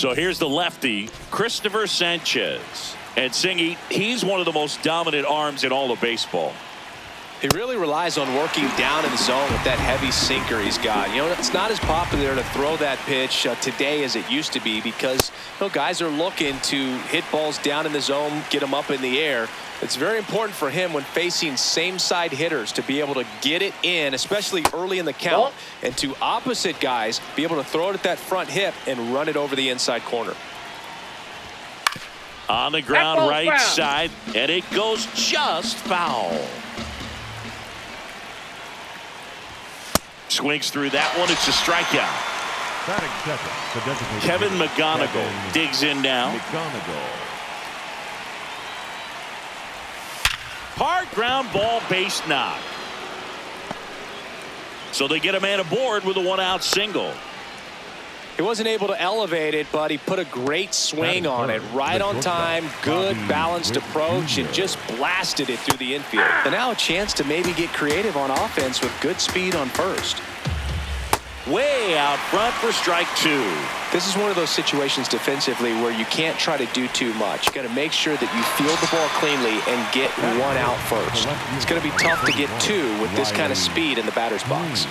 So here's the lefty, Christopher Sanchez. And Singy, he's one of the most dominant arms in all of baseball. He really relies on working down in the zone with that heavy sinker he's got. You know, it's not as popular to throw that pitch today as it used to be because, you know, guys are looking to hit balls down in the zone, get them up in the air. It's very important for him when facing same side hitters to be able to get it in, especially early in the count, and to opposite guys be able to throw it at that front hip and run it over the inside corner. On the ground, right side, and it goes just foul. Swings through that one. It's a strikeout. Kevin McGonigal digs in now. Hard ground ball, base knock. So they get a man aboard with a one-out single. He wasn't able to elevate it, but he put a great swing on it. Right on time, good balanced approach, and just blasted it through the infield. And now a chance to maybe get creative on offense with good speed on first. Way out front for strike two. This is one of those situations defensively where you can't try to do too much. You got to make sure that you field the ball cleanly and get one out first. It's going to be tough to get two with this kind of speed in the batter's box.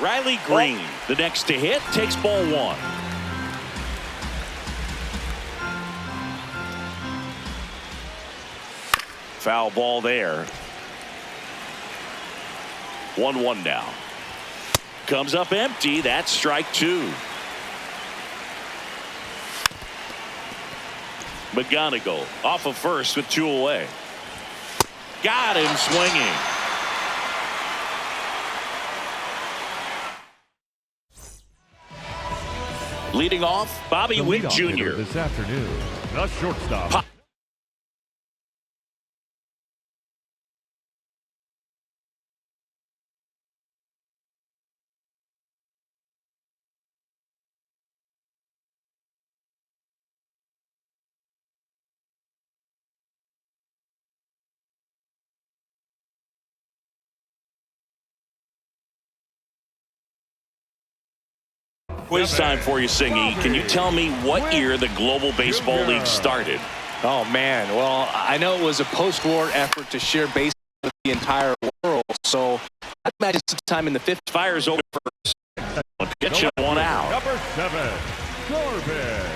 Riley Green, the next to hit, takes ball one. Foul ball there. 1-1 now. Comes up empty. That's strike two. McGonigal off of first with two away. Got him swinging. Leading off, Bobby Witt Jr. This afternoon, the shortstop. Quiz time for you, Singy. Can you tell me what year the Global Baseball League started? Oh, man. Well, I know it was a post-war effort to share baseball with the entire world. So I imagine sometime in the 50s. Fires over first. Pitch and one out. Number 7, Corbin.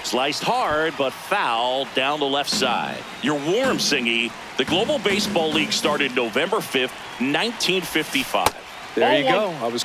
Sliced hard, but foul down the left side. You're warm, Singy. The Global Baseball League started November 5th, 1955. There you go. I was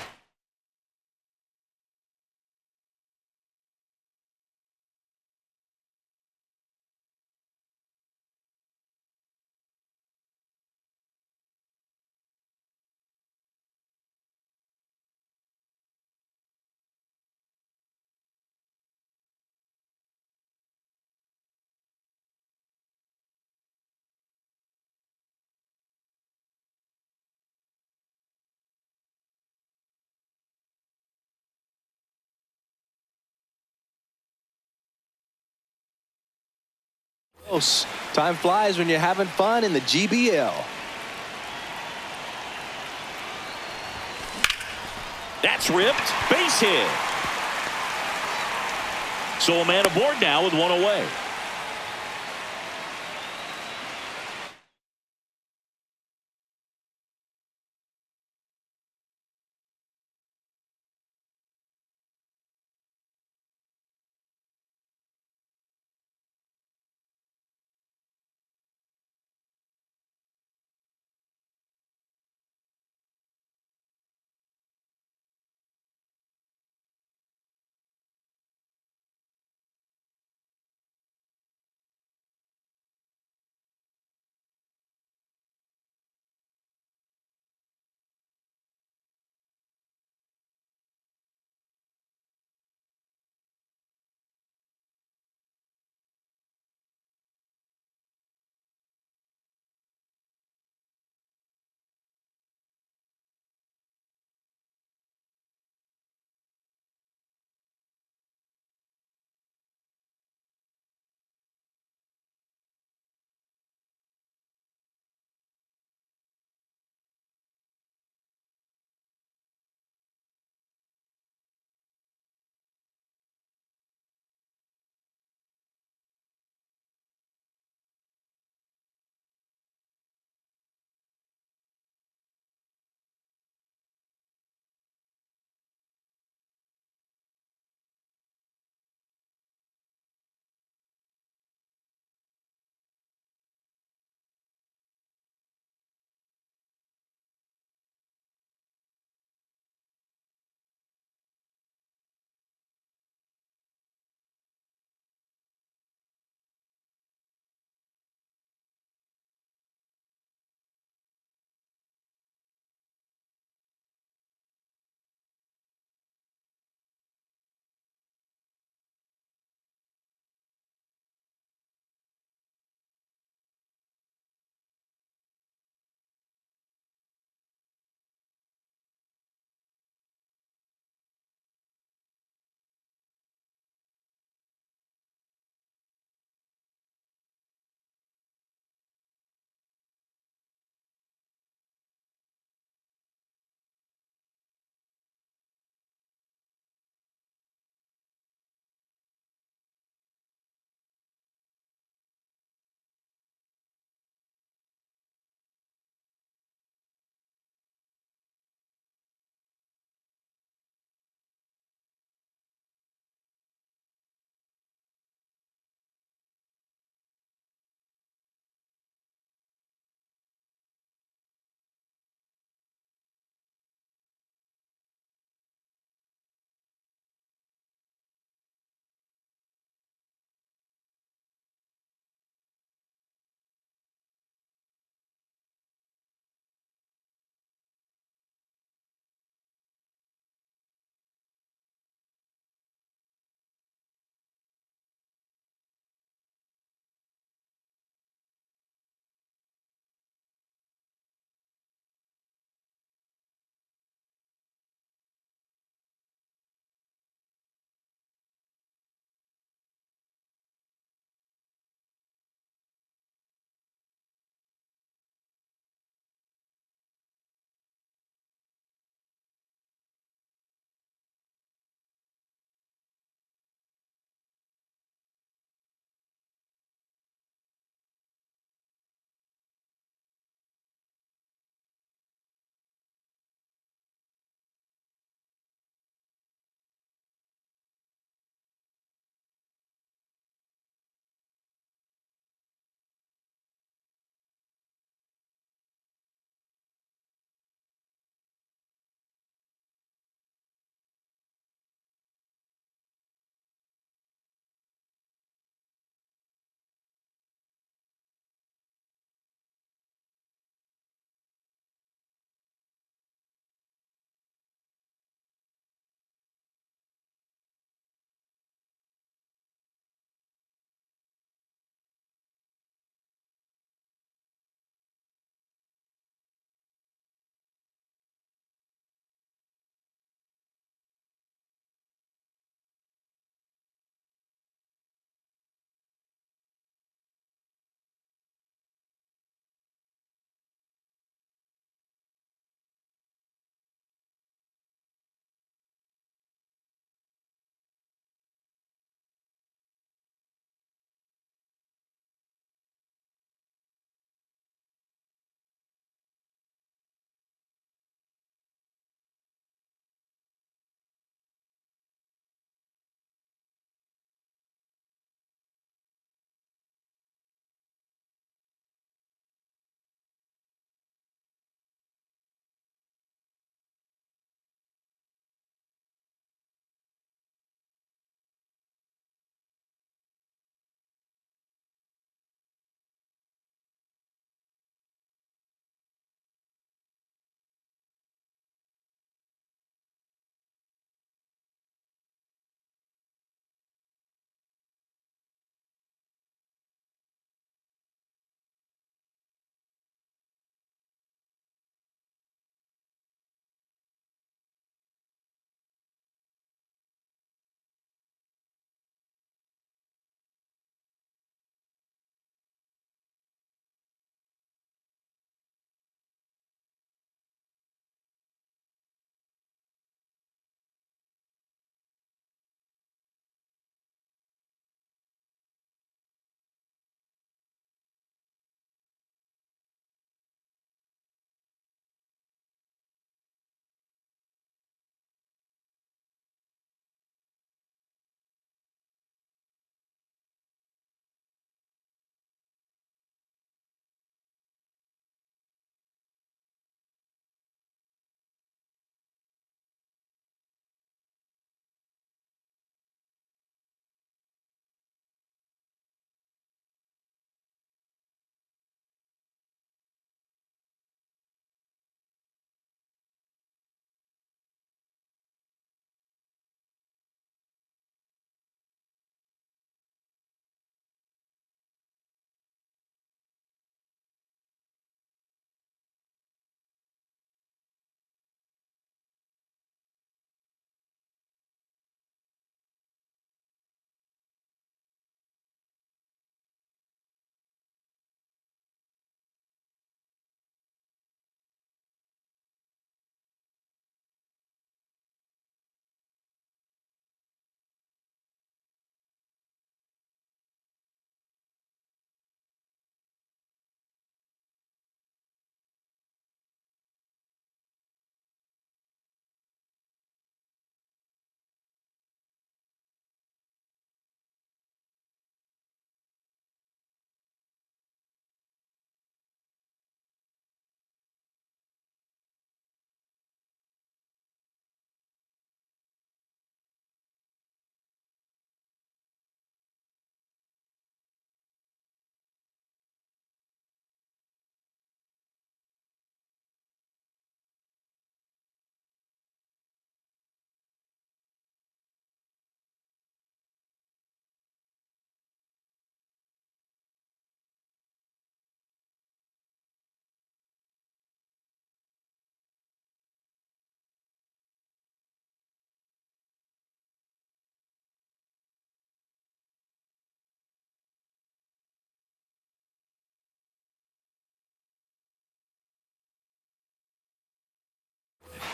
close. Time flies when you're having fun in the GBL. That's ripped. Base hit. So a man aboard now with one away.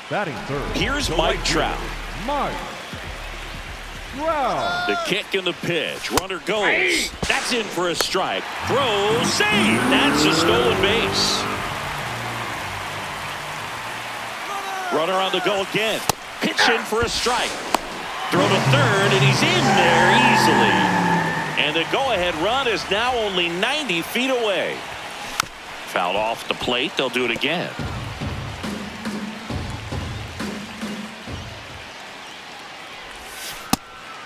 Batting third. Here's the Mike right Trout. fielder, Mike Trout. The kick and the pitch. Runner goes. That's in for a strike. Throw, save. That's a stolen base. Runner on the go again. Pitch in for a strike. Throw to third, and he's in there easily. And the go-ahead run is now only 90 feet away. Fouled off the plate. They'll do it again.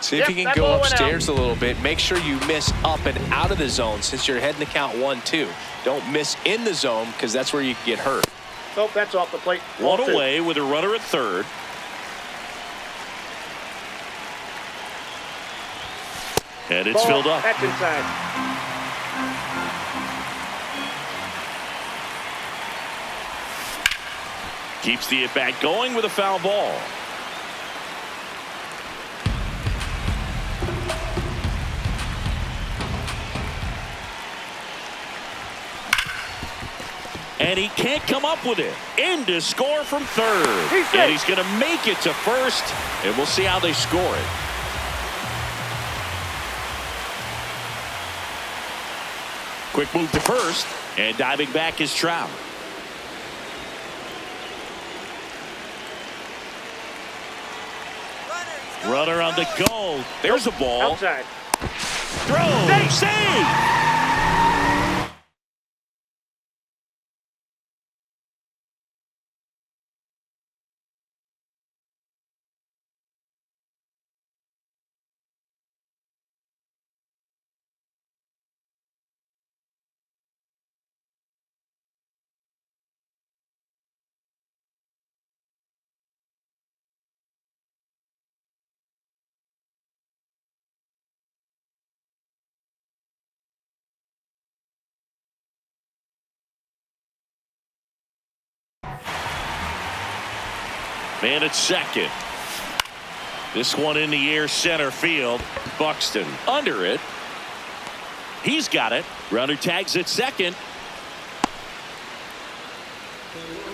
See if you can go upstairs a little bit. Make sure you miss up and out of the zone since you're heading to count 1-2. Don't miss in the zone because that's where you can get hurt. Nope, that's off the plate. One away with a runner at third. And it's filled up. That's inside. Keeps the at-bat going with a foul ball. And he can't come up with it. In to score from third. And he's going to make it to first. And we'll see how they score it. Quick move to first. And diving back is Trout. Runner on the go. There's a ball. Outside. Throw. Save. Man at second. This one in the air center field. Buxton under it. He's got it. Runner tags at second.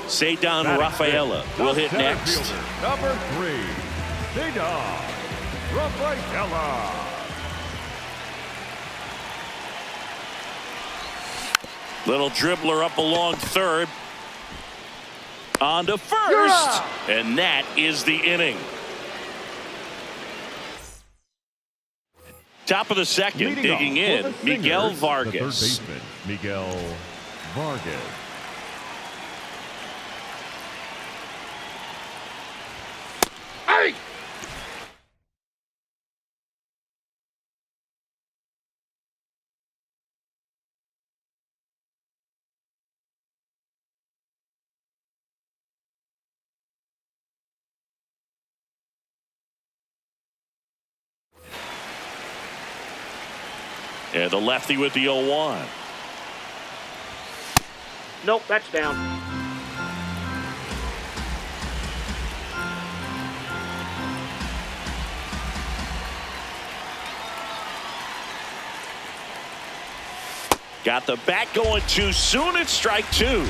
Cedar Rafaela will hit next. Fielder, number 3, Cedar Rafaela. Little dribbler up along third. On to first. And that is the inning. Top of the second, digging in, Miguel Vargas. The third baseman, Miguel Vargas. Hey! And the lefty with the 0-1. Nope, that's down. Got the bat going too soon. It's strike 2.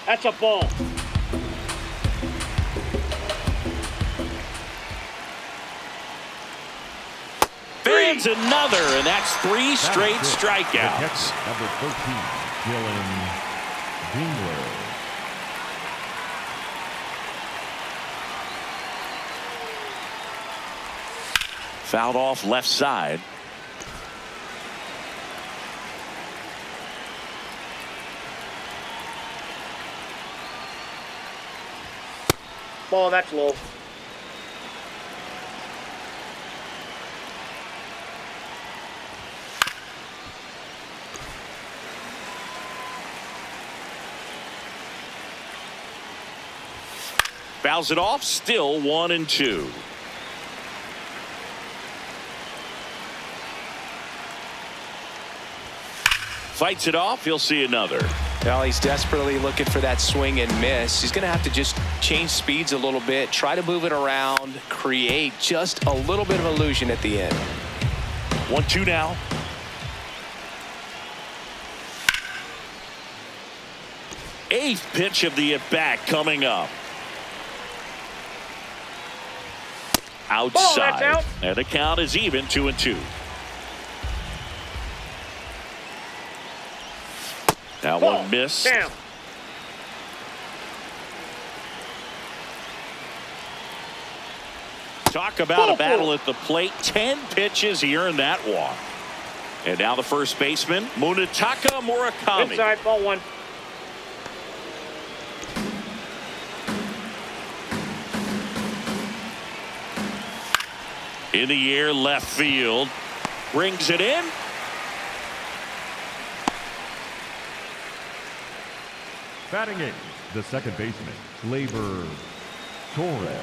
That's a ball. Fans another, and that's 3 straight strikeouts. Number 13, Dylan Dingler. Fouled off left side. Ball, that's low. Fouls it off, still 1-2. Fights it off, he'll see another. Well, he's desperately looking for that swing and miss. He's going to have to just change speeds a little bit, try to move it around, create just a little bit of illusion at the end. 1-2 now. 8th pitch of the at-bat coming up. Outside. That's out. And the count is even, 2-2. That Ball. one missed. Damn. Talk about a battle at the plate. 10 pitches, he earned that walk. And now the first baseman, Munetaka Murakami. Inside, ball 1. In the air, left field. Brings it in. Batting 8th, the second baseman, Gleyber Torres.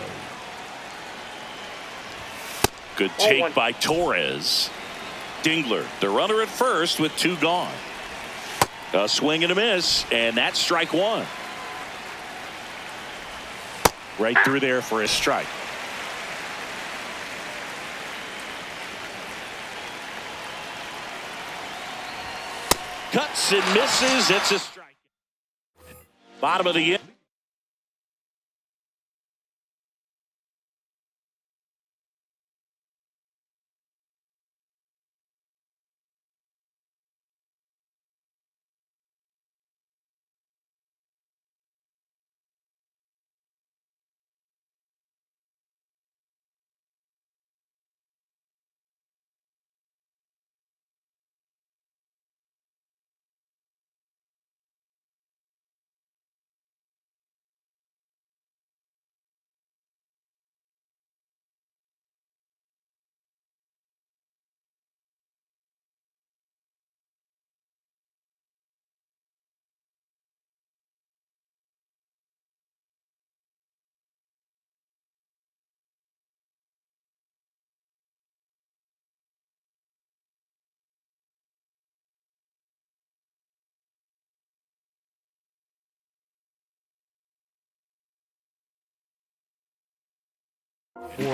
Good take by Torres. Dingler, the runner at first with 2 gone. A swing and a miss, and that's strike 1. Right through there for a strike. Cuts and misses. It's a strike. Bottom of the inning.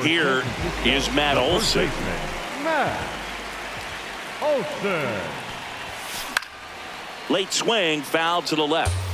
Here is Matt Olson. Matt Olson. Late swing, foul to the left.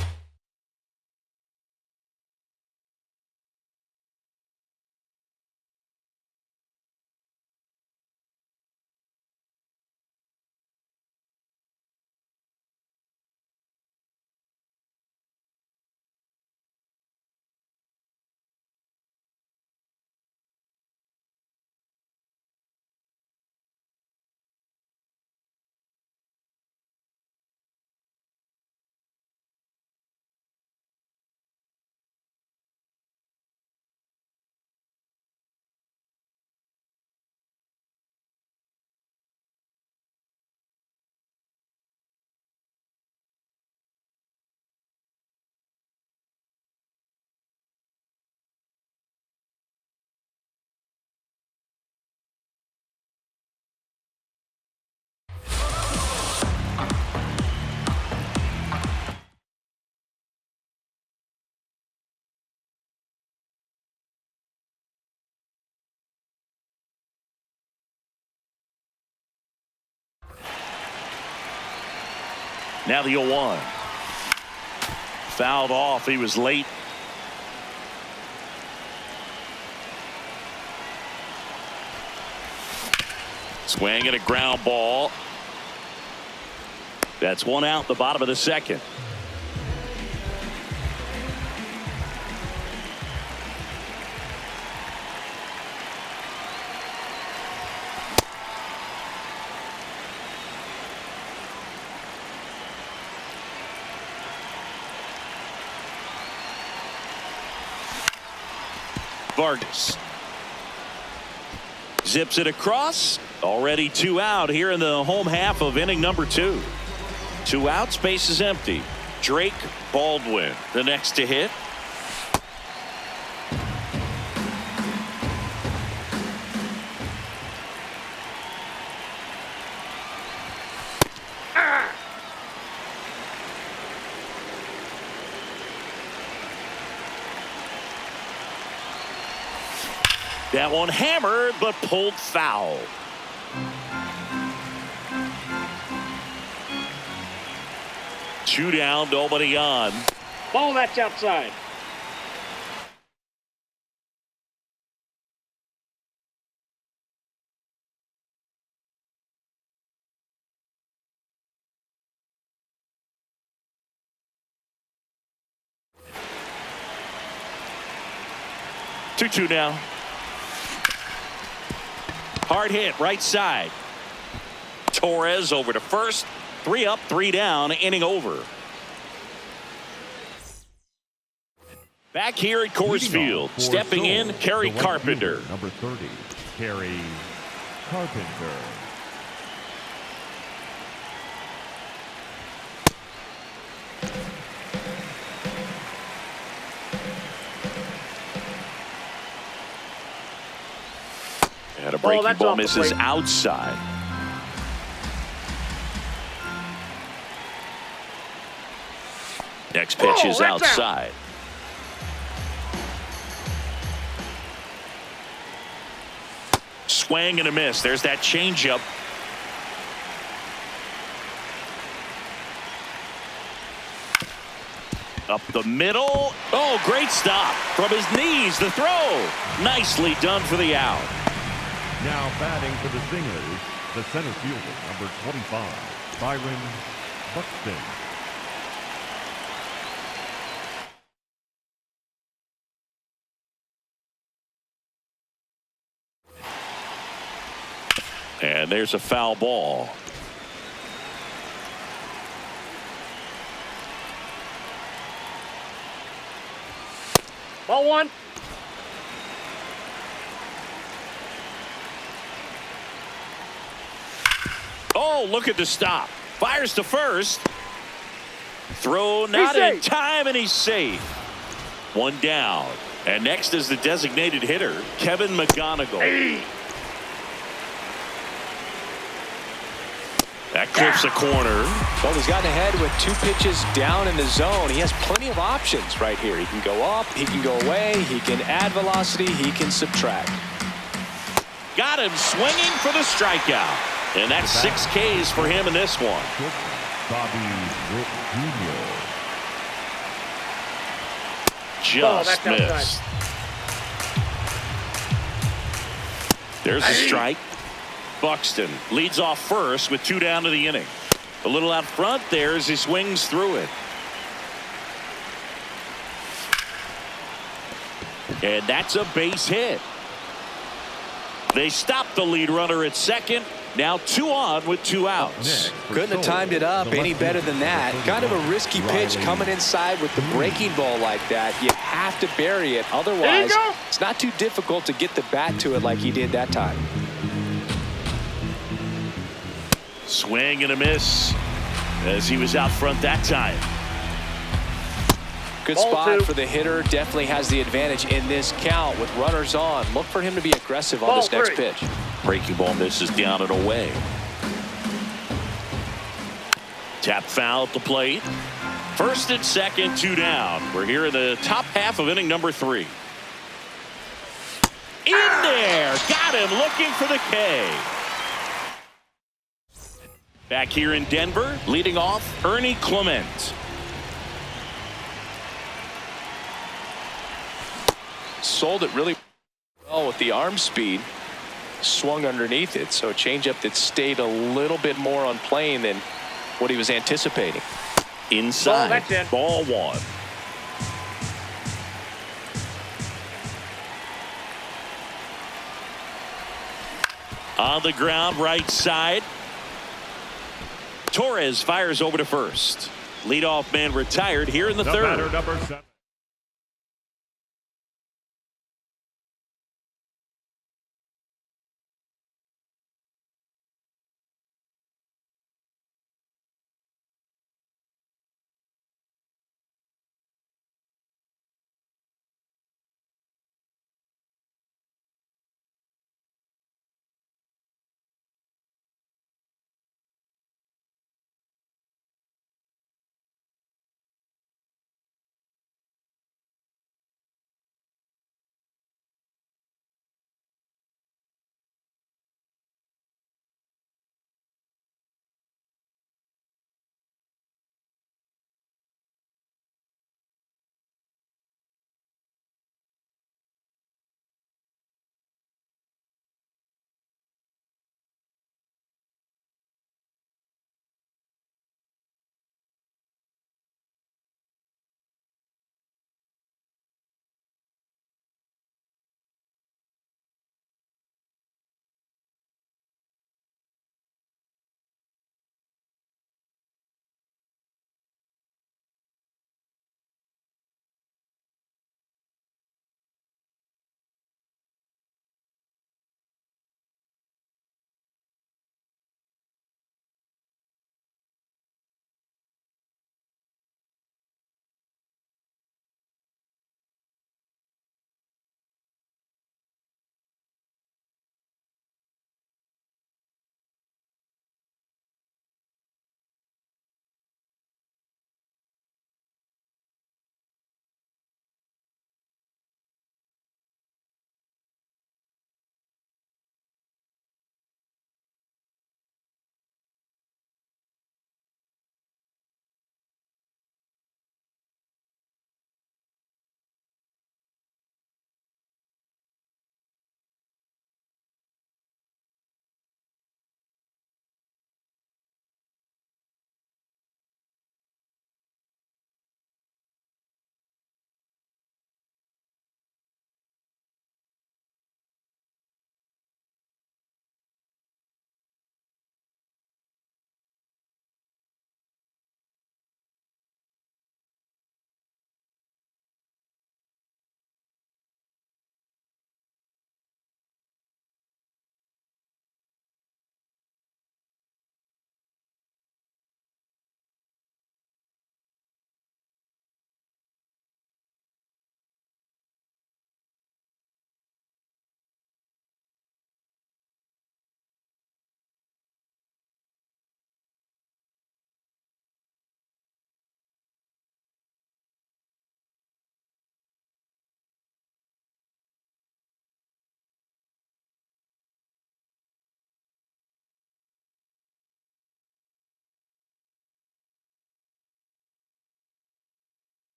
Now the 0-1. Fouled off. He was late. Swing and a ground ball. That's 1 out, the bottom of the second. Vargas zips it across. Already 2 out here in the home half of inning number 2. 2 outs, base is empty. Drake Baldwin, the next to hit. That one hammered, but pulled foul. Two down, nobody on. Ball, that's outside. 2-2 now. Hard hit, right side. Torres over to first. 3 up, 3 down, inning over. Back here at Coors Field, stepping in, Kerry Carpenter. Number 30, Kerry Carpenter. And a breaking that's ball off the misses plate. outside. Next pitch is that's outside. Swing and a miss. There's that changeup. Up the middle. Oh, great stop. From his knees, the throw. Nicely done for the out. Now batting for the Singers, the center fielder, number 25, Byron Buxton. And there's a foul ball. Ball 1. Oh, look at the stop. Fires to first. Throw not He's in safe. time, and he's safe. 1 down. And next is the designated hitter, Kevin McGonigal. That clips a corner. Well, he's gotten ahead with 2 pitches down in the zone. He has plenty of options right here. He can go up, he can go away, he can add velocity, he can subtract. Got him swinging for the strikeout. And that's 6 Ks for him in this one. Bobby Witt Jr. Just that's outside. missed. There's a strike. Buxton leads off first with 2 down to the inning. A little out front there as he swings through it. And that's a base hit. They stop the lead runner at second. Now 2 on with 2 outs. Couldn't have timed it up any better than that. Kind of a risky pitch coming inside with the breaking ball like that. You have to bury it. Otherwise, it's not too difficult to get the bat to it like he did that time. Swing and a miss as he was out front that time. Good Ball spot 2. for the hitter. Definitely has the advantage in this count with runners on. Look for him to be aggressive on Ball this next 3. pitch. Breaking ball misses down and away. Tap foul at the plate. First and second, 2 down. We're here in the top half of inning number 3. In there. Got him looking for the K. Back here in Denver, leading off, Ernie Clement. Sold it really well with the arm speed. Swung underneath it, so a changeup that stayed a little bit more on plane than what he was anticipating. Inside, that's in. ball 1. On the ground, right side. Torres fires over to first. Leadoff man retired here in the The third. batter, number 7.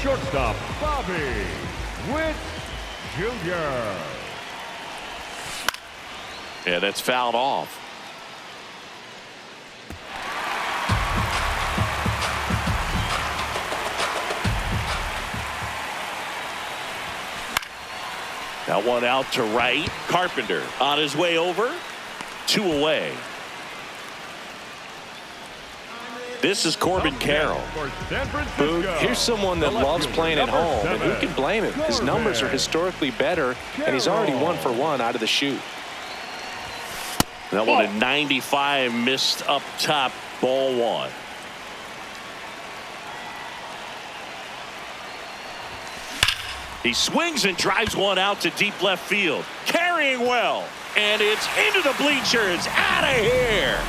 shortstop, Bobby Witt Jr. Yeah, that's fouled off. That one out to right. Carpenter on his way over. 2 away. This is Corbin Carroll. Boog, here's someone that loves playing at home, and who can blame him? His numbers are historically better, and he's already 1 for 1 out of the chute. That one at 95, missed up top, ball 1. He swings and drives one out to deep left field. Carrying well. And it's into the bleachers. Out of here.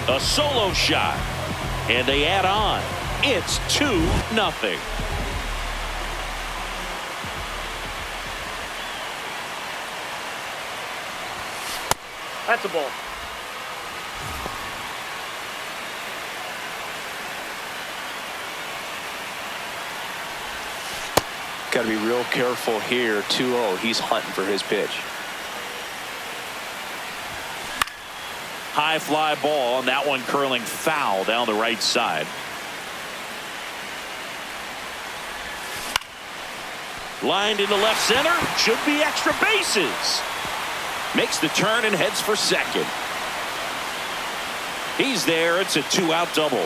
A solo shot. And they add on. It's 2-0. That's a ball. Got to be real careful here. 2-0. He's hunting for his pitch. High fly ball, and that one curling foul down the right side. Lined into left center. Should be extra bases. Makes the turn and heads for second. He's there. It's a 2-out double.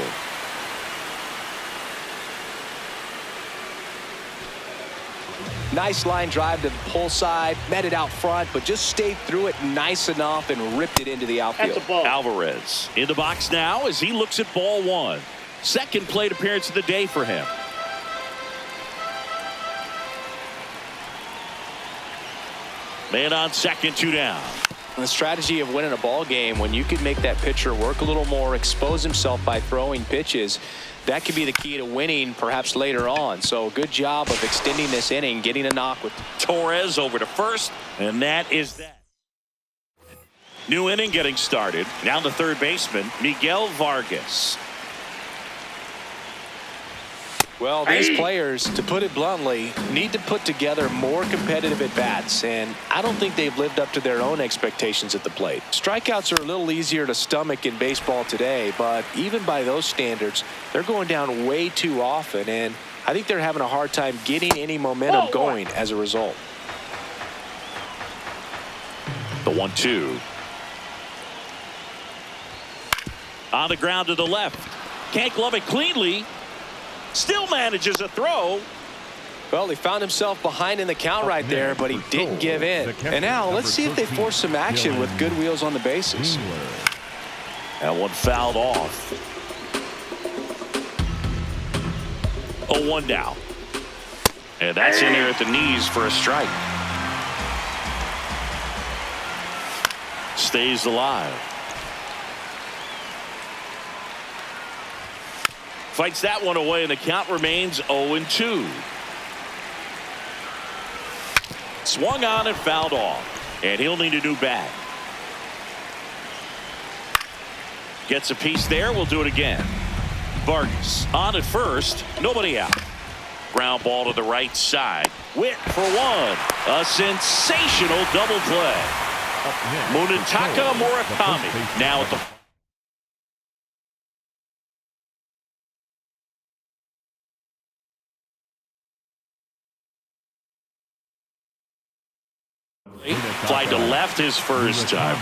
Nice line drive to the pull side, met it out front, but just stayed through it nice enough and ripped it into the outfield. That's a ball. Alvarez in the box now as he looks at ball 1. Second plate appearance of the day for him. Man on second, 2 down. The strategy of winning a ball game, when you can make that pitcher work a little more, expose himself by throwing pitches, that could be the key to winning perhaps later on. So good job of extending this inning, getting a knock with Torres over to first, and that is that. New inning getting started. Now the third baseman, Miguel Vargas. Well, these players, to put it bluntly, need to put together more competitive at-bats, and I don't think they've lived up to their own expectations at the plate. Strikeouts are a little easier to stomach in baseball today, but even by those standards, they're going down way too often, and I think they're having a hard time getting any momentum going as a result. The 1-2. On the ground to the left. Can't glove it cleanly. Still manages a throw. Well, he found himself behind in the count right there, but he didn't give in. And now let's see if they force some action with good wheels on the bases. That one fouled off. 0-1 down. And that's in there at the knees for a strike. Stays alive. Fights that one away, and the count remains 0-2. Swung on and fouled off, and he'll need a new bat. Gets a piece there. We'll do it again. Vargas on at first. Nobody out. Ground ball to the right side. Witt for 1. A sensational double play. Munetaka Murakami now at the fly to left his first time.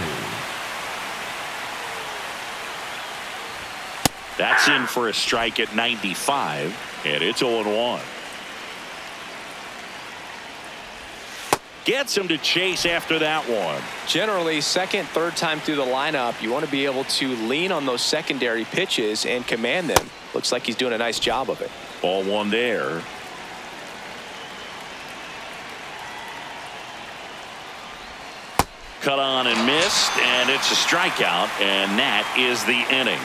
That's in for a strike at 95, and it's 0-1. Gets him to chase after that one. Generally, second, third time through the lineup, you want to be able to lean on those secondary pitches and command them. Looks like he's doing a nice job of it. Ball 1 there. Cut on and missed, and it's a strikeout, and that is the inning.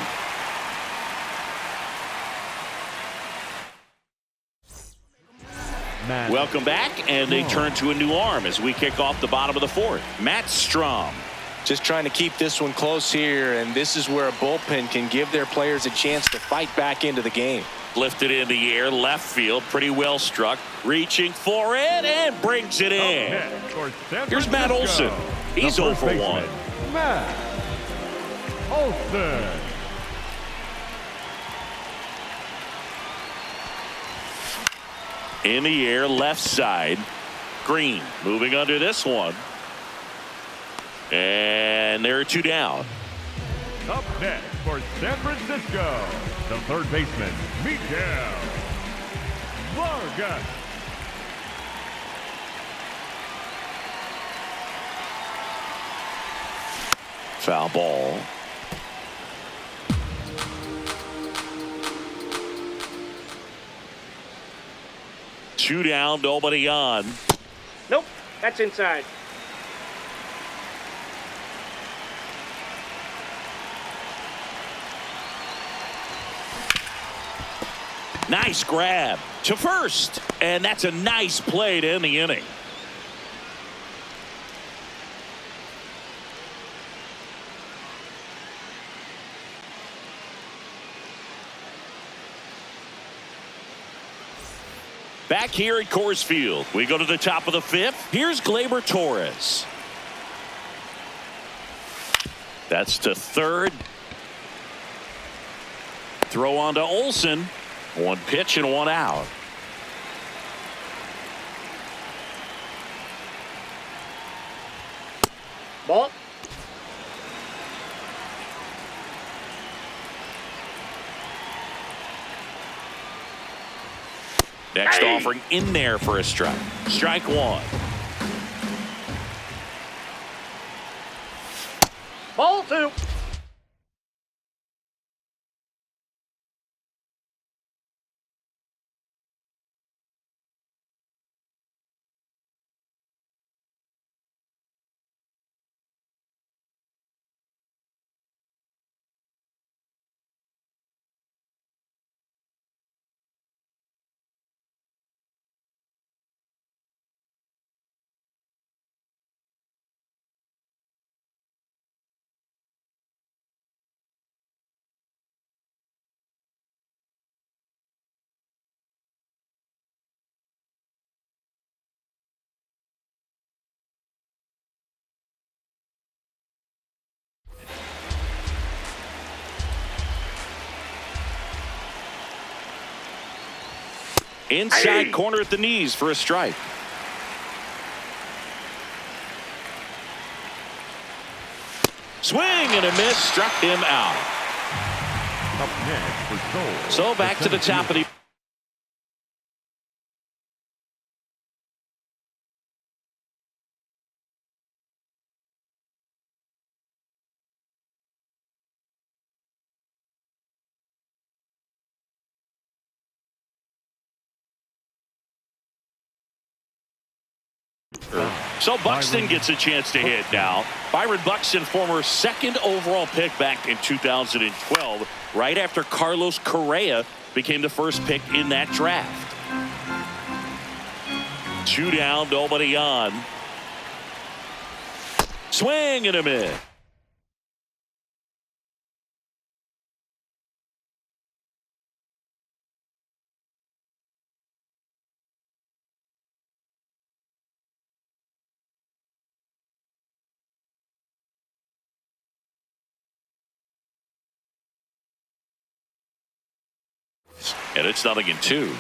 Welcome back, and they turn to a new arm as we kick off the bottom of the 4th. Matt Strom. Just trying to keep this one close here, and this is where a bullpen can give their players a chance to fight back into the game. Lifted in the air, left field, pretty well struck. Reaching for it and brings it in. Here's Matt Olson. He's 0 for 1. Matt Olson. In the air, left side. Green moving under this one. And there are 2 down. Up next for San Francisco, the third baseman, Miguel Vargas. Foul ball. Two down, nobody on. Nope, that's inside. Nice grab to first, and that's a nice play to end the inning. Back here at Coors Field, we go to the top of the 5th. Here's Gleyber Torres. That's to third. Throw on to Olson. 1 pitch and 1 out. Ball. Next offering in there for a strike. Strike 1. Ball 2. Inside corner at the knees for a strike. Swing and a miss, struck him out. Up next for Seoul, So back to the top of the So Buxton gets a chance to hit now. Byron Buxton, former 2nd overall pick back in 2012, right after Carlos Correa became the first pick in that draft. 2 down, nobody on. Swing and a miss. And it's 0-2.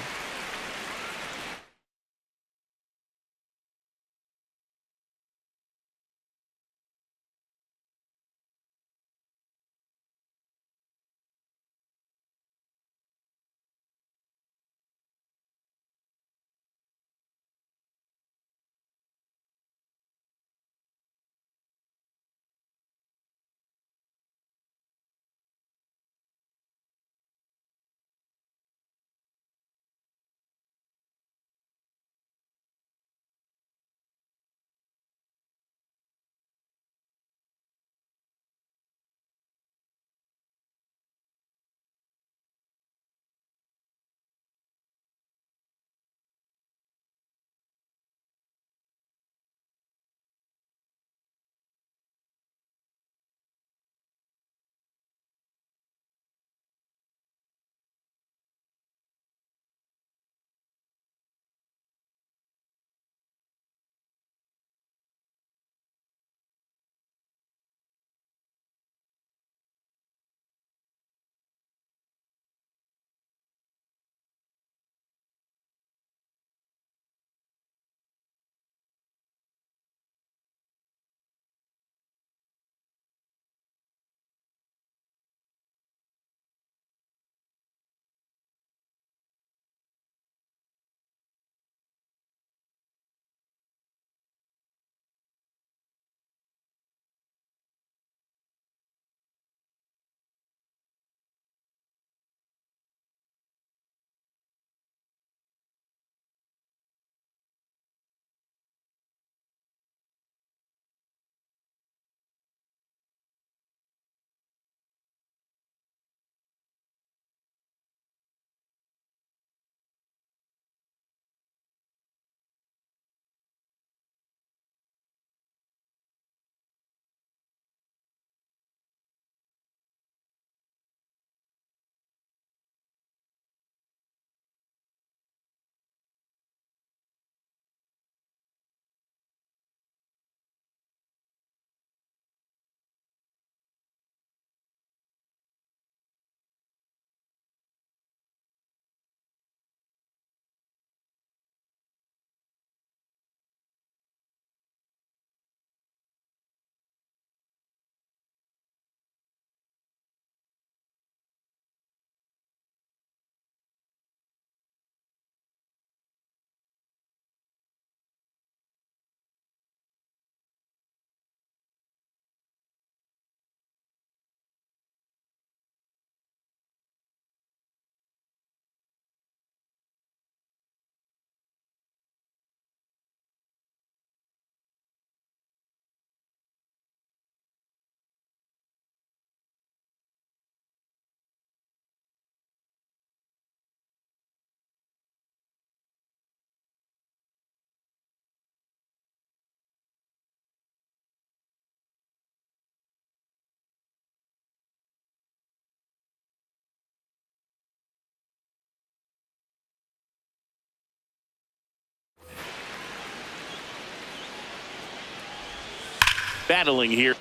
battling here.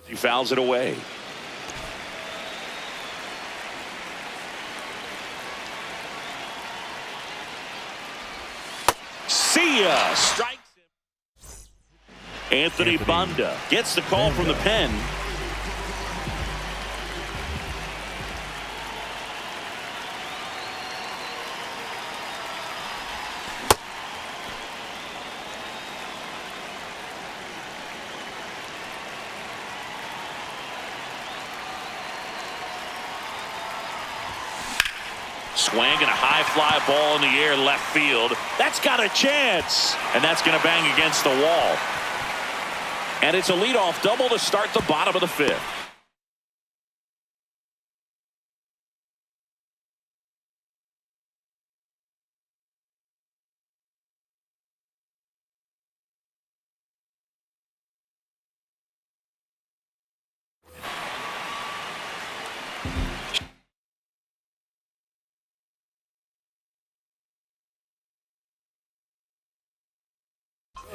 He fouls it away. See ya! Strikes him. Anthony Banda gets the call from the pen. Swinging a high fly ball in the air left field. That's got a chance. And that's going to bang against the wall. And it's a leadoff double to start the bottom of the fifth.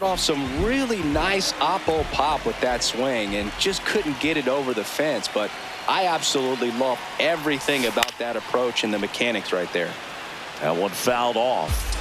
Off some really nice oppo pop with that swing and just couldn't get it over the fence. But I absolutely love everything about that approach and the mechanics right there. That one fouled off.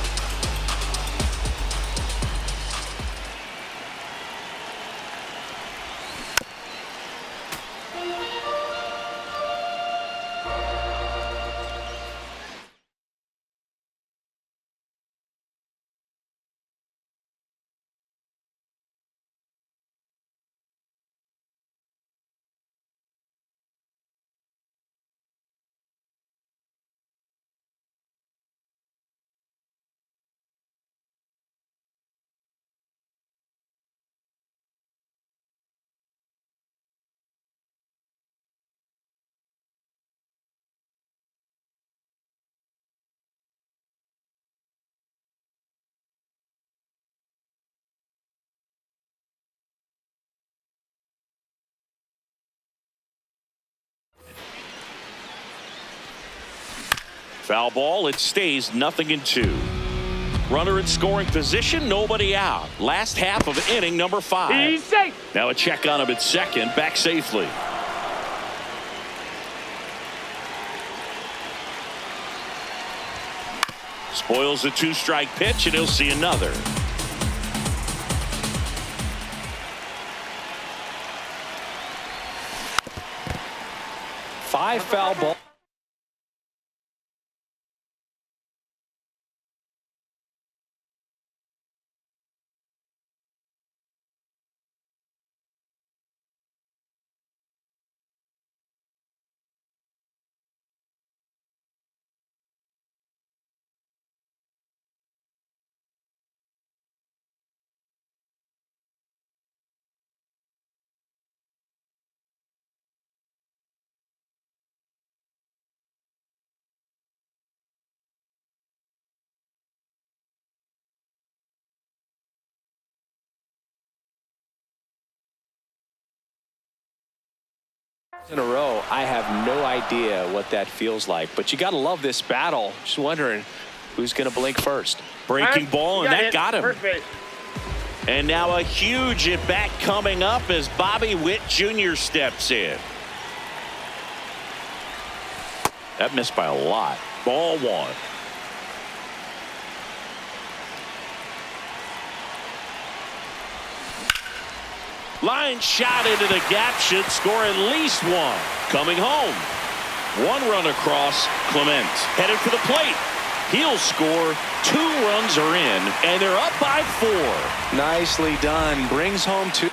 Foul ball. It stays 0-2. Runner in scoring position. Nobody out. Last half of inning number 5. He's safe. Now a check on him at second. Back safely. Spoils the 2-strike pitch, and he'll see another. Five foul ball. In a row. I have no idea what that feels like, but you got to love this battle. Just wondering who's going to blink first. Breaking ball, and that got him. Perfect. And now a huge at bat coming up as Bobby Witt Jr. steps in. That missed by a lot. Ball 1. Line shot into the gap should score at least 1. Coming home. 1 run across. Clement headed for the plate. He'll score. 2 runs are in, and they're up by 4. Nicely done. Brings home 2.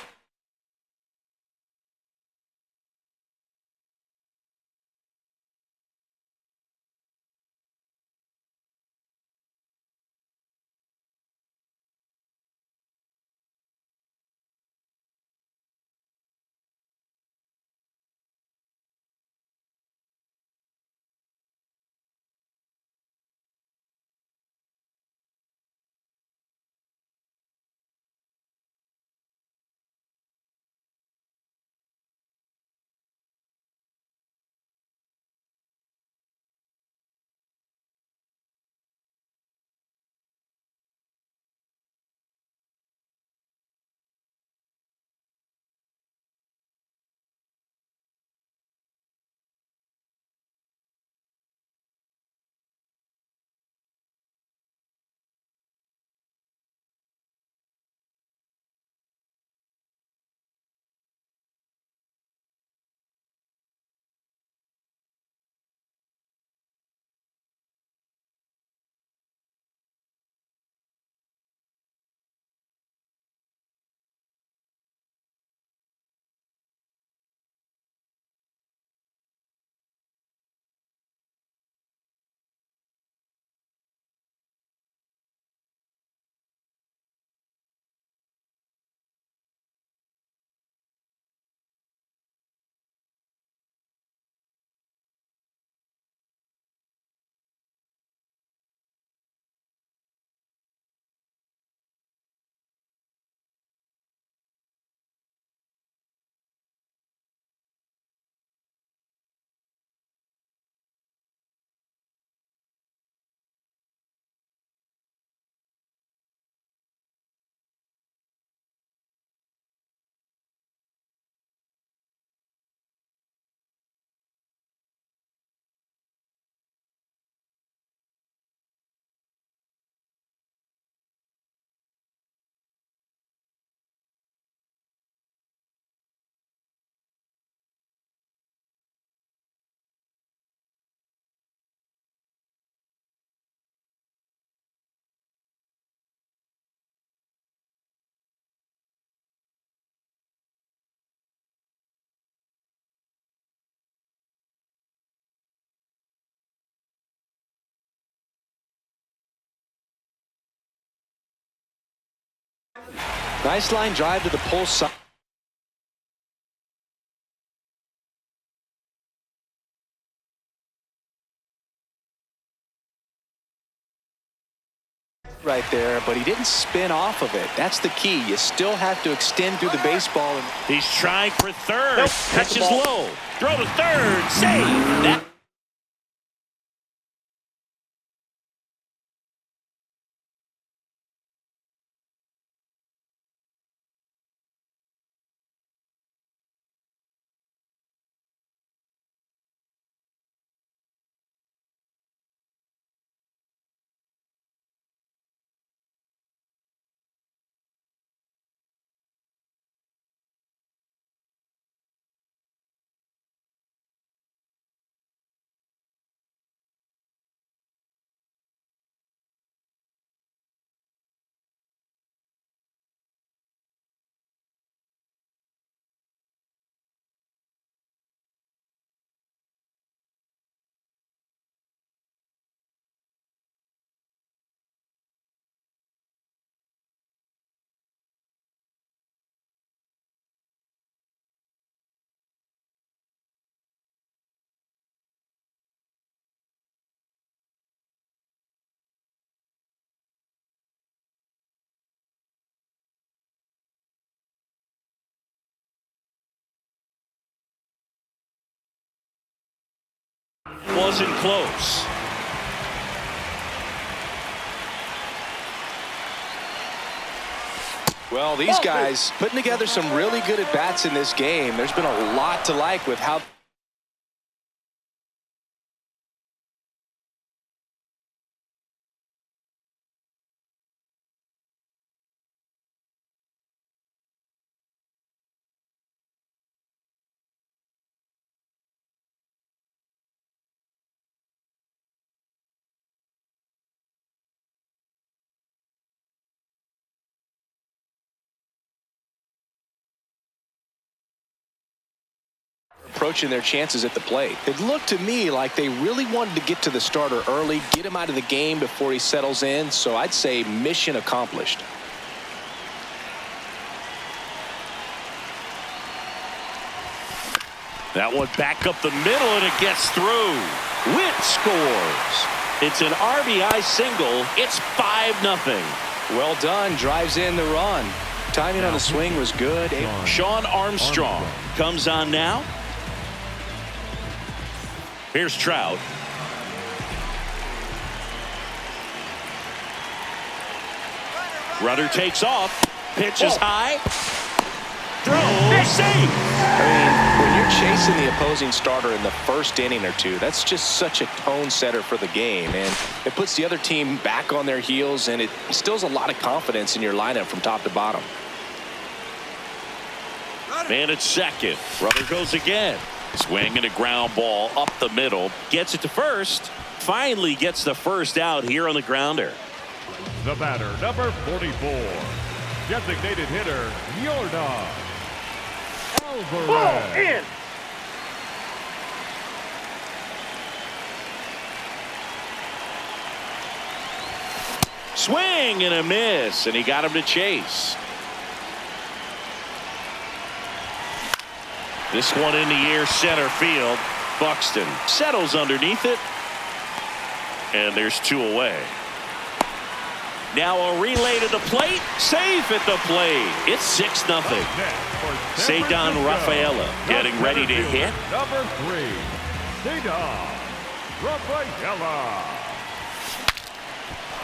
Nice line drive to the pull side. Right there, but he didn't spin off of it. That's the key. You still have to extend through the baseball. He's trying for third. Nope, Pitch is low. Throw to third. Save. That wasn't close. Well, these guys putting together some really good at-bats in this game. There's been a lot to like with how approaching their chances at the plate. It looked to me like they really wanted to get to the starter early, get him out of the game before he settles in, so I'd say mission accomplished. That one back up the middle, and it gets through. Witt scores. It's an RBI single. It's 5-0. Well done. Drives in the run. Timing on the swing was good. Shawn Armstrong comes on now. Here's Trout. Runner takes off. Pitch is high. Throw. Save. I mean, when you're chasing the opposing starter in the first inning or two, that's just such a tone setter for the game, and it puts the other team back on their heels, and it instills a lot of confidence in your lineup from top to bottom. Man at second. Runner goes again. Swing and a ground ball up the middle. Gets it to first. Finally gets the first out here on the grounder. The batter, number 44. Designated hitter, Yordan Alvarez. Ball in. Swing and a miss, and he got him to chase. This one in the air, center field. Buxton settles underneath it, and there's two away. Now a relay to the plate. Safe at the plate. It's 6-0. Ceddanne Rafaela getting ready to hit. Number 3, Ceddanne Rafaela.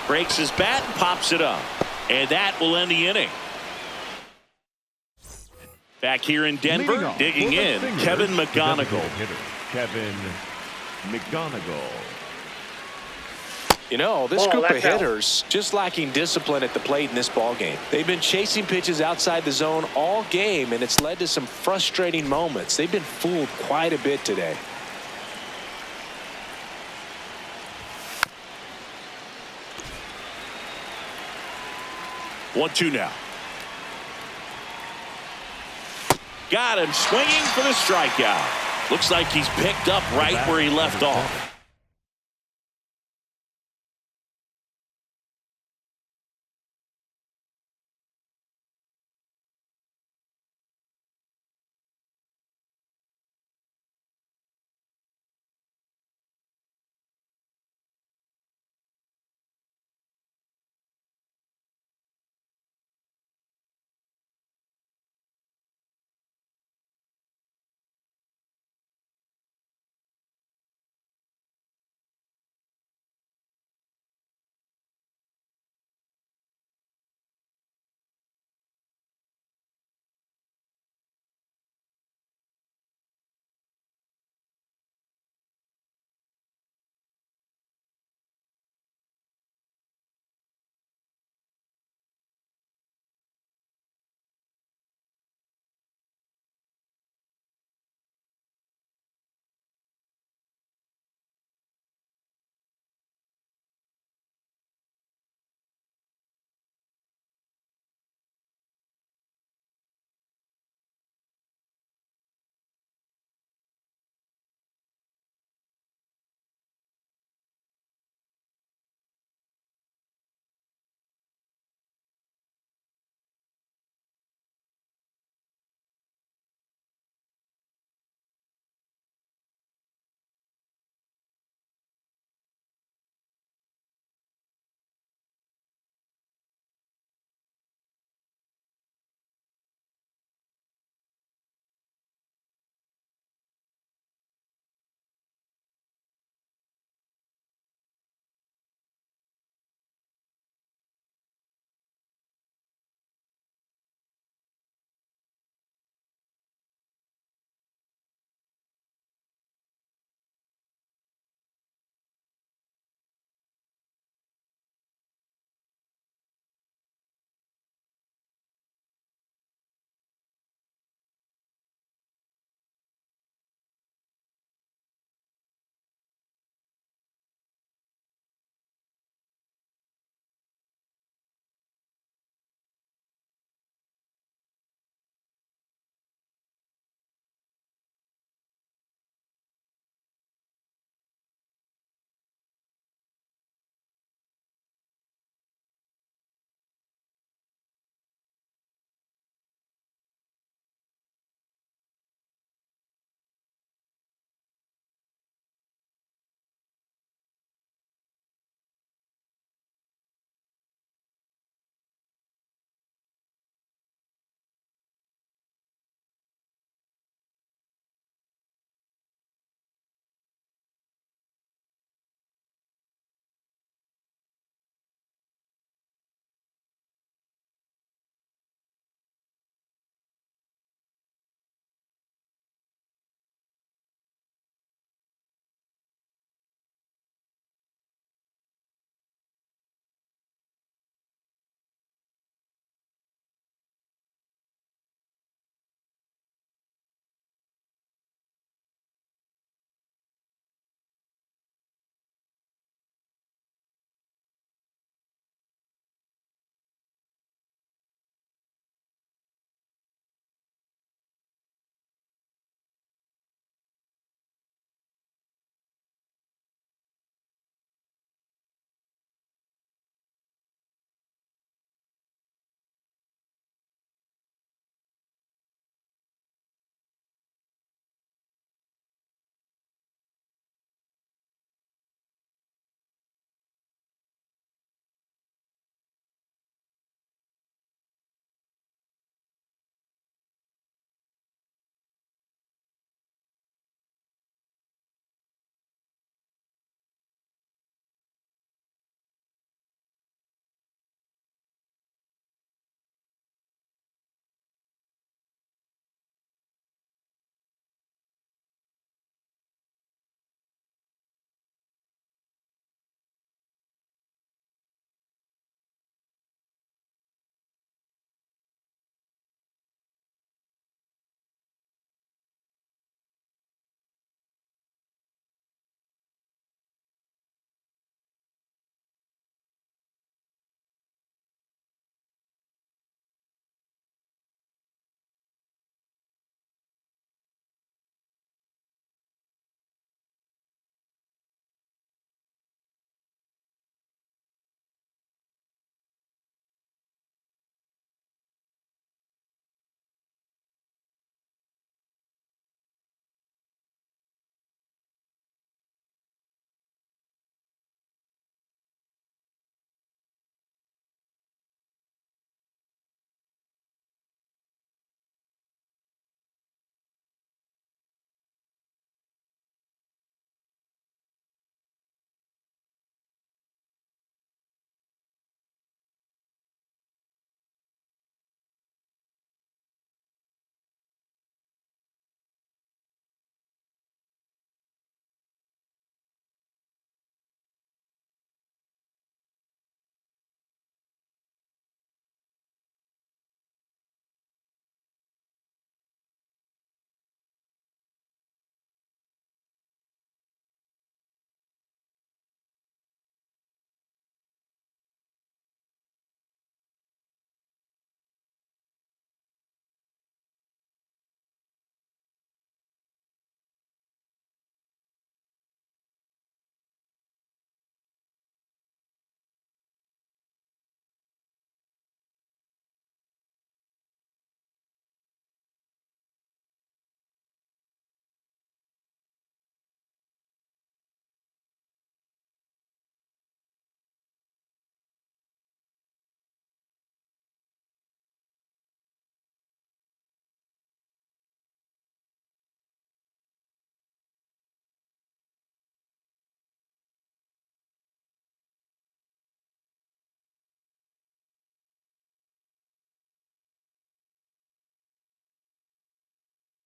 Breaks his bat and pops it up. And that will end the inning. Back here in Denver, digging in, Kevin McGonigal. Kevin McGonigal. You know, this group of hitters just lacking discipline at the plate in this ball game. They've been chasing pitches outside the zone all game, and it's led to some frustrating moments. They've been fooled quite a bit today. One-two now. Got him swinging for the strikeout. Looks like he's picked up right where he left off.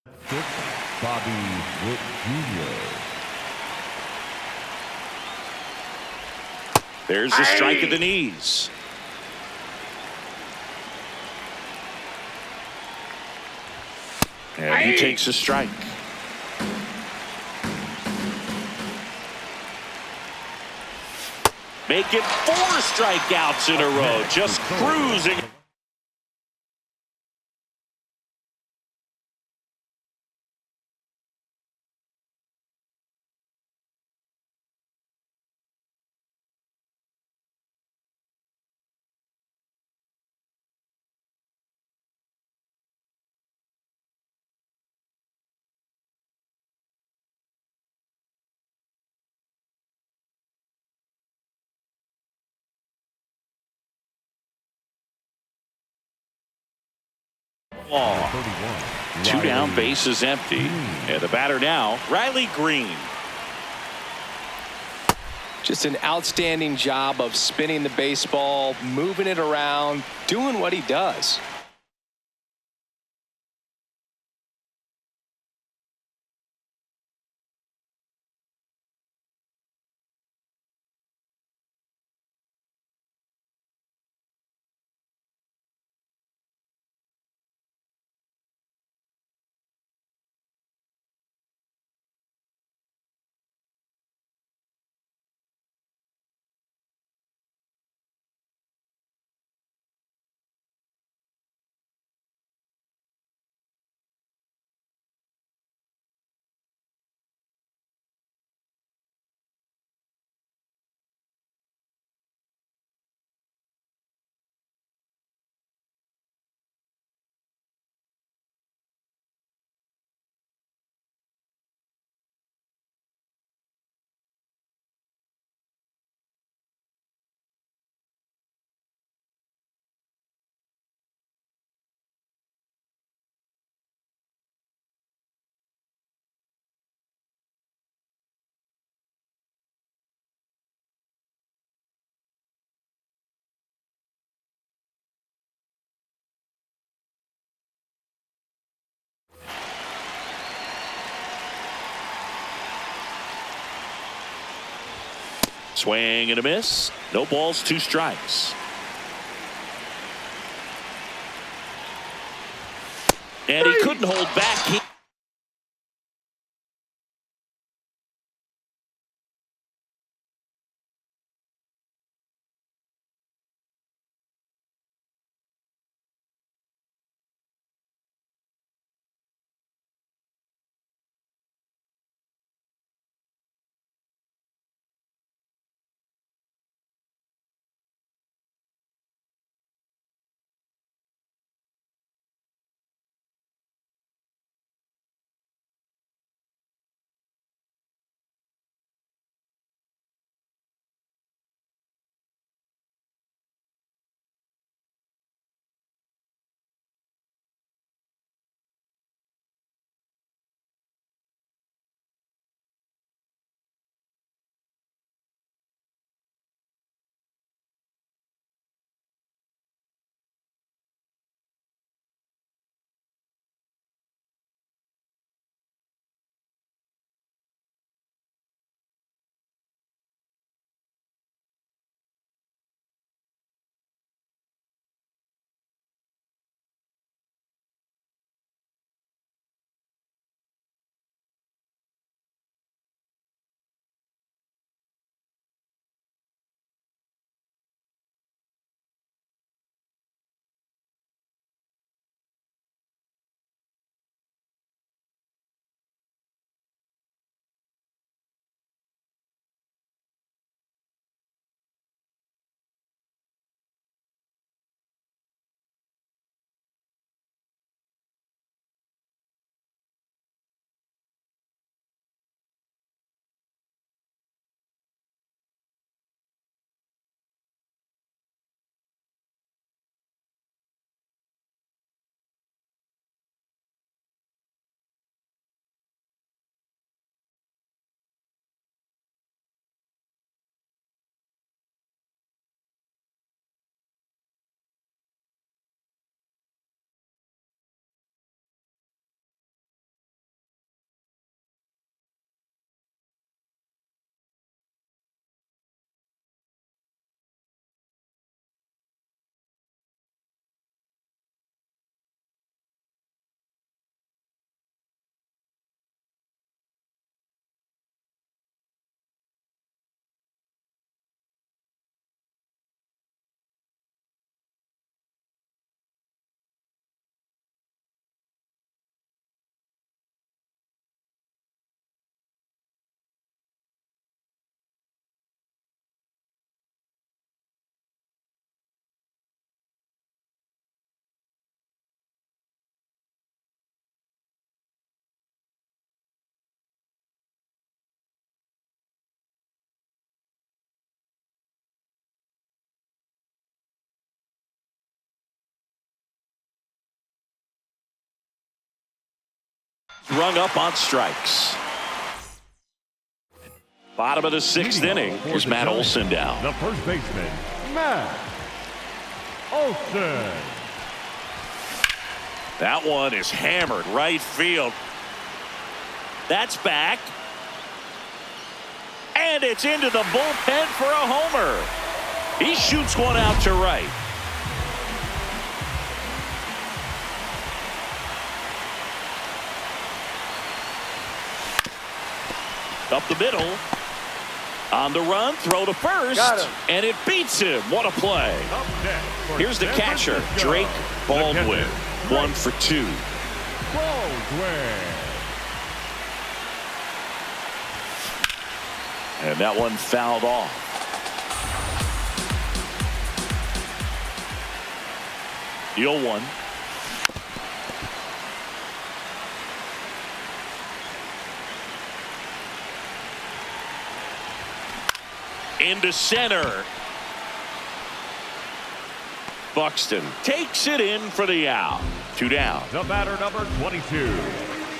6, Bobby Witt Jr. There's a strike at the knees. And he takes a strike. Making 4 strikeouts in a row. Just cruising. Ball. 31. 2 down, Riley base is empty. And the batter now, Riley Green. Just an outstanding job of spinning the baseball, moving it around, doing what he does. Swing and a miss. No balls, 2 strikes. And he couldn't hold back. He Rung up on strikes. Bottom of the sixth inning. Here's Matt Olson down. The first baseman, Matt Olson. That one is hammered right field. That's back. And it's into the bullpen for a homer. He shoots one out to right. Up the middle. On the run, throw to first, and it beats him. What a play. Here's the catcher, Drake Baldwin. 1 for 2. Baldwin. And that one fouled off. The 0-1. Into center. Buxton takes it in for the out. 2 down. The batter, number 22.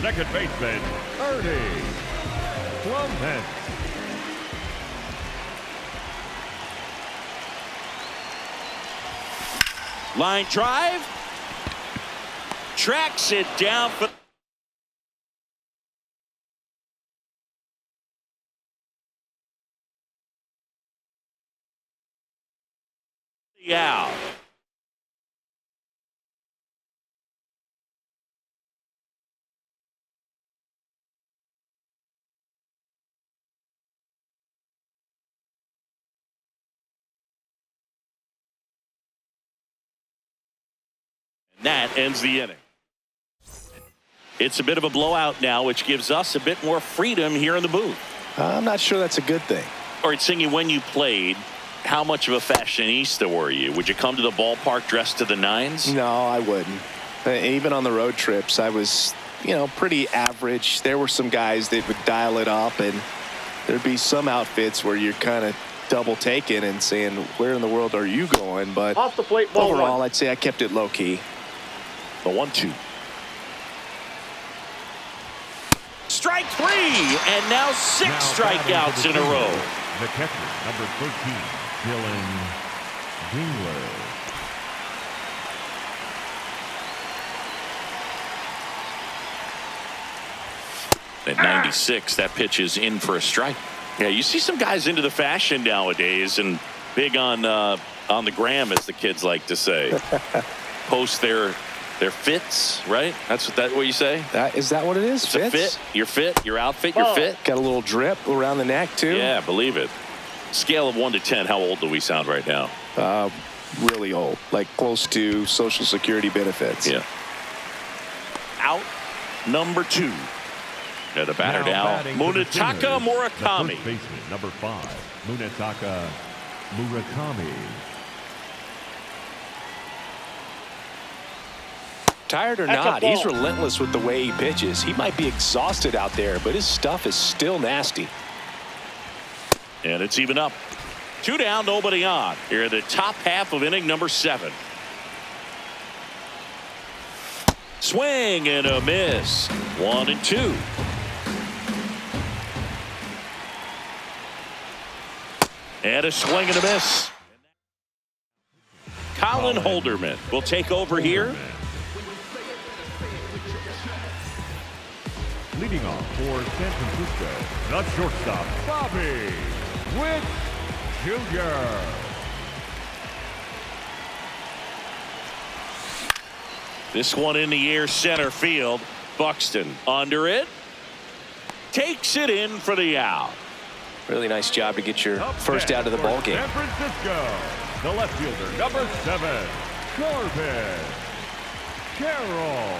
Second baseman, Ernie Clement. Line drive. Tracks it down for the out. And that ends the inning. It's a bit of a blowout now, which gives us a bit more freedom here in the booth. I'm not sure that's a good thing. All right, Singy, when you played, how much of a fashionista were you? Would you come to the ballpark dressed to the nines? No, I wouldn't. Even on the road trips, I was, pretty average. There were some guys that would dial it up, and there'd be some outfits where you're kind of double taking and saying, where in the world are you going? But Off the plate, ball overall, 1. I'd say I kept it low key. The 1-2. Strike 3, and now 6 strikeouts in a row. The catcher, number 13, Dylan Dingler. At 96, that pitch is in for a strike. Yeah, you see some guys into the fashion nowadays and big on the gram, as the kids like to say. Post their fits, right? That's what you say? Is that what it is? It's a fit. Your fit, your outfit, your fit. Got a little drip around the neck, too? Yeah, believe it. Scale of 1 to 10, how old do we sound right now? Really old, like close to Social Security benefits. Yeah. Out number 2. Yeah, the batter now, Munetaka Murakami. The first baseman, number 5, Munetaka Murakami. Tired or not, he's relentless with the way he pitches. He might be exhausted out there, but his stuff is still nasty. And it's even up. 2 down, nobody on. Here in the top half of inning number 7. Swing and a miss. 1 and 2. And a swing and a miss. Colin Holderman will take over here. Leading off for San Francisco, the shortstop, Bobby Witt Jr. This one in the air, center field. Buxton under it. Takes it in for the out. Really nice job to get your first out of the ball game. San Francisco, the left fielder, number 7, Corbin Carroll.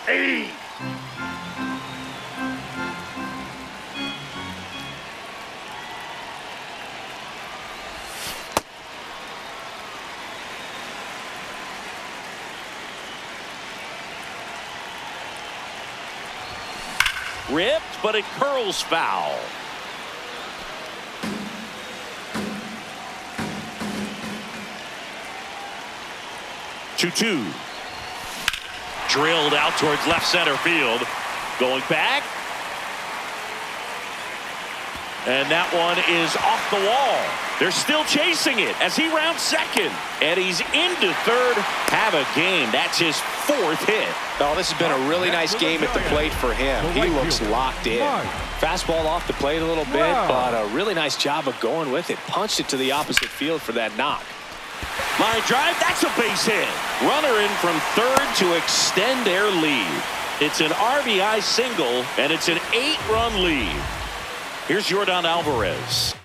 Hey! Ripped, but it curls foul. 2-2. Drilled out towards left center field. Going back. And that one is off the wall. They're still chasing it as he rounds second. And he's into third. Have a game. That's his 4th hit. Oh, this has been a really nice game at the plate for him. He looks locked in. Fastball off the plate a little bit, but a really nice job of going with it. Punched it to the opposite field for that knock. Line drive, that's a base hit. Runner in from third to extend their lead. It's an RBI single, and it's an 8-run lead. Here's Yordan Alvarez.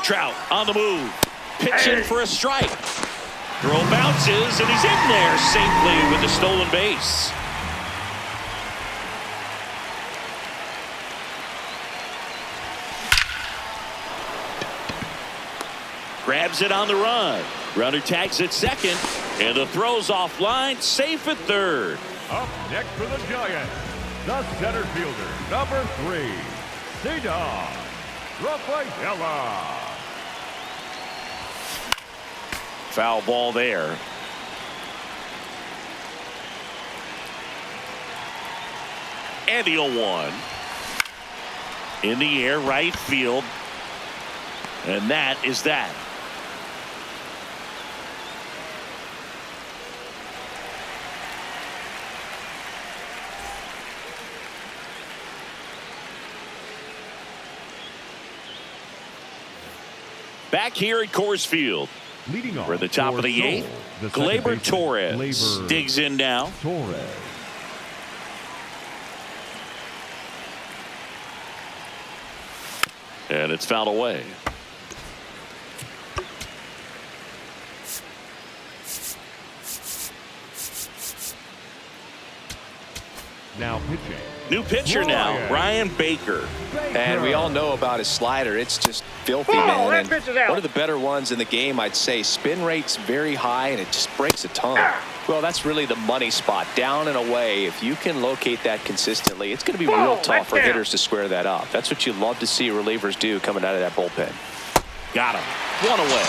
Trout on the move. Pitching for a strike. Throw bounces, and he's in there safely with the stolen base. Grabs it on the run. Runner tags at second, and the throw's offline, safe at third. Up next for the Giants, the center fielder, number 3, C-Dog, Rafaela. Foul ball there. And the 0-1. In the air, right field. And that is that. Back here at Coors Field. Leading off We're at the top of the 8th. Gleyber Torres digs in now. Torres. And it's fouled away. Now pitching. New pitcher now, Ryan Baker. And we all know about his slider. It's just filthy, man. And one of the better ones in the game, I'd say. Spin rate's very high, and it just breaks a ton. Well, that's really the money spot, down and away. If you can locate that consistently, it's going to be real tough for hitters to square that up. That's what you love to see relievers do coming out of that bullpen. Got him. One away.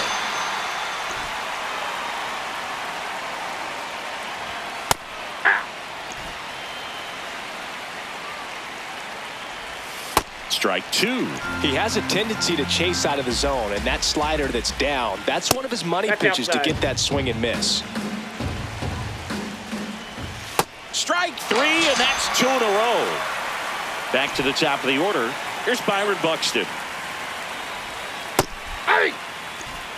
Strike 2. He has a tendency to chase out of the zone, and that slider that's down, that's one of his money pitches to get that swing and miss. Strike 3, and that's 2 in a row. Back to the top of the order. Here's Byron Buxton. Hey!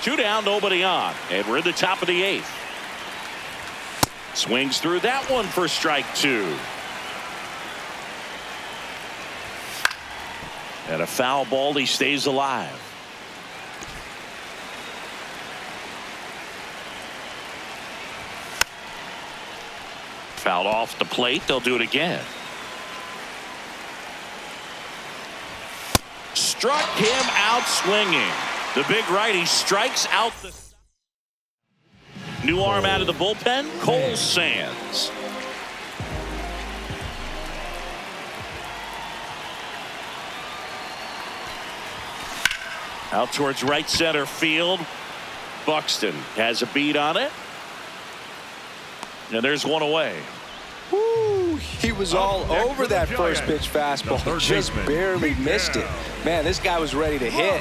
2 down, nobody on, and we're in the top of the 8th. Swings through that one for strike 2. And a foul ball, he stays alive. Fouled off the plate, they'll do it again. Struck him out swinging. The big righty strikes out the new arm out of the bullpen, Cole Sands. Out towards right center field. Buxton has a beat on it. And there's one away. Woo, he was all over that first pitch fastball. Just barely missed it. Man, this guy was ready to hit.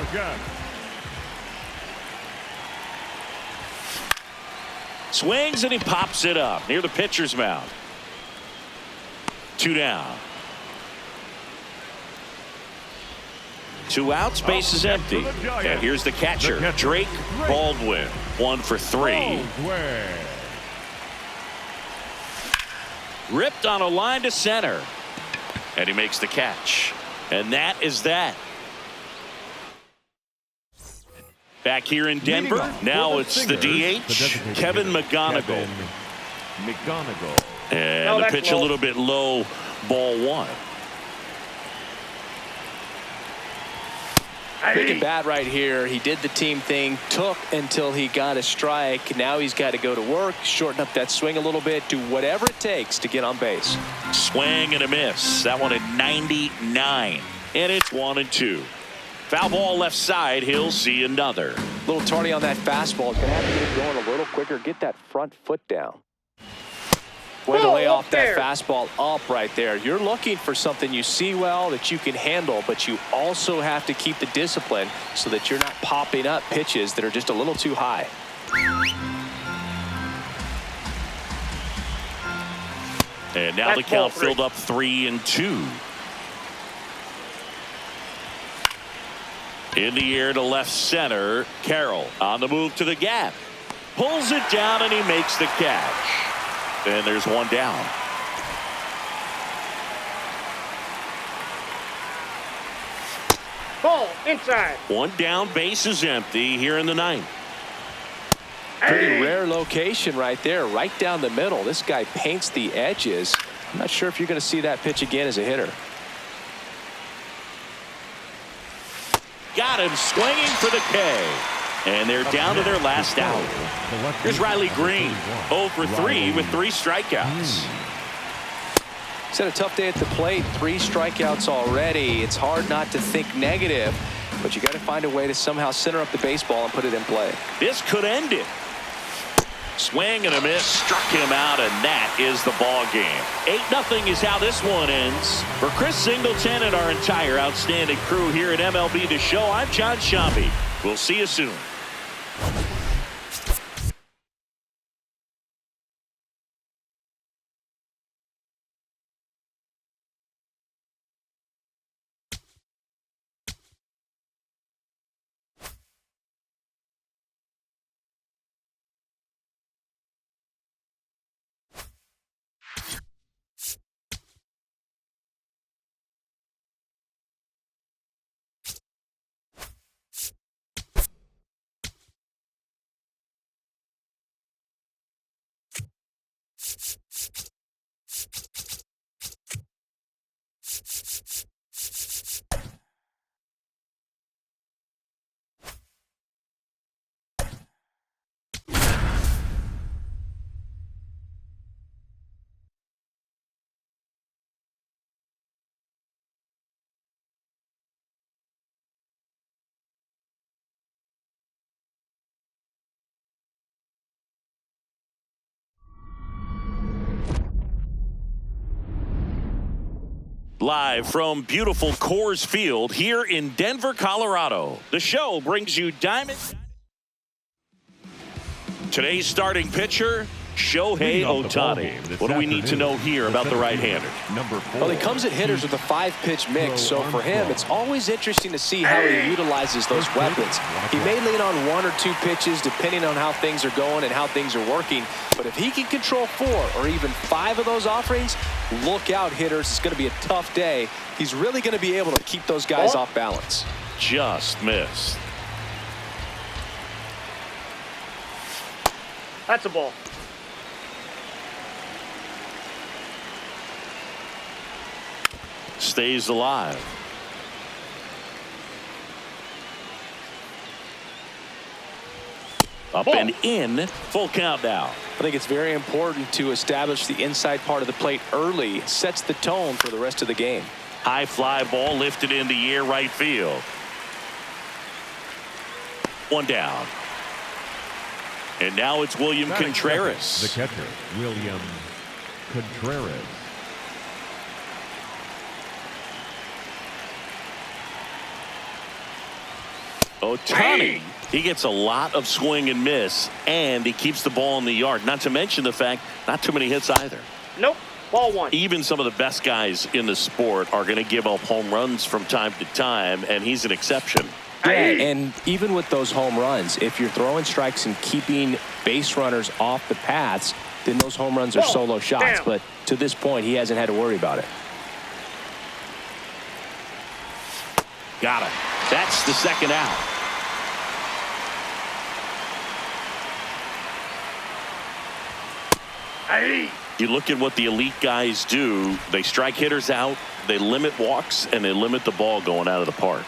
Swings and he pops it up near the pitcher's mound. 2 down. 2 outs, base is empty. And here's the catcher, Drake Baldwin. 1 for 3. Ripped on a line to center. And he makes the catch. And that is that. Back here in Denver, now it's the DH, Kevin McGonigal. And the pitch a little bit low, ball 1. Big and bad right here. He did the team thing, took until he got a strike. Now he's got to go to work, shorten up that swing a little bit, do whatever it takes to get on base. Swing and a miss. That one at 99. And it's 1-2. Foul ball left side. He'll see another. A little tardy on that fastball. Going to have to get it going a little quicker. Get that front foot down. Way to lay off that fastball up right there. You're looking for something you see well that you can handle, but you also have to keep the discipline so that you're not popping up pitches that are just a little too high. And now the count filled up 3-2. In the air to left center, Carroll on the move to the gap. Pulls it down and he makes the catch. And there's one down. Ball inside. One down, base is empty here in the ninth. Pretty rare location right there, right down the middle. This guy paints the edges. I'm not sure if you're going to see that pitch again as a hitter. Got him swinging for the K. And they're down to their last out. Here's Riley Green, 0 for 3 with 3 strikeouts. He's had a tough day at the plate. 3 strikeouts already. It's hard not to think negative, but you got to find a way to somehow center up the baseball and put it in play. This could end it. Swing and a miss, struck him out, and that is the ball game. 8-0 is how this one ends. For Chris Singleton and our entire outstanding crew here at MLB The Show, I'm John Shambi. We'll see you soon. Live from beautiful Coors Field here in Denver, Colorado. The show brings you Diamond. Today's starting pitcher, Shohei Ohtani. What do we need to know here about the right-hander? Well, he comes at hitters with a 5-pitch mix, so for him, it's always interesting to see how he utilizes those weapons. He may lean on 1 or 2 pitches depending on how things are going and how things are working, but if he can control 4 or even 5 of those offerings, look out, hitters. It's going to be a tough day. He's really going to be able to keep those guys off balance. Just missed. That's a ball. Stays alive. Up and in. Full count now. I think it's very important to establish the inside part of the plate early. It sets the tone for the rest of the game. High fly ball lifted in the air, right field. One down. And now it's William Contreras. The catcher, William Contreras. Ohtani, he gets a lot of swing and miss, and he keeps the ball in the yard. Not to mention the fact, not too many hits either. Nope. Ball 1. Even some of the best guys in the sport are going to give up home runs from time to time, and he's an exception. Yeah, and even with those home runs, if you're throwing strikes and keeping base runners off the paths, then those home runs are solo shots. Damn. But to this point, he hasn't had to worry about it. Got it. That's the second out. You look at what the elite guys do. They strike hitters out, they limit walks, and they limit the ball going out of the park.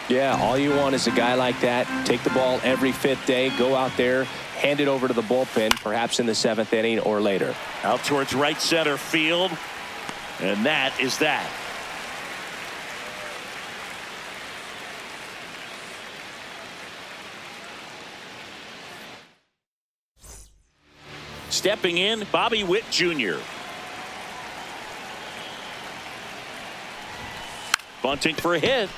Yeah, all you want is a guy like that. Take the ball every 5th day, go out there, hand it over to the bullpen, perhaps in the 7th inning or later. Out towards right center field, and that is that. Stepping in, Bobby Witt Jr. Bunting for a hit.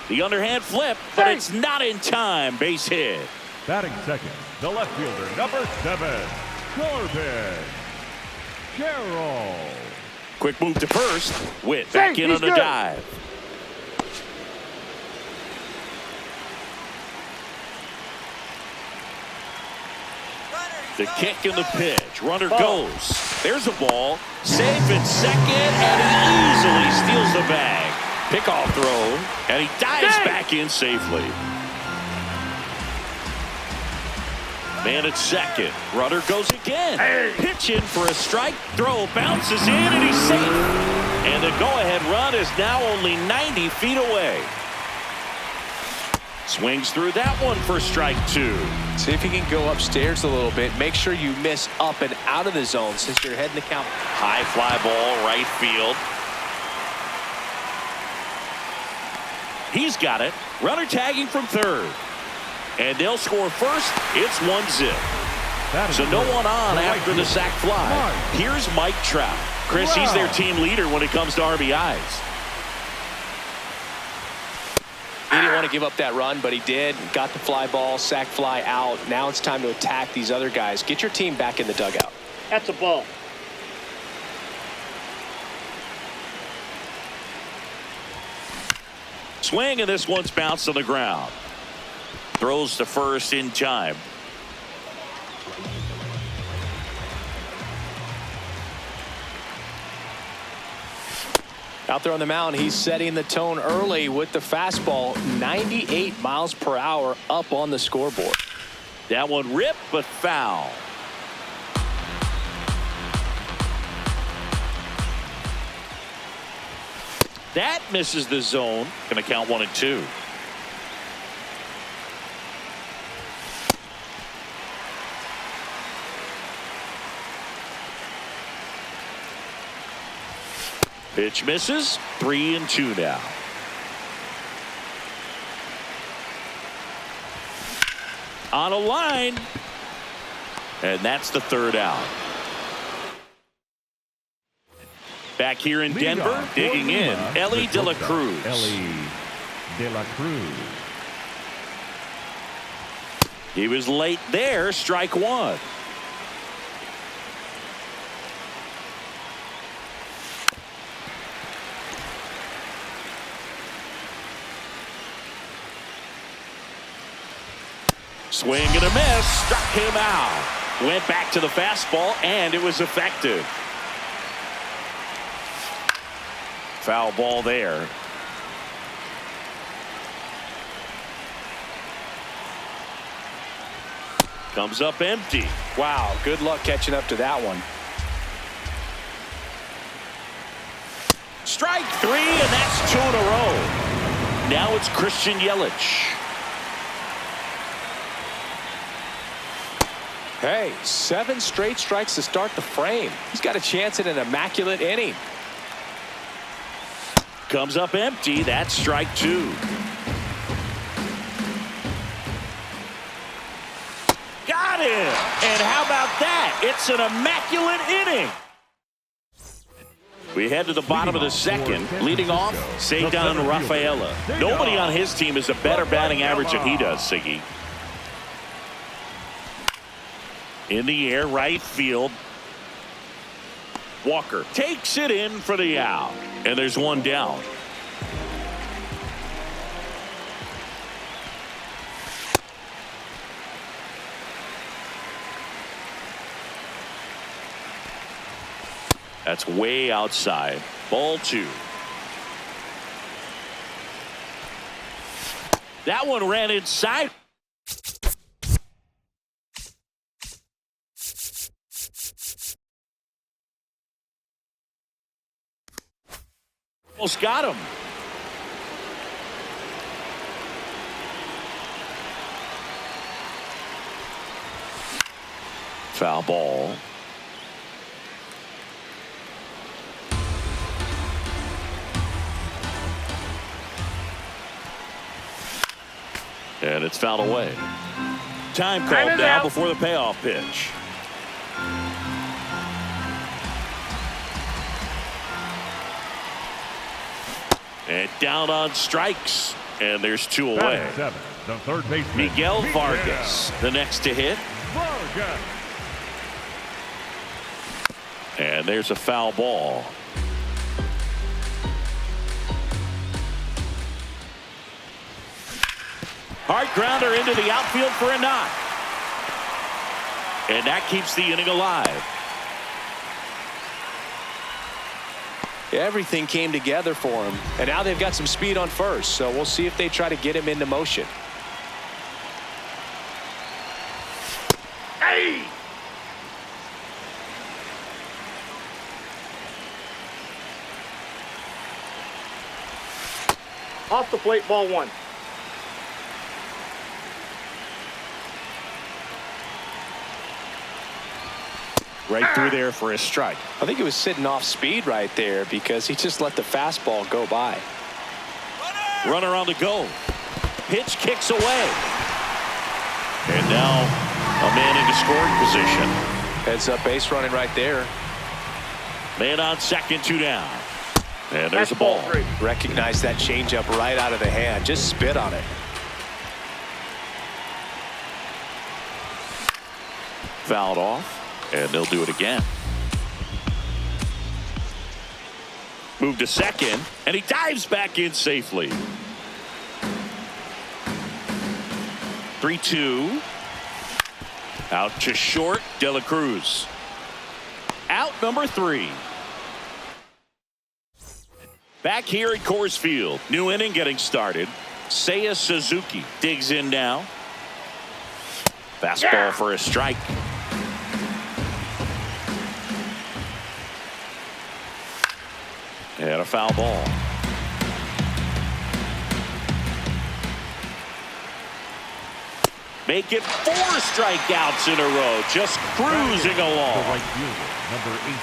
The underhand flip, but it's not in time. Base hit. Batting second, the left fielder, number 7, Corbin Carroll. Quick move to first. Witt back in on the dive. The kick and the pitch. Runner goes. There's a ball. Safe at second, and he easily steals the bag. Pickoff throw, and he dives back in safely. Man at second. Runner goes again. Pitching for a strike. Throw bounces in, and he's safe. And the go-ahead run is now only 90 feet away. Swings through that one for strike 2. See if you can go upstairs a little bit. Make sure you miss up and out of the zone since you're heading the count. High fly ball, right field. He's got it. Runner tagging from third. And they'll score first. It's 1-0. So no one on after the sac fly. Here's Mike Trout. Chris, he's their team leader when it comes to RBIs. He didn't want to give up that run, but he did. Got the fly ball, sac fly out. Now it's time to attack these other guys. Get your team back in the dugout. That's a ball. Swing, and this one's bounced on the ground. Throws to first in time. Out there on the mound, he's setting the tone early with the fastball. 98 miles per hour up on the scoreboard. That one ripped, but foul. That misses the zone. Going to count 1-2. Pitch misses. 3-2 now. On a line. And that's the third out. Back here in Denver, digging in, Ellie De La Cruz. Ellie De La Cruz. He was late there, strike 1. Swing and a miss, struck him out. Went back to the fastball, and it was effective. Foul ball there. Comes up empty. Wow, good luck catching up to that one. Strike 3, and that's 2 in a row. Now it's Christian Yelich. Hey, 7 straight strikes to start the frame. He's got a chance at an immaculate inning. Comes up empty. That's strike 2. Got him. And how about that? It's an immaculate inning. We head to the bottom of the second. Leading off, Cedar Rafaela. Nobody on his team has a better batting average than he does, Siggy. In the air, right field. Walker takes it in for the out. And there's one down. That's way outside. Ball 2. That one ran inside. Almost got him. Foul ball. And it's fouled away. Time called now before the payoff pitch. And down on strikes. And there's 2 away. The third baseman, Miguel Vargas, the next to hit. Vargas. And there's a foul ball. Hard grounder into the outfield for a knock. And that keeps the inning alive. Everything came together for him, and now they've got some speed on first, so we'll see if they try to get him into motion. Hey! Off the plate, ball one. Right through there for a strike. I think he was sitting off speed right there because he just let the fastball go by. Runner on the go. Pitch kicks away. And now a man into scoring position. Heads up base running right there. Man on second, 2 down. And there's a ball. Recognize that changeup right out of the hand. Just spit on it. Fouled off. And they'll do it again. Move to second, and he dives back in safely. 3-2. Out to short, De La Cruz. Out number 3. Back here at Coors Field. New inning getting started. Seiya Suzuki digs in now. Fastball for a strike. And a foul ball. Make it 4 strikeouts in a row. Just cruising along. The right fielder, number 18,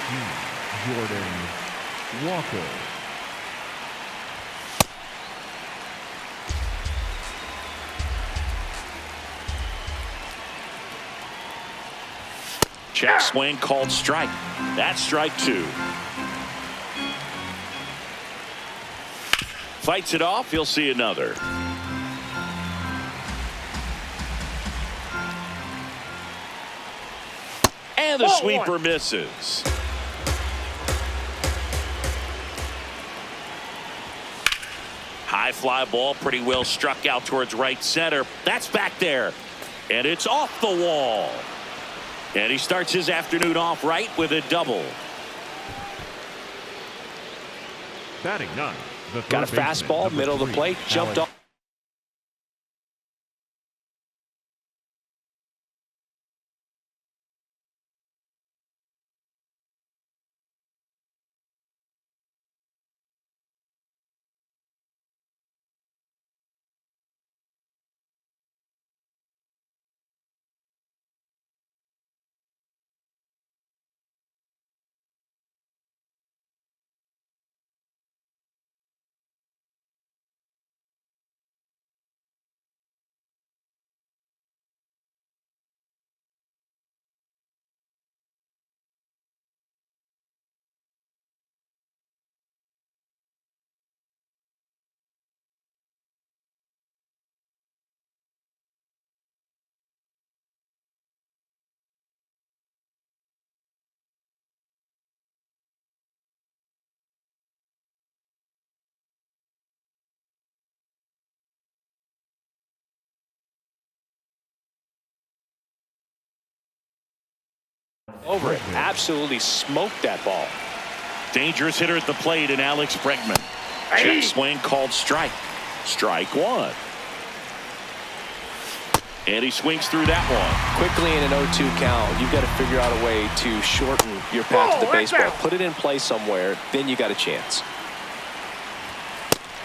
Jordan Walker. Check swing called strike. That's strike 2. Fights it off. He'll see another. And the sweeper misses. High fly ball, pretty well struck out towards right center. That's back there. And it's off the wall. And he starts his afternoon off right with a double. Batting 9. Got a fastball, middle of the plate, jumped off. Over it. Absolutely smoked that ball. Dangerous hitter at the plate in Alex Bregman. Check swing called strike. Strike 1. And he swings through that one. Quickly in an 0-2 count, you've got to figure out a way to shorten your path to the baseball. Put it in play somewhere, then you got a chance.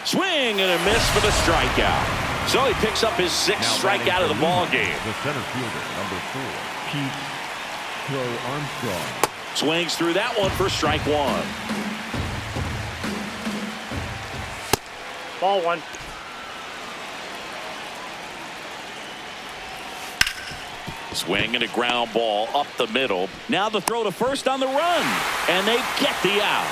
Swing and a miss for the strikeout. So he picks up his 6th strikeout of the ball game. The center fielder, number 4, Pete Armstrong. Swings through that one for strike 1. Ball 1. Swing and a ground ball up the middle. Now the throw to first on the run. And they get the out.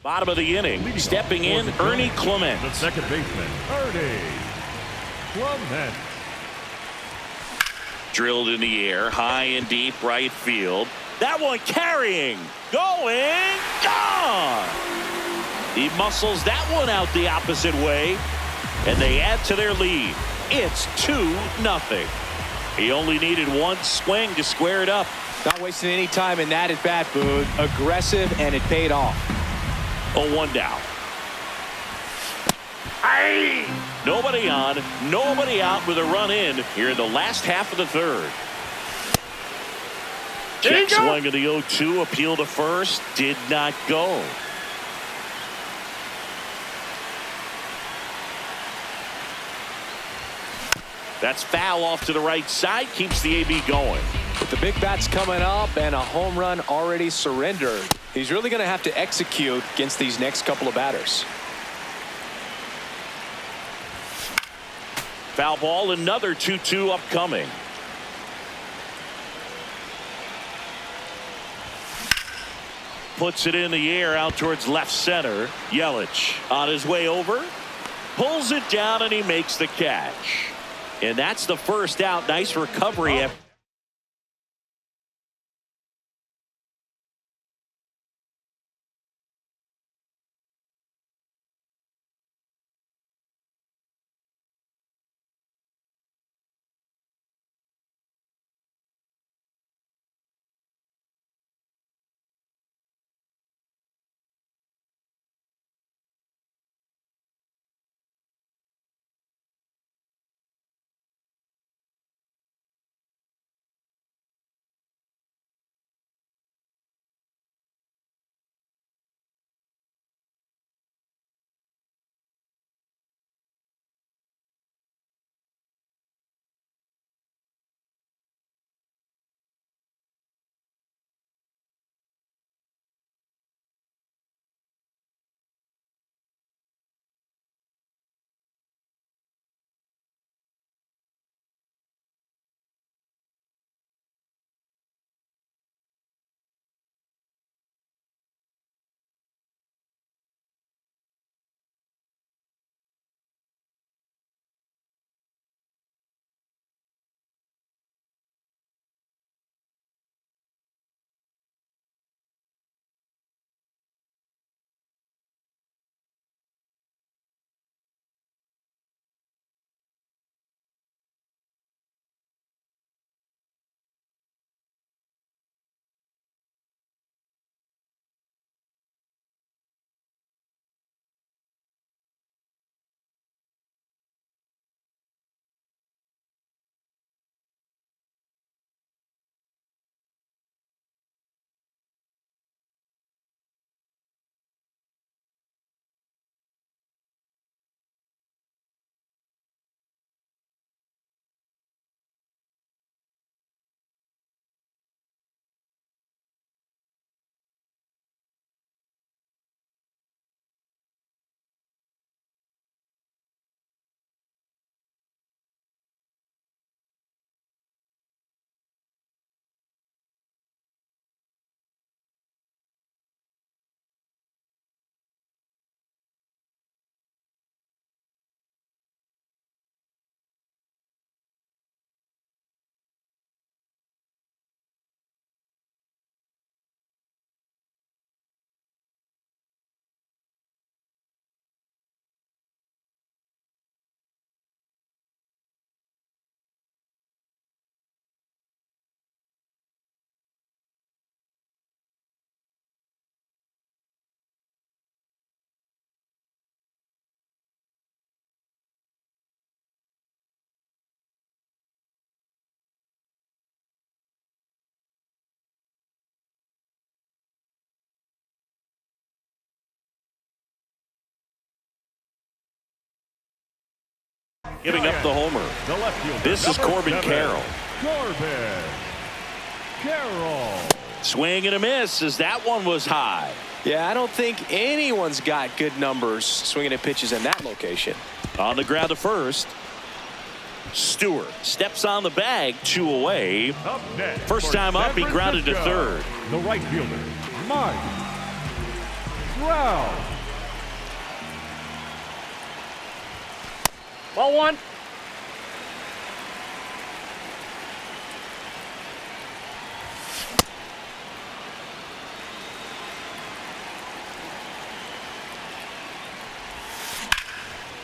Bottom of the inning. Stepping in, Ernie Clement. The second baseman, Ernie Clement. Drilled in the air, high and deep right field. That one carrying, going, gone. He muscles that one out the opposite way, and they add to their lead. It's 2-0. He only needed one swing to square it up. Not wasting any time in that at bat, Boone. Aggressive, and it paid off. 0-1 down. Aye. Nobody on, nobody out with a run in here in the last half of the third. Check swing of the 0-2, appeal to first, did not go. That's foul off to the right side, keeps the AB going. With the big bats coming up and a home run already surrendered, he's really going to have to execute against these next couple of batters. Foul ball, another 2-2 upcoming. Puts it in the air out towards left center. Yelich on his way over. Pulls it down and he makes the catch. And that's the first out. Nice recovery. Giving up the homer. This is Corbin Carroll. Corbin Carroll. Swing and a miss as that one was high. Yeah, I don't think anyone's got good numbers swinging at pitches in that location. On the ground to first. Stewart steps on the bag, 2 away. First time up, he grounded to third. The right fielder, Mike Trout. Ball 1.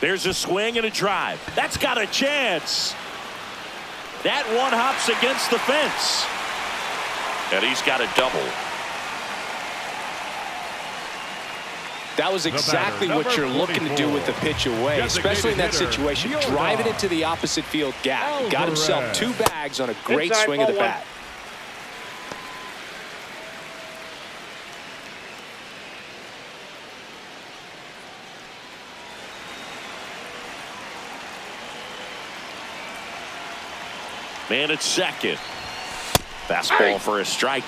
There's a swing and a drive. That's got a chance. That one hops against the fence. And he's got a double. That was exactly what you're looking to do with the pitch away, especially in that situation. Drive it into the opposite field gap. He got himself 2 bags on a great swing of the bat. Man at second. Fastball for a strike.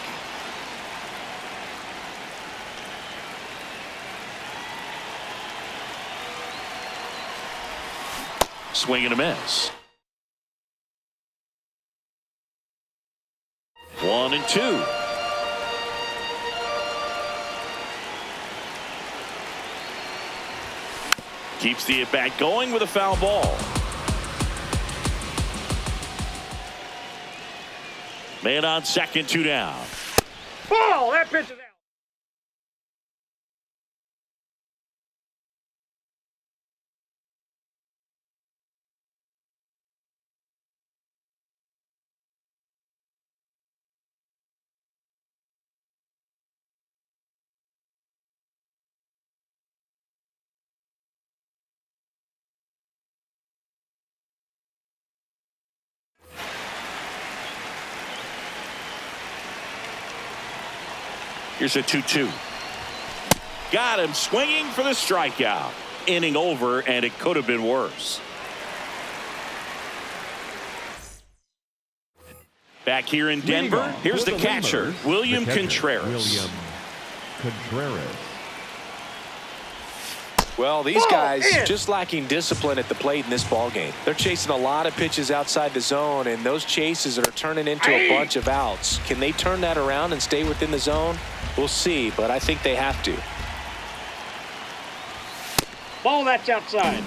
Swing and a miss. 1-2. Keeps the at-bat going with a foul ball. Man on second, 2 down. Ball! That pitch is out. Here's a 2-2. Got him swinging for the strikeout. Inning over, and it could have been worse. Back here in Denver, here's the catcher, William Contreras. Well, these guys just lacking discipline at the plate in this ballgame. They're chasing a lot of pitches outside the zone, and those chases are turning into a bunch of outs. Can they turn that around and stay within the zone? We'll see, but I think they have to. Ball, that's outside.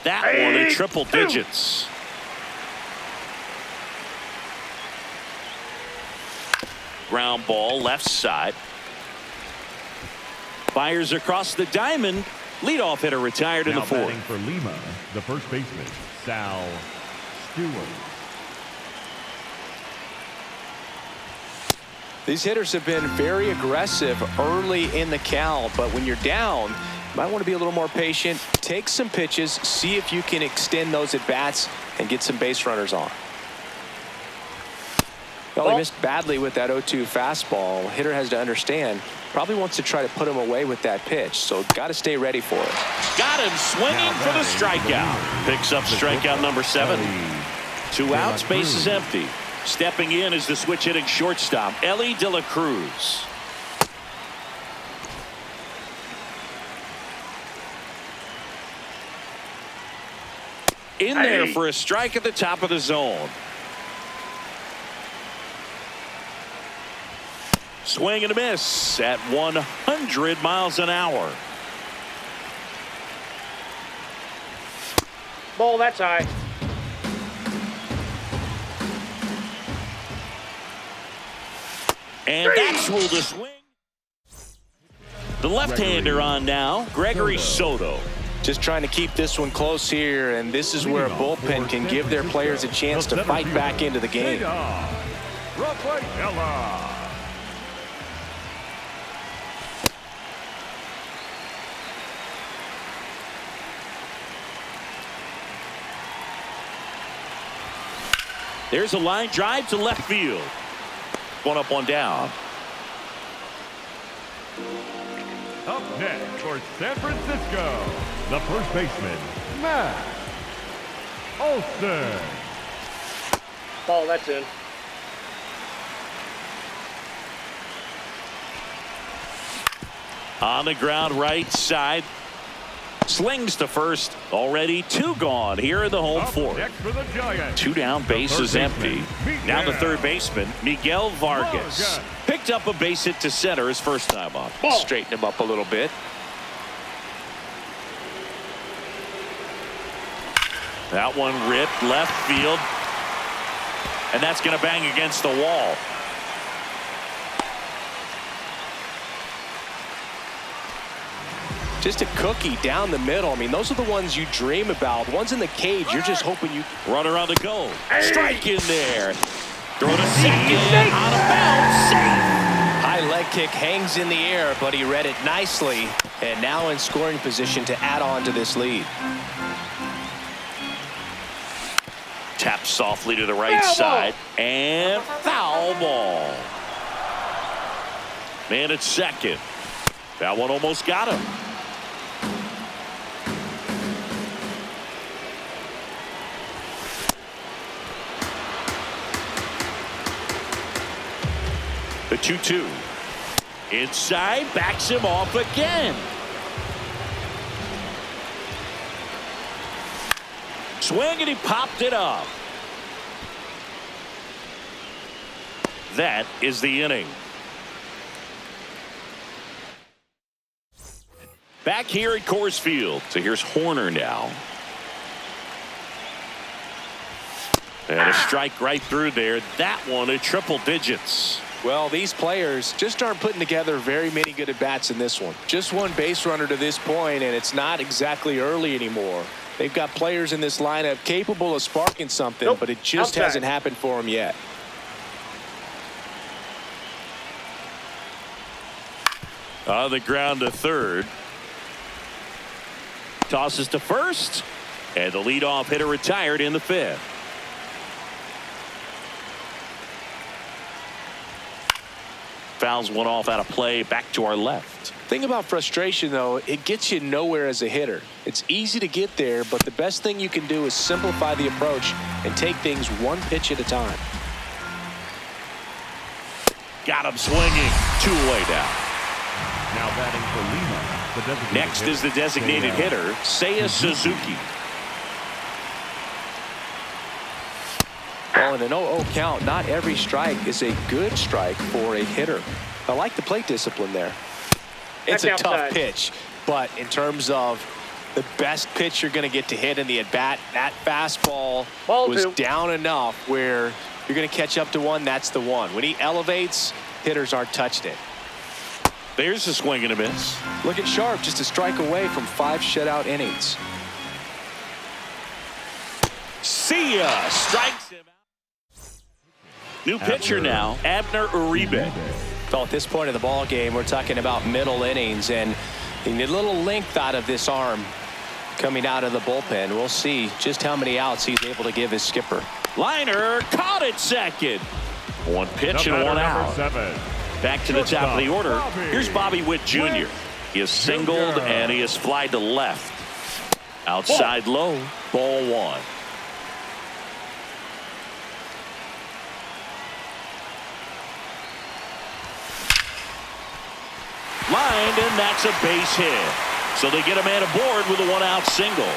That one in triple digits. Ground ball left side. Fires across the diamond. Leadoff hitter retired in the fourth. Batting for Lima, the first baseman, Sal Stewart. These hitters have been very aggressive early in the count, but when you're down, you might want to be a little more patient. Take some pitches, see if you can extend those at bats and get some base runners on. Well, he missed badly with that 0-2 fastball. Hitter has to understand, probably wants to try to put him away with that pitch, so got to stay ready for it. Got him swinging for the strikeout. Picks up strikeout number 7. 2 outs, base is empty. Stepping in is the switch hitting shortstop, Ellie De La Cruz. In there for a strike at the top of the zone. Swing and a miss at 100 miles an hour. Ball, that's high. And that's ruled a swing. The left-hander on now, Gregory Soto. Just trying to keep this one close here, and this is where a bullpen can give their players a chance to fight back into the game. There's a line drive to left field. 1 up, 1 down. Up next for San Francisco, the first baseman, Matt Olson. Ball, that's in. On the ground right side. Slings to first. Already 2 gone here in the home fourth. 2 down, base is empty. Now the third baseman, Miguel Vargas. Picked up a base hit to center his first time up. Straighten him up a little bit. That one ripped left field. And that's going to bang against the wall. Just a cookie down the middle. I mean, those are the ones you dream about. Ones in the cage, you're just hoping you... Runner on the goal. Strike in there. Throw to second. Out of bounds. Safe. High leg kick hangs in the air, but he read it nicely. And now in scoring position to add on to this lead. Tapped softly to the right side. And foul ball. Man at second. That one almost got him. The 2-2. Inside, backs him off again. Swing, and he popped it up. That is the inning. Back here at Coors Field. So here's Horner now. And a strike right through there. That one at triple digits. Well, these players just aren't putting together very many good at-bats in this one. Just one base runner to this point, and it's not exactly early anymore. They've got players in this lineup capable of sparking something, but it just hasn't happened for them yet. On the ground to third. Tosses to first. And the leadoff hitter retired in the fifth. Fouls one off out of play, back to our left. Thing about frustration, though, it gets you nowhere as a hitter. It's easy to get there, but the best thing you can do is simplify the approach and take things one pitch at a time. Got him swinging. 2 away now. Now batting for Lima. The designated Next is the designated hitter, Seiya Suzuki. Well, in an 0-0 count, not every strike is a good strike for a hitter. I like the plate discipline there. It's a tough pitch, but in terms of the best pitch you're going to get to hit in the at-bat, that fastball was down enough where you're going to catch up to one. That's the one. When he elevates, hitters aren't touching it. There's a swing and a miss. Look at Sharp, just a strike away from 5 shutout innings. Seiya strikes him out. New pitcher now, Abner Uribe. So at this point of the ball game, we're talking about middle innings, and you need a little length out of this arm coming out of the bullpen. We'll see just how many outs he's able to give his skipper. Liner caught it second. One pitch and one out. 7. Back to the top of the order. Here's Bobby Witt Jr. He is singled and he is flied to left. Outside low, ball 1. Lined, and that's a base hit. So they get a man aboard with a 1-out single.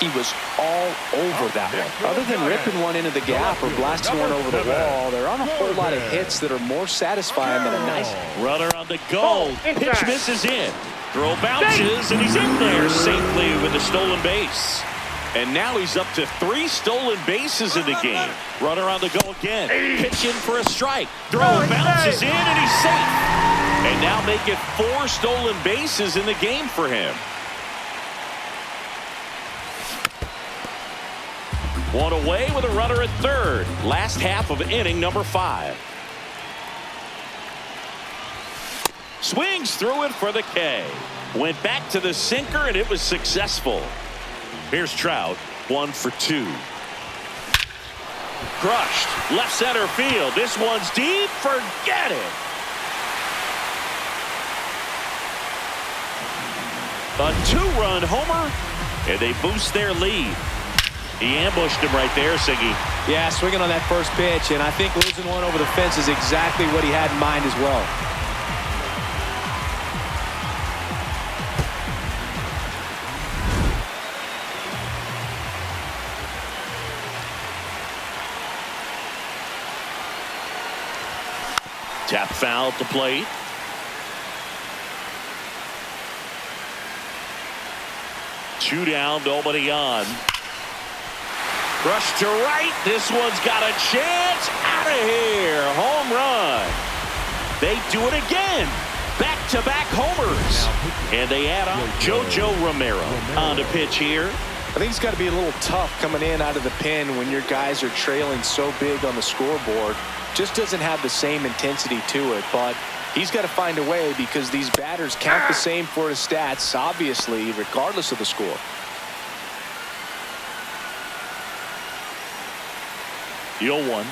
He was all over that one. Other than ripping one into the gap or blasting one over the wall, there aren't a whole lot of hits that are more satisfying than a nice runner on the goal. Pitch misses in. Throw bounces, and he's in there safely with a stolen base. And now he's up to 3 stolen bases in the game. Runner on the go again. Pitch in for a strike. Throw bounces in, and he's safe. And now make it 4 stolen bases in the game for him. One away with a runner at third. Last half of inning number 5. Swings through it for the K. Went back to the sinker, and it was successful. Here's Trout, 1 for 2. Crushed. Left center field. This one's deep. Forget it. A 2-run homer, and they boost their lead. He ambushed him right there, Siggy. Yeah, swinging on that first pitch, and I think losing one over the fence is exactly what he had in mind as well. Tap foul at the plate. Two down, nobody on. Rush to right. This one's got a chance. Out of here. Home run. They do it again. back-to-back homers. And they add on JoJo Romero on the pitch here. I think it's got to be a little tough coming in out of the pen when your guys are trailing so big on the scoreboard. Just doesn't have the same intensity to it, but he's got to find a way because these batters count the same for his stats, obviously, regardless of the score. The 0-1.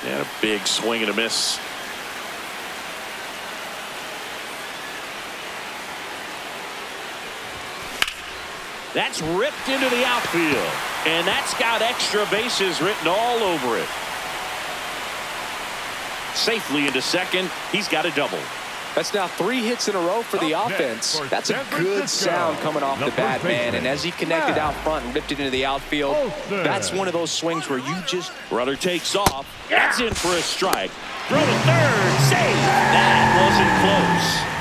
And a big swing and a miss. That's ripped into the outfield. And that's got extra bases written all over it. Safely into second. He's got a double. That's now 3 hits in a row for the offense. That's a good sound coming off the bat, man. And as he connected out front and ripped it into the outfield, that's one of those swings where you just... Runner takes off. That's in for a strike. Throw to third. Save. That wasn't close.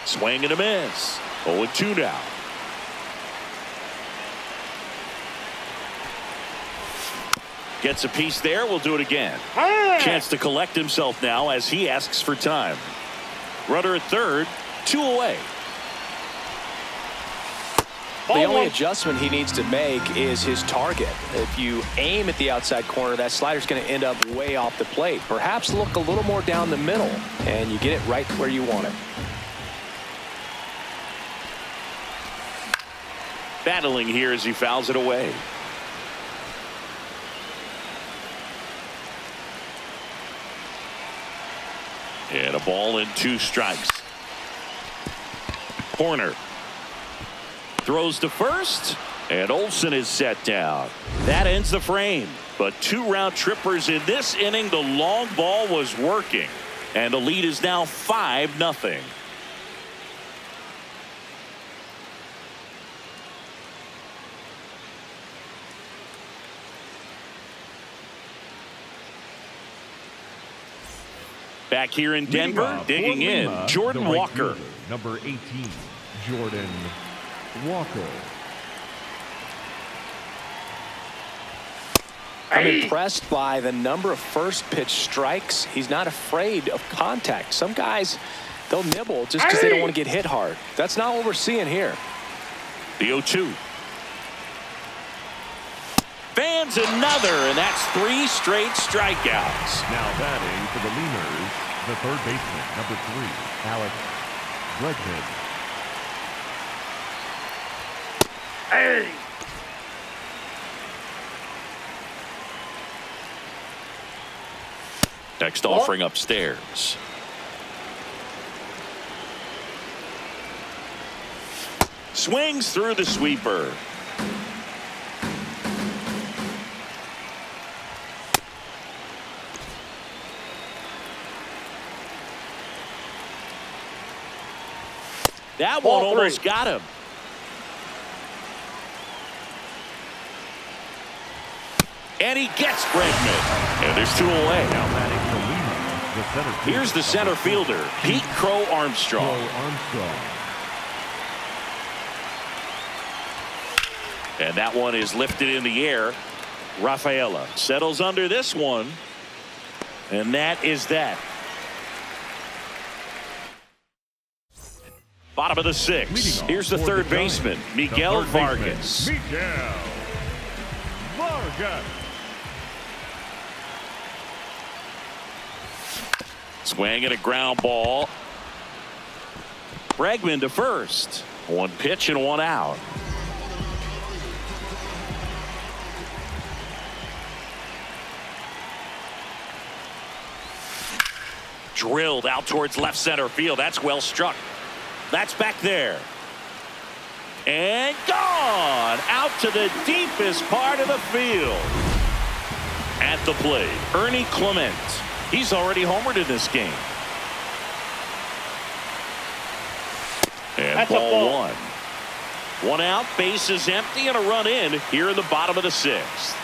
Swing and a miss. 0-2 now. Gets a piece there. We'll do it again. Chance to collect himself now as he asks for time. Runner at third. 2 away. The only adjustment he needs to make is his target. If you aim at the outside corner, that slider's going to end up way off the plate. Perhaps look a little more down the middle, and you get it right where you want it. Battling here as he fouls it away. And a ball and 2 strikes. Corner. Throws to first. And Olsen is set down. That ends the frame. But 2 round trippers in this inning. The long ball was working. And the lead is now 5-0. Back here in Denver, digging in, Jordan Walker. Number 18, Jordan Walker. I'm impressed by the number of first pitch strikes. He's not afraid of contact. Some guys, they'll nibble just because they don't want to get hit hard. That's not what we're seeing here. The 0-2. Fans another, and that's 3 straight strikeouts. Now batting for the Lemurs, the third baseman, number 3, Alex Bregman. Next offering upstairs. Swings through the sweeper. That one almost got him. And he gets Bregman. And there's 2 away. Now batting for Lima, the center fielder. Here's the center fielder, Pete Crow Armstrong. And that one is lifted in the air. Rafaela settles under this one. And that is that. Bottom of the 6th. Here's the third baseman, Miguel Vargas. Miguel Vargas. Swing and a ground ball. Bregman to first. 1 pitch and 1 out. Drilled out towards left center field. That's well struck. That's back there. And gone out to the deepest part of the field. At the plate, Ernie Clement. He's already homered in this game. And that's ball 1. 1 out, base is empty, and a run in here in the bottom of the 6th.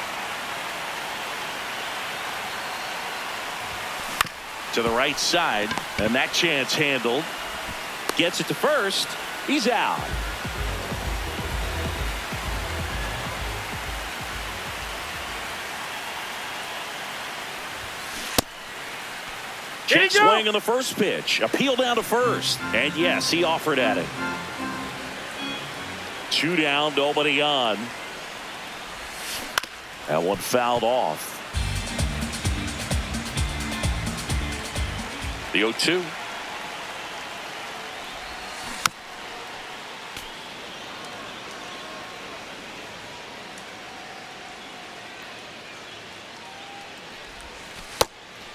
To the right side, and that chance handled. Gets it to first. He's out. Check swing on the first pitch. Appeal down to first. And yes, he offered at it. 2 down, nobody on. That one fouled off. The 0-2.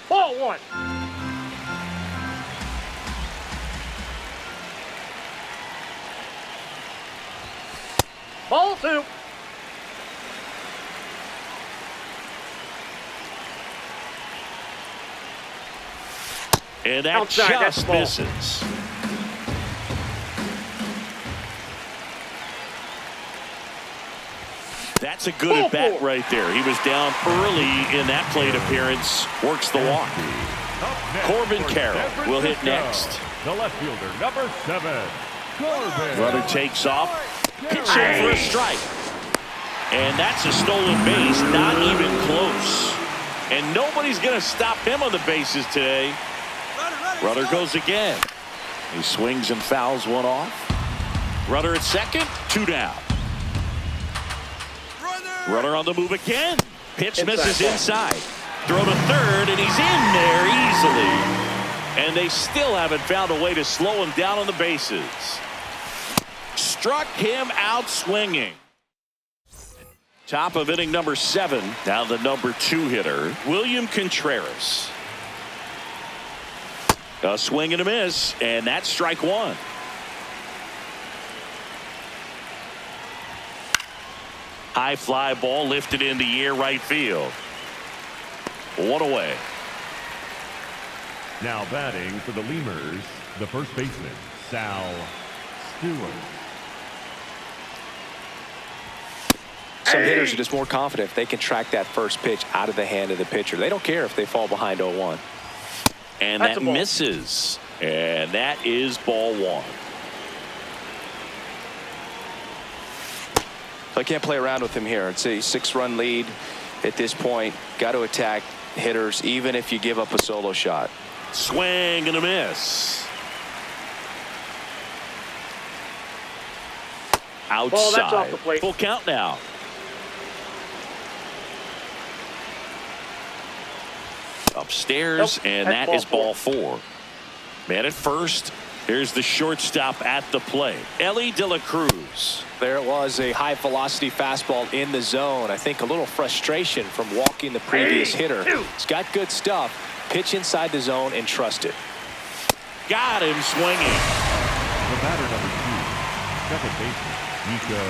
Ball 1. Ball 2. And that Outside, that's just ball. misses. That's a good at bat right there. He was down early in that plate appearance. Works the walk. Corbin Carroll will hit next. The left fielder, number 7, Corbin. Runner takes off. Pitch in for a strike. And that's a stolen base. Not even close. And nobody's going to stop him on the bases today. Runner goes again. He swings and fouls one off. Runner at second. 2 down. Runner on the move again. Pitch misses inside. Throw to third, and he's in there easily. And they still haven't found a way to slow him down on the bases. Struck him out swinging. Top of inning number 7. Now the number 2 hitter, William Contreras. A swing and a miss, and that's strike 1. High fly ball lifted in the air right field. 1 away. Now batting for the Lemurs, the first baseman, Sal Stewart. Some hitters are just more confident if they can track that first pitch out of the hand of the pitcher. They don't care if they fall behind 0-1. And that misses. And that is ball 1. So I can't play around with him here. It's a 6-run lead at this point. Got to attack hitters even if you give up a solo shot. Swing and a miss. Outside. Ball, that's off the plate. Full count now. Upstairs, and that is ball 4. Man at first. Here's the shortstop at the plate, Ellie De La Cruz. There it was, a high velocity fastball in the zone. I think a little frustration from walking the previous hitter. He's got good stuff. Pitch inside the zone and trust it. Got him swinging. The batter, number 2, second baseman, Nico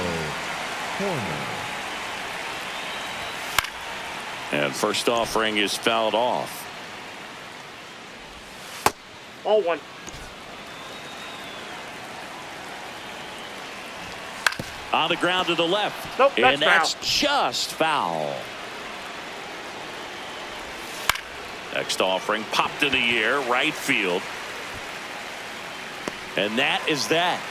Horner. And first offering is fouled off. Ball 1. On the ground to the left. Nope, and that's that's just foul. Next offering popped in the air, right field. And that is that.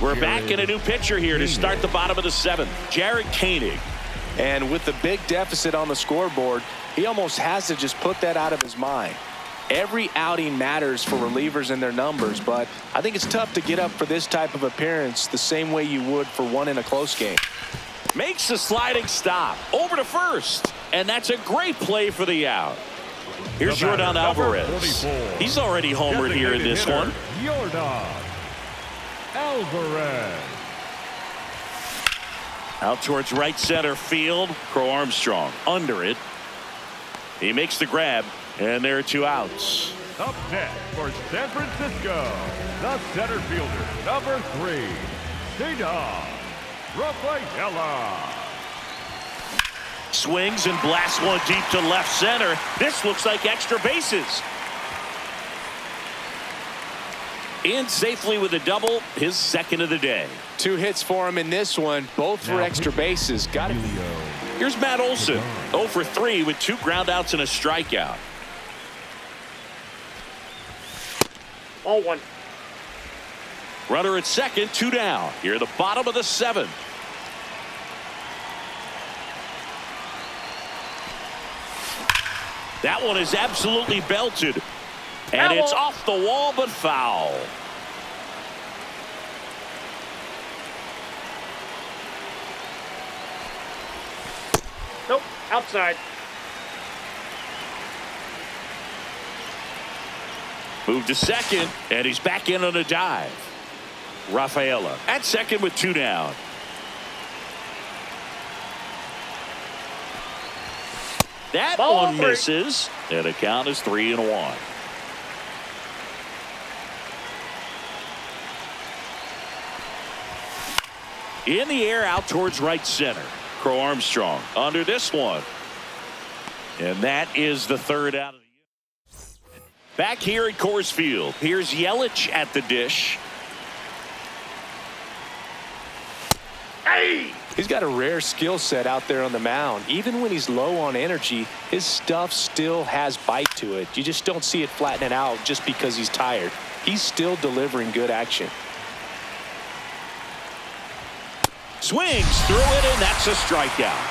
We're back in a new pitcher here to start the bottom of the 7th. Jared Koenig. And with the big deficit on the scoreboard, he almost has to just put that out of his mind. Every outing matters for relievers and their numbers, but I think it's tough to get up for this type of appearance the same way you would for one in a close game. Makes a sliding stop over to first, and that's a great play for the out. Here's Jordan Alvarez. He's already homered here in this one. Jordan Alvarez. Out towards right center field. Crow Armstrong under it. He makes the grab, and there are 2 outs. Up next for San Francisco, the center fielder, number 3, Cedar Rafaela. Swings and blasts one deep to left center. This looks like extra bases. In safely with a double, his second of the day. 2 hits for him in this one, both for extra bases. Got it. Here's Matt Olson, 0 for 3 with 2 groundouts and a strikeout. Ball 1. Runner at second, 2 down. Here at the bottom of the 7th. That one is absolutely belted. And it's off the wall, but foul. Nope, outside. Move to second, and he's back in on a dive. Rafaela at second with 2 down. That Ball one 3. misses, and the count is 3-1. In the air out towards right center. Crow Armstrong under this one. And that is the 3rd out of the year. Back here at Coors Field. Here's Yelich at the dish. Hey! He's got a rare skill set out there on the mound. Even when he's low on energy, his stuff still has bite to it. You just don't see it flattening out just because he's tired. He's still delivering good action. Swings through it, and that's a strikeout.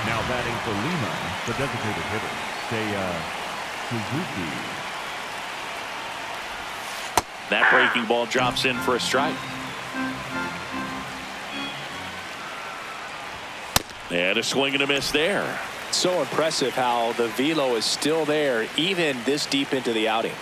Now batting for Lima, the designated hitter, Seiya Suzuki. That breaking ball drops in for a strike. And a swing and a miss there. So impressive how the velo is still there even this deep into the outing.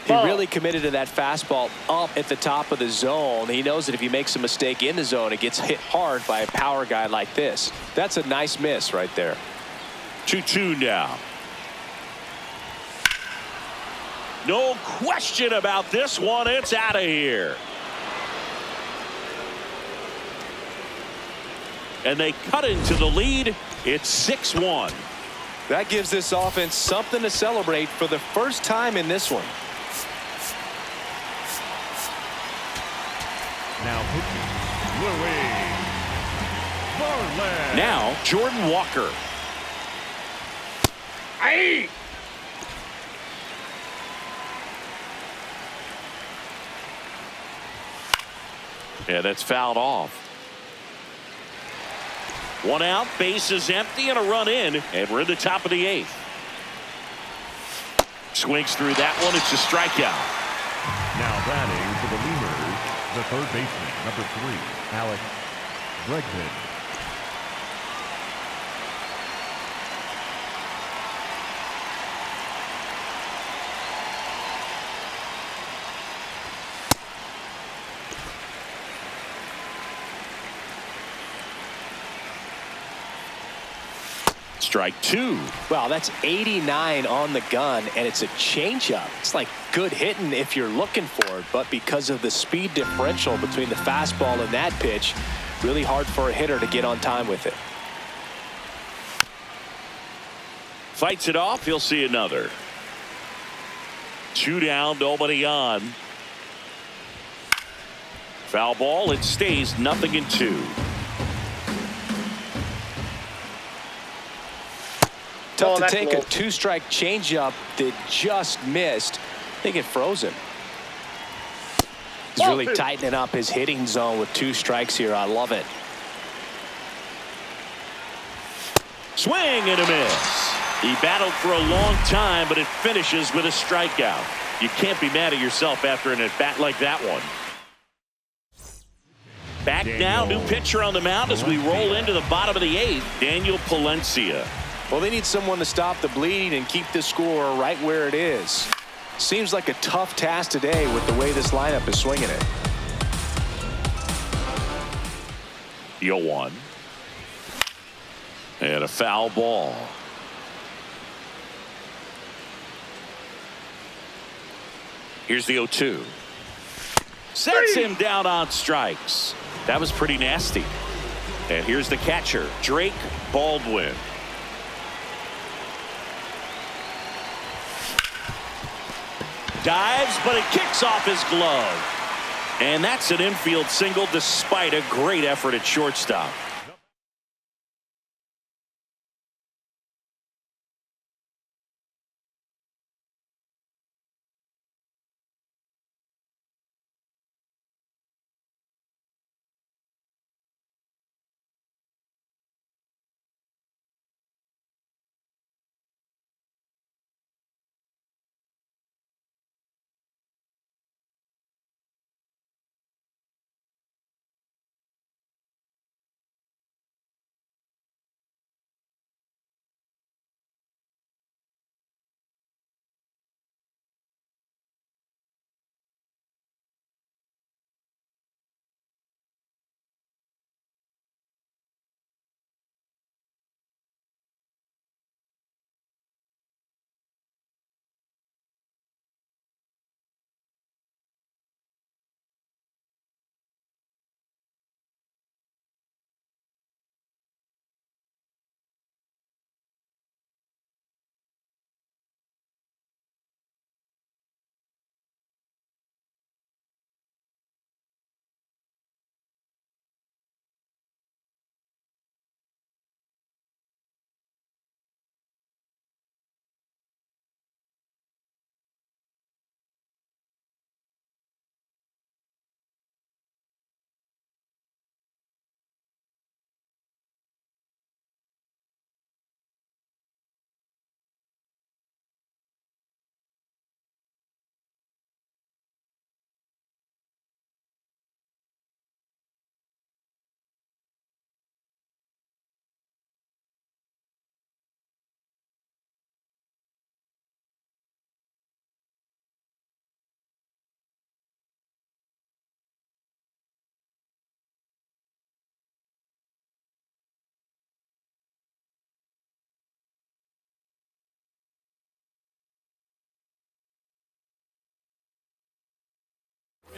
He really committed to that fastball up at the top of the zone. He knows that if he makes a mistake in the zone, it gets hit hard by a power guy like this. That's a nice miss right there. 2-2 now. No question about this one. It's out of here. And they cut into the lead. It's 6-1. That gives this offense something to celebrate for the first time in this one. Now pitching, Louis Varland. Now Jordan Walker. Hey! Yeah, that's fouled off. 1 out, base is empty, and a run in, and we're in the top of the 8th. Swings through that one. It's a strikeout. Now batting for the Lemurs, the third baseman, number 3, Alex Bregman. Strike 2. Wow, that's 89 on the gun, and it's a changeup. It's like good hitting if you're looking for it, but because of the speed differential between the fastball and that pitch, really hard for a hitter to get on time with it. Fights it off. He'll see another. 2 down, nobody on. Foul ball. It stays 0-2. Tough to that's take low. a 2-strike changeup that just missed. I think it froze him. He's really tightening up his hitting zone with 2 strikes here. I love it. Swing and a miss. He battled for a long time, but it finishes with a strikeout. You can't be mad at yourself after an at-bat like that one. Back now, new pitcher on the mound as we roll into the bottom of the 8th, Daniel Palencia. Well, they need someone to stop the bleeding and keep the score right where it is. Seems like a tough task today with the way this lineup is swinging it. 0-1. And a foul ball. Here's the 0-2. Sets him down on strikes. That was pretty nasty. And here's the catcher, Drake Baldwin. Dives, but it kicks off his glove. And that's an infield single despite a great effort at shortstop.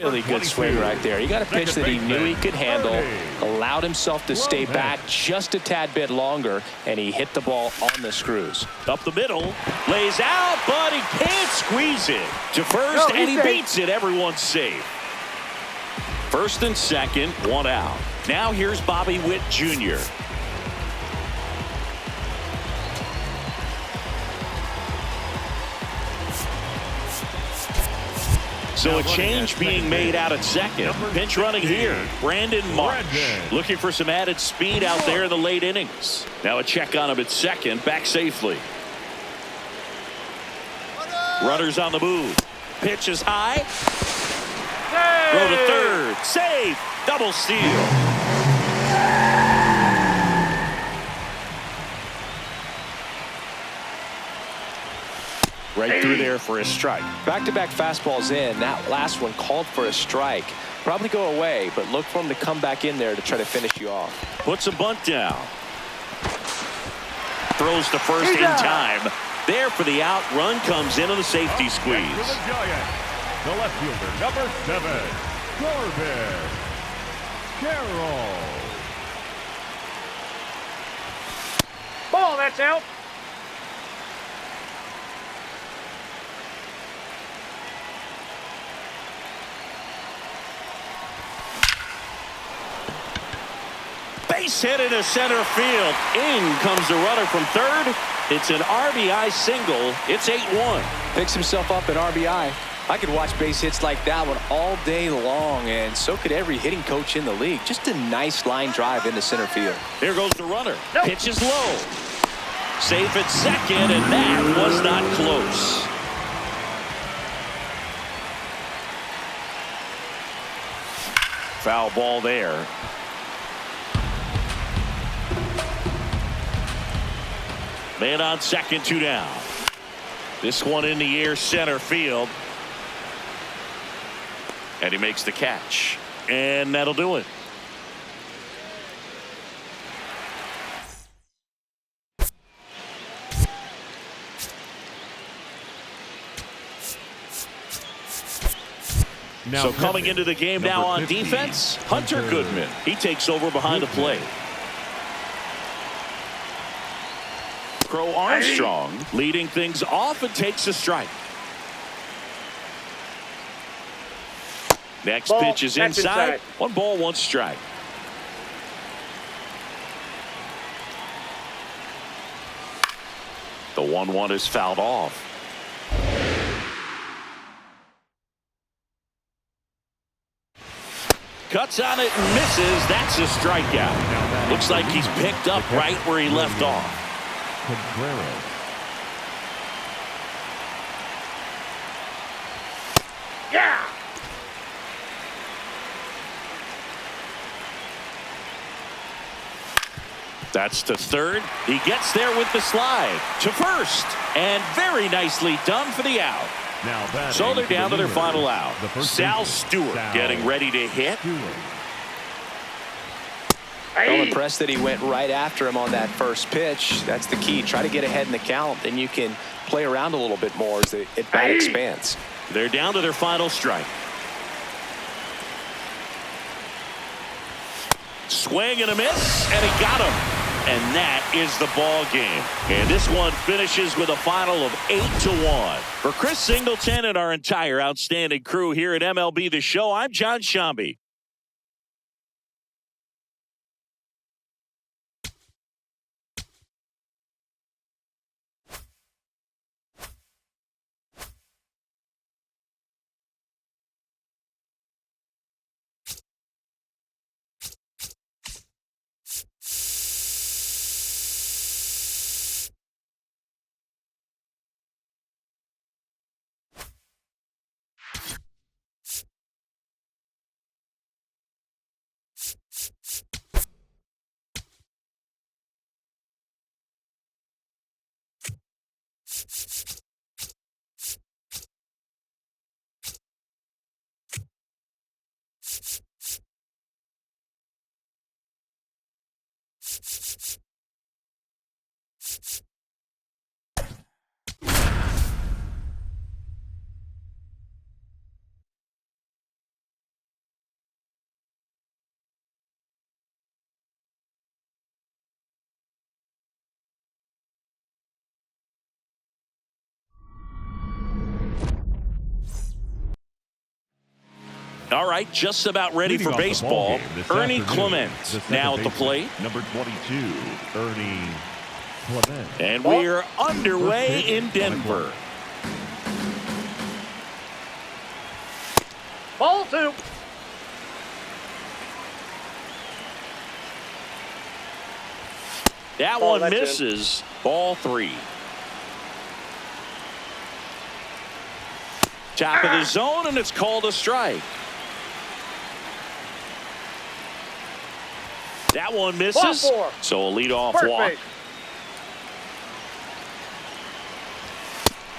Really good swing right there. He got a pitch that he knew he could handle, allowed himself to stay back just a tad bit longer, and he hit the ball on the screws. Up the middle, lays out, but he can't squeeze it to first, and he beats it. Everyone's safe. First and second, one out. Now here's Bobby Witt Jr. So a change being made out at second. Pinch running here. Brandon Marsh looking for some added speed out there in the late innings. Now a check on him at second. Back safely. Runners on the move. Pitch is high. Throw to third. Save. Double steal. Right through there for a strike. Back-to-back fastballs in. That last one called for a strike. Probably go away, but look for him to come back in there to try to finish you off. Puts a bunt down. Throws to first in time. There for the out. Run comes into the safety squeeze. For the Giants, the left fielder, number 7, Corbin Carroll. Ball, that's out. Base hit into center field. In comes the runner from third. It's an RBI single. It's 8-1. Picks himself up an RBI. I could watch base hits like that one all day long, and so could every hitting coach in the league. Just a nice line drive into center field. Here goes the runner. Pitch is low. Safe at second, and that was not close. Foul ball there. Man on second, 2 down. This one in the air, center field. And he makes the catch. And that'll do it. So coming into the game now on defense, Hunter Goodman. He takes over behind the plate. Crow Armstrong leading things off and takes a strike. Next pitch is inside. 1 ball, 1 strike. The 1-1 is fouled off. Cuts on it and misses. That's a strikeout. Looks like he's picked up right where he left off. Contreras. Yeah. That's to third. He gets there with the slide to first, and very nicely done for the out. So they're down to their final out. Sal Stewart getting ready to hit. I'm impressed that he went right after him on that first pitch. That's the key. Try to get ahead in the count, then you can play around a little bit more as the at-bat expands. They're down to their final strike. Swing and a miss, and he got him. And that is the ball game. And this one finishes with a final of 8-1. For Chris Singleton and our entire outstanding crew here at MLB The Show, I'm John Shambi. All right, just about ready Leading for off the baseball. ballgame this Ernie afternoon, Clement the now at the second plate. baseman, number 22, Ernie Clement. And we are underway in Denver. Ball 2. That Oh, one that's misses. Ball 3. Top of the zone, and it's called a strike. That one misses. Ball 4. So a leadoff First walk. base.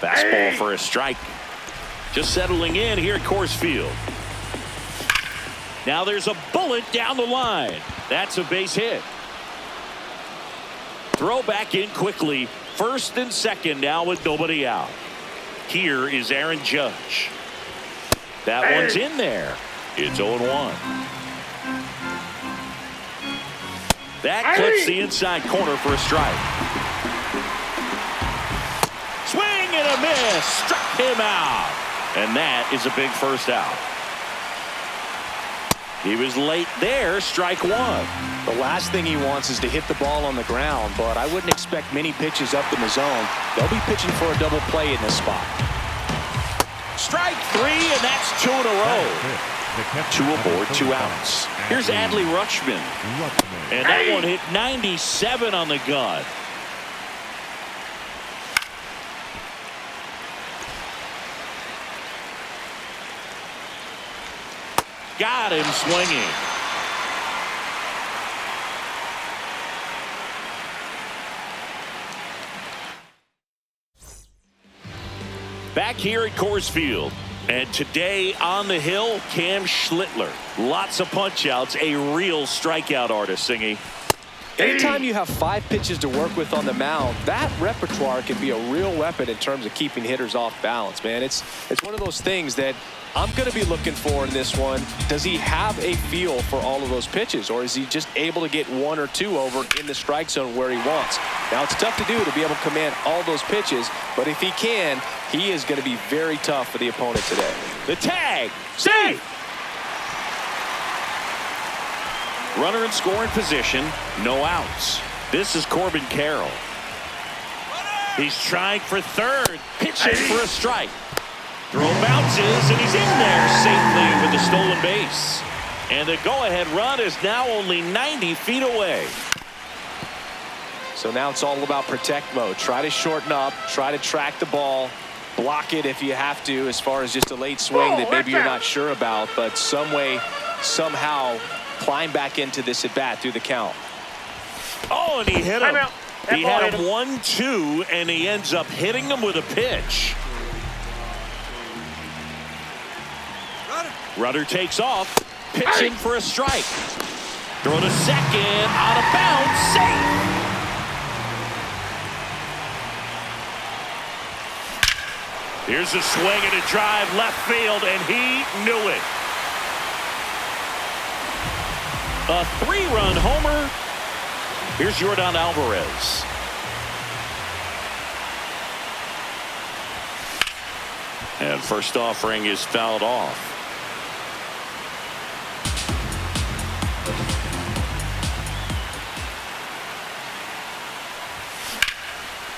Fastball for a strike. Just settling in here at Coors Field. Now there's a bullet down the line. That's a base hit. Throw back in quickly. First and second now with nobody out. Here is Aaron Judge. That one's in there. It's 0-1. That clips the inside corner for a strike. Swing and a miss. Struck him out. And that is a big first out. He was late there. Strike 1. The last thing he wants is to hit the ball on the ground, but I wouldn't expect many pitches up in the zone. They'll be pitching for a double play in this spot. Strike 3, and that's 2 in a row. 2 aboard, 2 outs. Here's Adley Rutschman. And that one hit 97 on the gun. Got him swinging. Back here at Coors Field. And today on the hill, Cam Schlittler. Lots of punch-outs, a real strikeout artist, Singy. Anytime you have 5 pitches to work with on the mound, that repertoire can be a real weapon in terms of keeping hitters off balance, man. It's one of those things that I'm going to be looking for in this one. Does he have a feel for all of those pitches, or is he just able to get 1 or 2 over in the strike zone where he wants? Now, it's tough to do to be able to command all those pitches, but if he can, he is going to be very tough for the opponent today. The tag. Safe. Runner in scoring position. No outs. This is Corbin Carroll. He's trying for third. Pitching for a strike. Throw bounces, and he's in there safely with the stolen base. And the go-ahead run is now only 90 feet away. So now it's all about protect mode. Try to shorten up. Try to track the ball. Block it if you have to, as far as just a late swing that maybe you're not sure about. But some way, somehow, climb back into this at-bat through the count. Oh, and he hit him. He had him 1-2, and he ends up hitting him with a pitch. Rudder takes off, pitching for a strike. Throw to second, out of bounds, safe. Here's a swing and a drive left field, and he knew it. A 3-run homer. Here's Yordan Alvarez. And first offering is fouled off.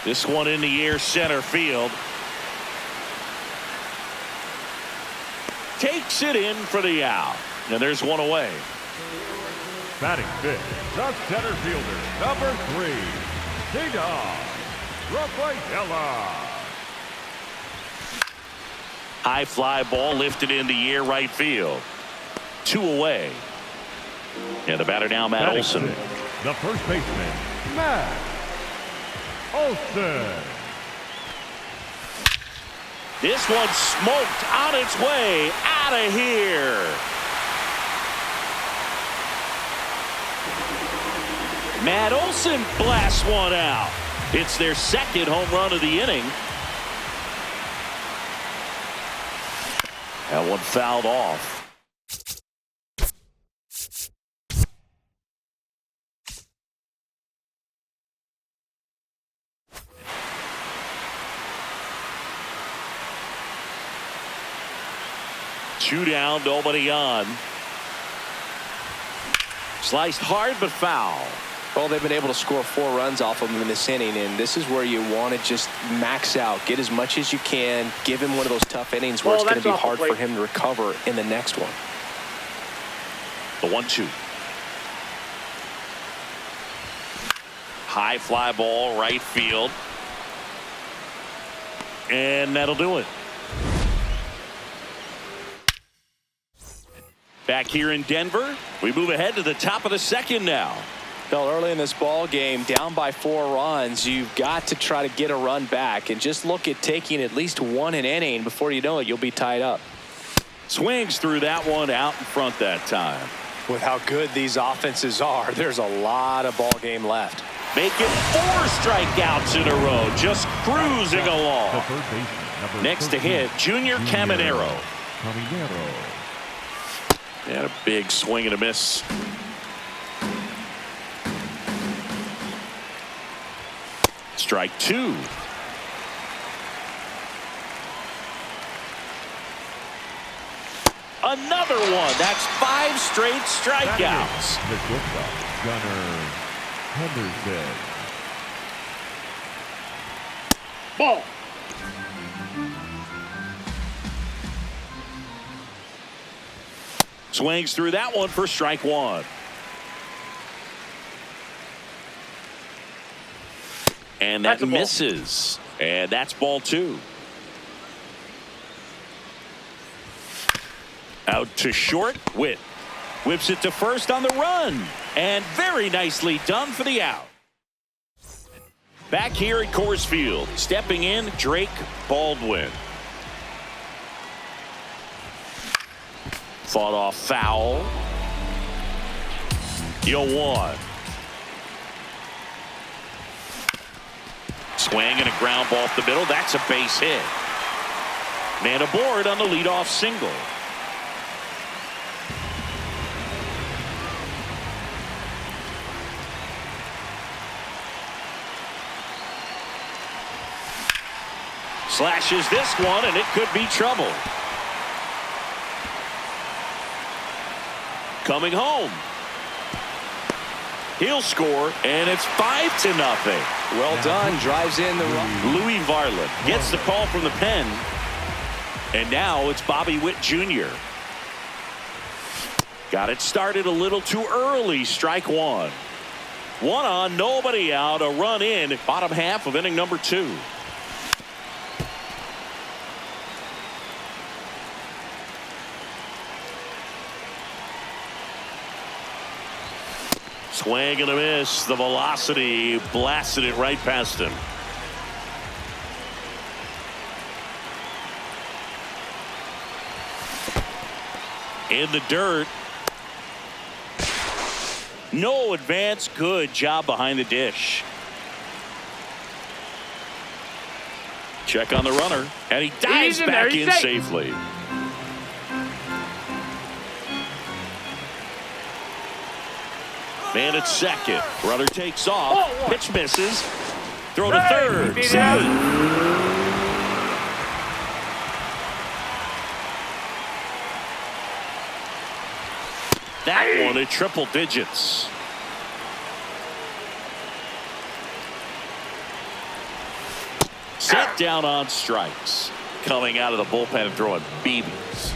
This one in the air, center field. Takes it in for the out. And there's one away. Batting fifth, the center fielder, number 3, Cedar Rafaela. High fly ball lifted in the air, right field. 2 away. And the batter now, Matt Batting Olson. sixth, the first baseman, Matt Olson. This one smoked on its way out of here. Matt Olson blasts one out. It's their second home run of the inning. That one fouled off. 2 down, nobody on. Sliced hard but foul. Well, they've been able to score 4 runs off of him in this inning, and this is where you want to just max out, get as much as you can, give him one of those tough innings where it's going to be hard for him to recover in the next one. The 1-2. High fly ball, right field. And that'll do it. Back here in Denver, we move ahead to the top of the second now. Well, early in this ball game, down by 4 runs, you've got to try to get a run back and just look at taking at least 1 an inning. Before you know it, you'll be tied up. Swings through that one out in front that time. With how good these offenses are, there's a lot of ball game left. Making 4 strikeouts in a row, just cruising along. Next to hit, Junior Caminero. And a big swing and a miss. Strike 2. Another one. That's 5 straight strikeouts. Gunnar Henderson. Ball. Swings through that one for strike 1. And that misses. And that's ball 2. Out to short. Witt whips it to first on the run. And very nicely done for the out. Back here at Coors Field, stepping in, Drake Baldwin. Fought off foul. 0-1. Swing and a ground ball off the middle. That's a base hit. Man aboard on the leadoff single. Slashes this one, and it could be trouble. Coming home. He'll score, and it's 5-0. Well done. Drives in the run. Louis Varland gets the call from the pen. And now it's Bobby Witt Jr. Got it started a little too early. Strike 1. 1 on, nobody out. A run in. Bottom half of inning number 2. Swing and a miss. The velocity blasted it right past him. In the dirt. No advance. Good job behind the dish. Check on the runner. And he dives back in safely. Man at second. Runner takes off. Pitch misses. Throw to third. Safe. That one at triple digits. Set down on strikes. Coming out of the bullpen and throwing BBs.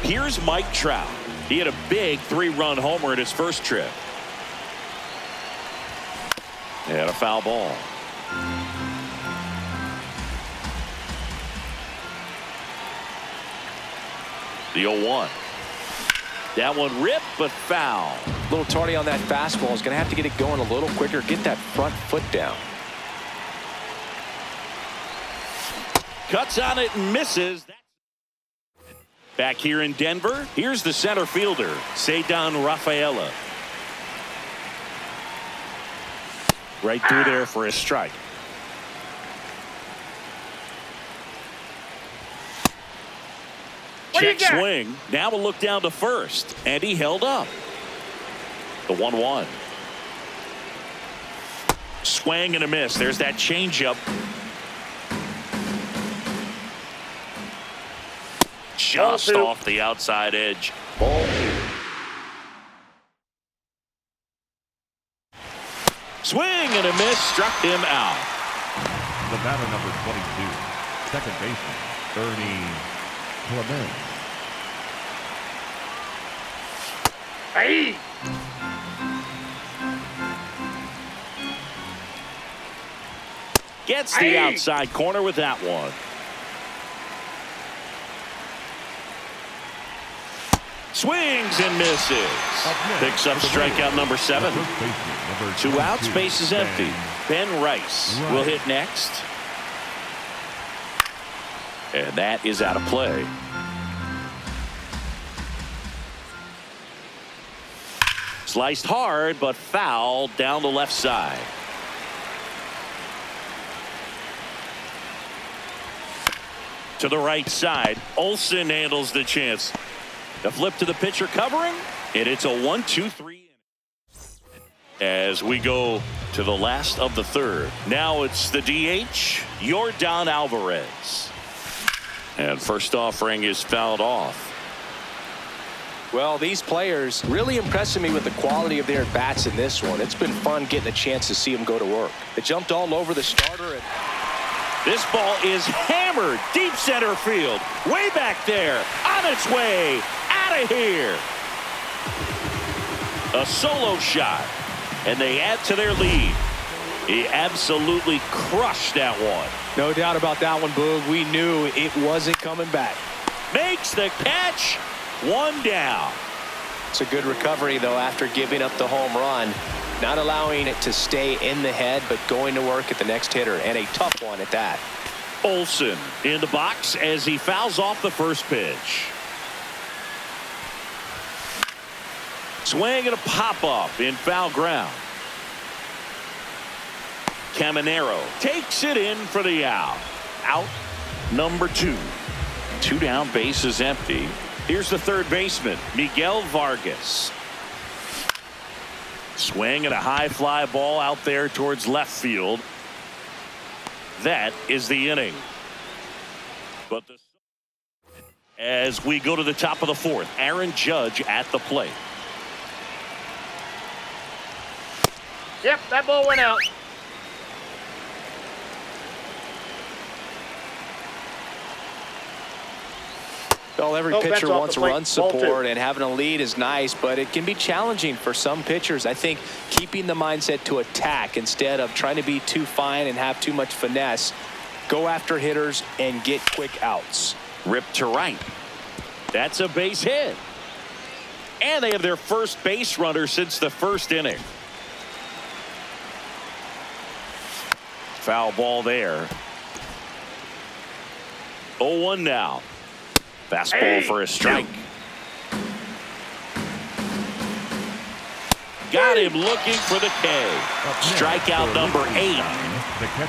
Here's Mike Trout. He had a big 3-run homer in his first trip. And a foul ball. The 0-1. That one ripped, but foul. A little tardy on that fastball. Is going to have to get it going a little quicker. Get that front foot down. Cuts on it and misses. Back here in Denver, here's the center fielder, Ceddanne Rafaela. Right through there for a strike. Check swing. Now we'll look down to first. And he held up. The 1-1. Swing and a miss. There's that changeup. just off the outside edge. Ball 2. Swing and a miss, struck him out. The batter, number 22, second baseman, Ernie Clement. Hey! Gets the outside corner with that one. Swings and misses. Picks up strikeout number 7. 2 outs, base is empty. Ben Rice will hit next. And that is out of play. Sliced hard, but foul down the left side. To the right side, Olsen handles the chance. The flip to the pitcher covering, and it's a 1-2-3. As we go to the last of the third. Now it's the DH, Yordan Alvarez. And first offering is fouled off. Well, these players really impressing me with the quality of their at-bats in this one. It's been fun getting a chance to see them go to work. They jumped all over the starter. And this ball is hammered deep center field. Way back there. On its way. Out of here. A solo shot. And they add to their lead. He absolutely crushed that one. no doubt about that one, Boog. We knew it wasn't coming back. Makes the catch. 1 down. It's a good recovery, though, after giving up the home run. Not allowing it to stay in the head, but going to work at the next hitter, and a tough one at that. Olsen in the box as he fouls off the first pitch. Swing and a pop-up in foul ground. Caminero takes it in for the out. Out number 2. 2 down, base is empty. Here's the third baseman, Miguel Vargas. Swing and a high fly ball out there towards left field. That is the inning. But as we go to the top of the fourth, Aaron Judge at the plate. Yep, that ball went out. Well, every that's pitcher off wants the plate. run Ball 2. support, and having a lead is nice, but it can be challenging for some pitchers. I think keeping the mindset to attack instead of trying to be too fine and have too much finesse. Go after hitters and get quick outs. Ripped to right. That's a base hit. And they have their first base runner since the first inning. Foul ball there. 0-1 now. Fastball for a strike. Got him looking for the K. Strikeout number 8.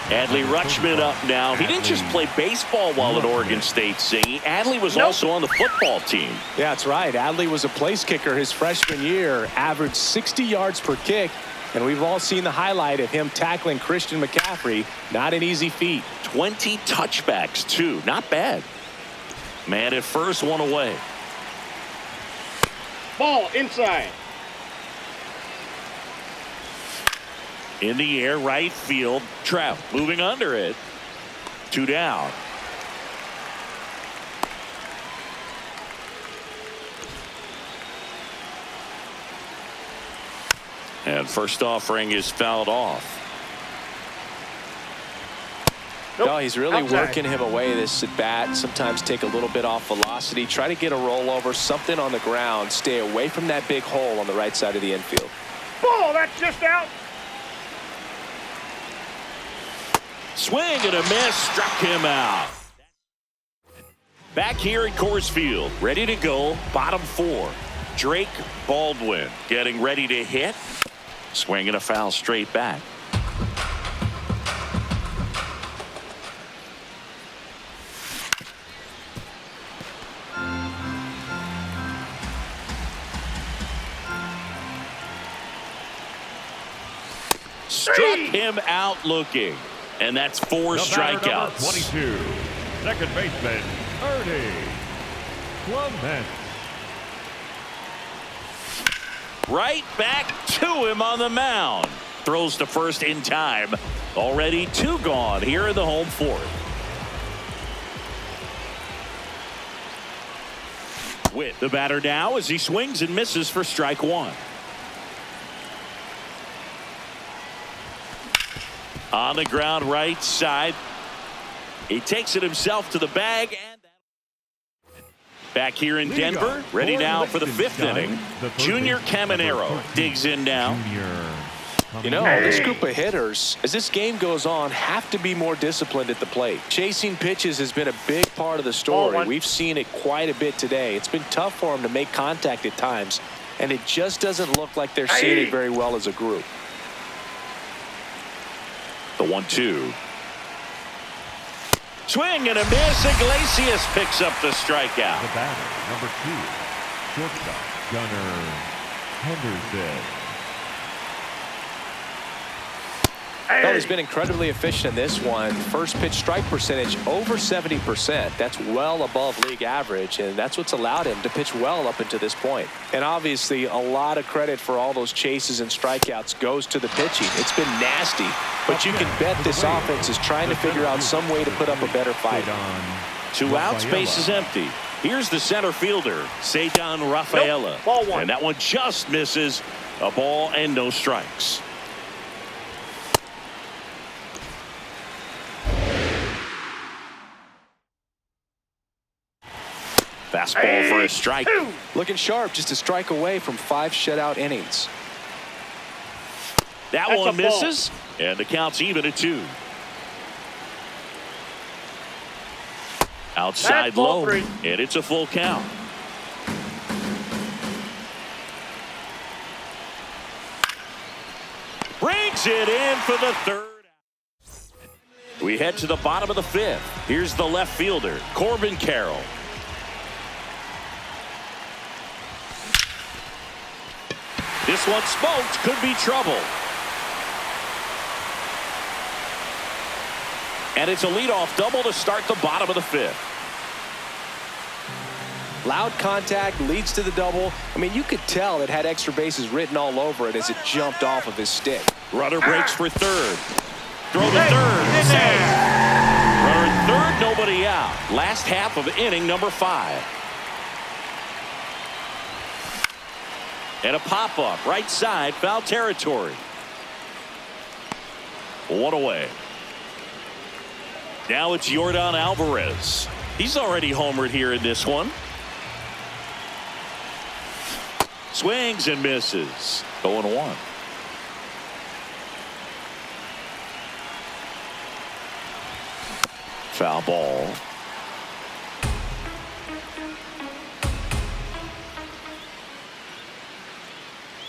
Adley Rutschman up now. He didn't just play baseball while at Oregon State, Singy. Adley was also on the football team. Yeah, that's right. Adley was a place kicker his freshman year, averaged 60 yards per kick, and we've all seen the highlight of him tackling Christian McCaffrey. Not an easy feat. 20 touchbacks, too. Not bad. Man at first, 1 away. Ball inside. In the air, right field. Trout moving under it. 2 down. And first offering is fouled off. Nope. No, he's really Outside. working him away this at bat. Sometimes take a little bit off velocity. Try to get a rollover, something on the ground. Stay away from that big hole on the right side of the infield. Ball, that's just out. Swing and a miss, struck him out. Back here at Coors Field, ready to go, bottom 4. Drake Baldwin getting ready to hit. Swing and a foul straight back. Struck him out looking. And that's 4 The batter, number strikeouts. 22, second baseman, Ernie Clement. Right back to him on the mound. Throws to first in time. Already 2 gone here in the home fourth. With the batter now as he swings and misses for strike 1. On the ground right side. He takes it himself to the bag. And back here in Denver, ready now for the 5th inning. Junior Caminero digs in now. You know, this group of hitters, as this game goes on, have to be more disciplined at the plate. Chasing pitches has been a big part of the story. We've seen it quite a bit today. It's been tough for them to make contact at times, and it just doesn't look like they're seeing it very well as a group. The 1-2. Swing and a miss. Iglesias picks up the strikeout. The batter, number 2, shortstop Gunnar Henderson. Well, he's been incredibly efficient in this one. First pitch strike percentage over 70%. That's well above league average, and that's what's allowed him to pitch well up until this point. And obviously, a lot of credit for all those chases and strikeouts goes to the pitching. It's been nasty, but you can bet this offense is trying to figure out some way to put up a better fight. 2 outs, base is empty. Here's the center fielder, Cedar Rafaela. Nope. Ball 1. And that one just misses. A ball and no strikes. Fastball for a strike. Looking sharp, just a strike away from 5 shutout innings. That That's one a ball. misses, and the count's even at 2. Outside That's ball low, 3. and it's a full count. Brings it in for the 3rd. We head to the bottom of the 5th. Here's the left fielder, Corbin Carroll. This one smoked, could be trouble. And it's a leadoff double to start the bottom of the 5th. Loud contact leads to the double. I mean, you could tell it had extra bases written all over it as it jumped off of his stick. Runner breaks for 3rd. Throw to 3rd. Safe. Runner at 3rd, nobody out. Last half of inning number 5. And a pop-up right side, foul territory. 1 away. Now it's Yordan Alvarez. He's already homered here in this one. Swings and misses. 0-1. Foul ball.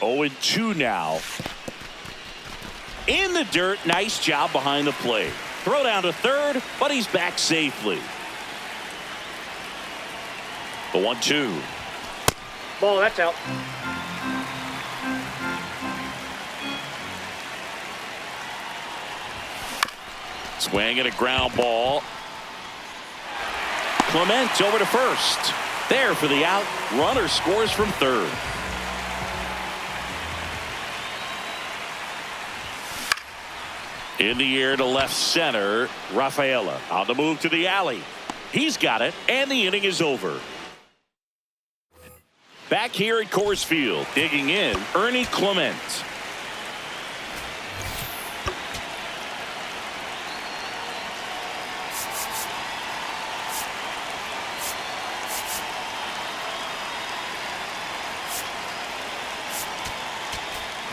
Oh, 2 now. In the dirt. Nice job behind the plate. Throw down to 3rd, but he's back safely. The 1-2. Ball, that's out. Swing and a ground ball. Clement over to 1st. There for the out. Runner scores from 3rd. In the air to left center, Rafaela on the move to the alley. He's got it, and the inning is over. Back here at Coors Field, digging in, Ernie Clement.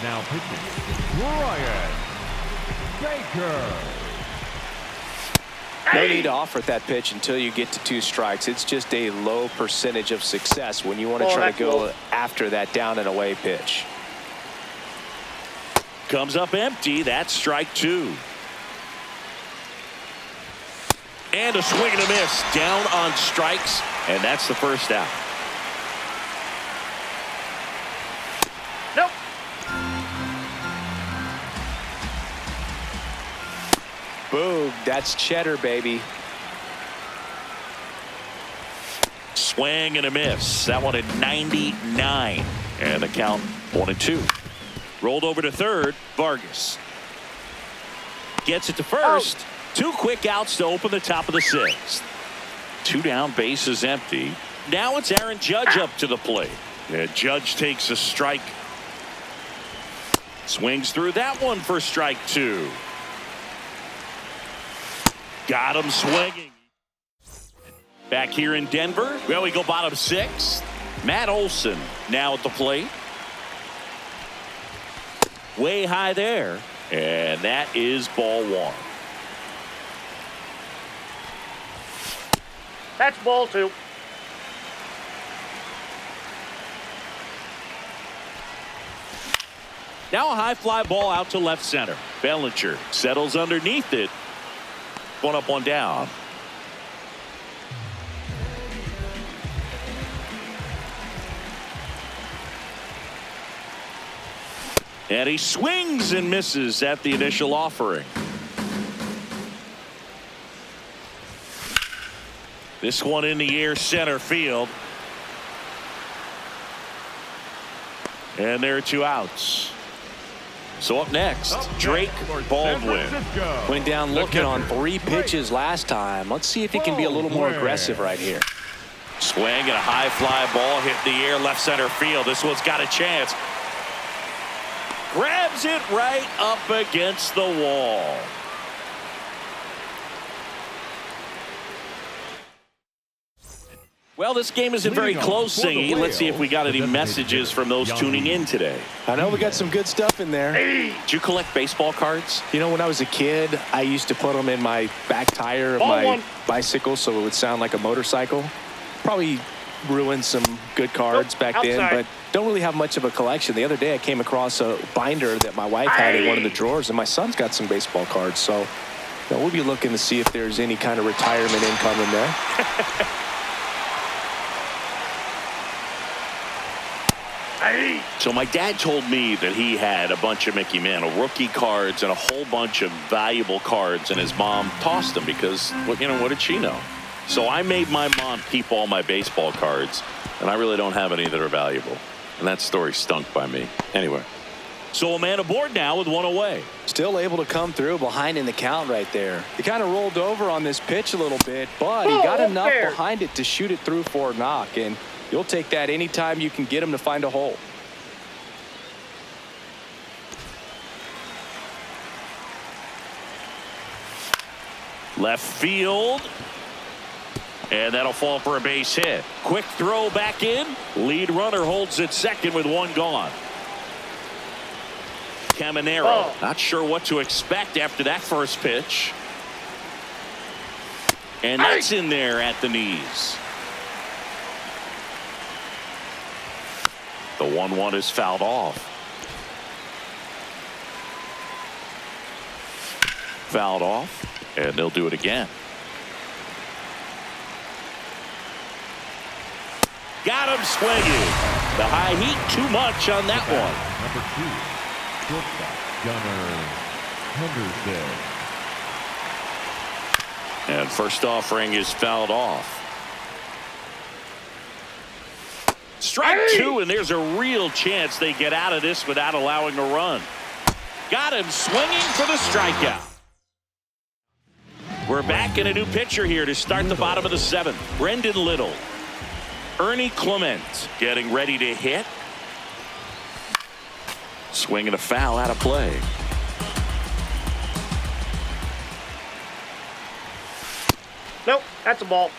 Now pitching, Brian Baker. No need to offer at that pitch until you get to 2 strikes. It's just a low percentage of success when you want to try to go after that down and away pitch. Comes up empty. That's strike 2. And a swing and a miss. Down on strikes, and that's the first out. Nope. Boom, that's cheddar, baby. Swing and a miss. That one at 99. And the count 1-2. Rolled over to third. Vargas gets it to first. Oh. 2 quick outs to open the top of the 6th. 2 down, bases empty. Now it's Aaron Judge up to the plate. And Judge takes a strike. Swings through that one for strike 2. Got him swinging. Back here in Denver. Well, we go bottom 6th. Matt Olson now at the plate. Way high there. And that is ball 1. That's ball 2. Now a high fly ball out to left center. Bellinger settles underneath it. 1 up, 1 down. And he swings and misses at the initial offering. This one in the air, center field. And there are 2 outs. So up next, Drake Baldwin. Went down looking on 3 pitches last time. Let's see if he can be a little more aggressive right here. Swing and a high fly ball hit the air, left center field. This one's got a chance. Grabs it right up against the wall. Well, this game isn't very close, Singy. Let's see if we got any messages from those tuning in today. I know we got some good stuff in there. Did you collect baseball cards? You know, when I was a kid, I used to put them in my back tire of Ball my 1. bicycle so it would sound like a motorcycle. Probably ruined some good cards back then, outside. but don't really have much of a collection. The other day I came across a binder that my wife had in one of the drawers, and my son's got some baseball cards. So you know, we'll be looking to see if there's any kind of retirement income in there. So my dad told me that he had a bunch of Mickey Mantle rookie cards and a whole bunch of valuable cards, and his mom tossed them because, well, you know, what did she know? So I made my mom keep all my baseball cards, and I really don't have any that are valuable. And that story stunk by me. Anyway, so a man aboard now with 1 away. Still able to come through behind in the count right there. He kind of rolled over on this pitch a little bit, but he got enough behind it to shoot it through for a knock, and you'll take that anytime you can get him to find a hole. Left field. And that'll fall for a base hit. Quick throw back in. Lead runner holds at second with 1 gone. Caminero, not sure what to expect after that first pitch. And that's in there at the knees. The 1-1 is fouled off. Fouled off, and they'll do it again. Got him swinging. The high heat, too much on that one. Number 2, shortstop, Gunnar Henderson. And first offering is fouled off. Strike 2, and there's a real chance they get out of this without allowing a run. Got him swinging for the strikeout. We're back in a new pitcher here to start the bottom of the 7th. Brendan Little. Ernie Clement getting ready to hit. Swinging a foul out of play. Nope, that's a ball.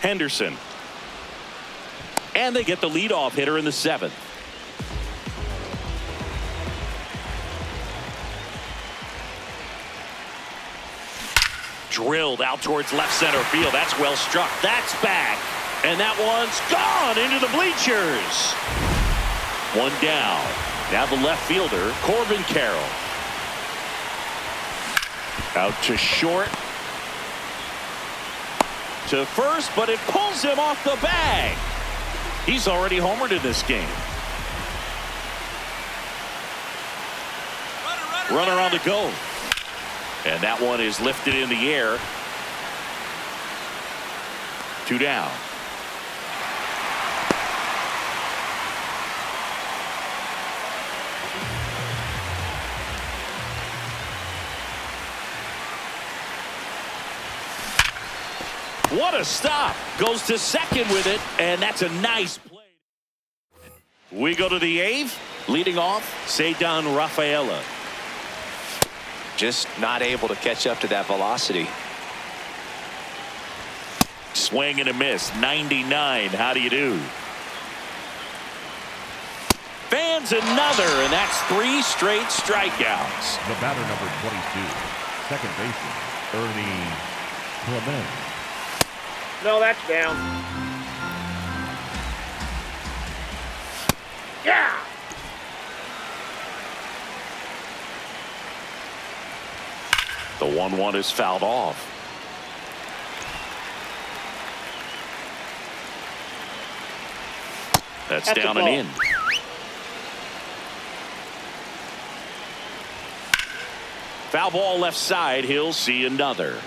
Henderson. And they get the leadoff hitter in the 7th. Drilled out towards left center field. That's well struck. That's back. And that one's gone into the bleachers. 1 down. Now the left fielder, Corbin Carroll. Out to short. To first, but it pulls him off the bag. He's already homered in this game. Runner on the go. And that one is lifted in the air. 2 down. What a stop. Goes to second with it, and that's a nice play. We go to the 8th. Leading off, Ceddanne Rafaela. Just not able to catch up to that velocity. Swing and a miss. 99. How do you do? Fans another, and that's 3 straight strikeouts. The batter, number 22, second baseman, Ernie Clement. No, that's down. Yeah! The 1-1 is fouled off. That's down and in. Foul ball left side. He'll see another.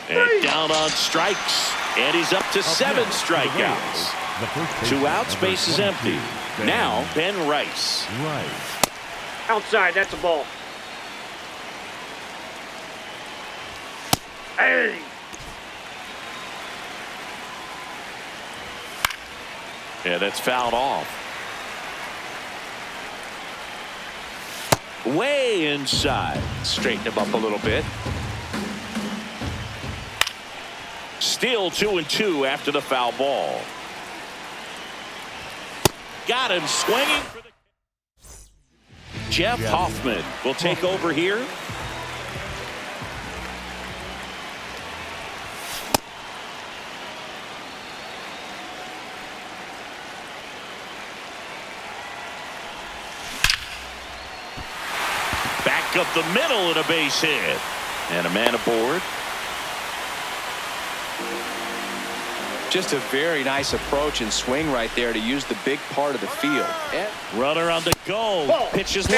And down on strikes. And he's up to 7 strikeouts. 2 outs, base is empty. Now, Ben Rice. Outside, that's a ball. Hey! Yeah, that's fouled off. Way inside. Straighten him up a little bit. Still 2-2 after the foul ball. Got him swinging for the... Jeff Hoffman will take over here. Back up the middle and a base hit. And a man aboard. Just a very nice approach and swing right there to use the big part of the field. Runner on the go. Ball. Pitch is low.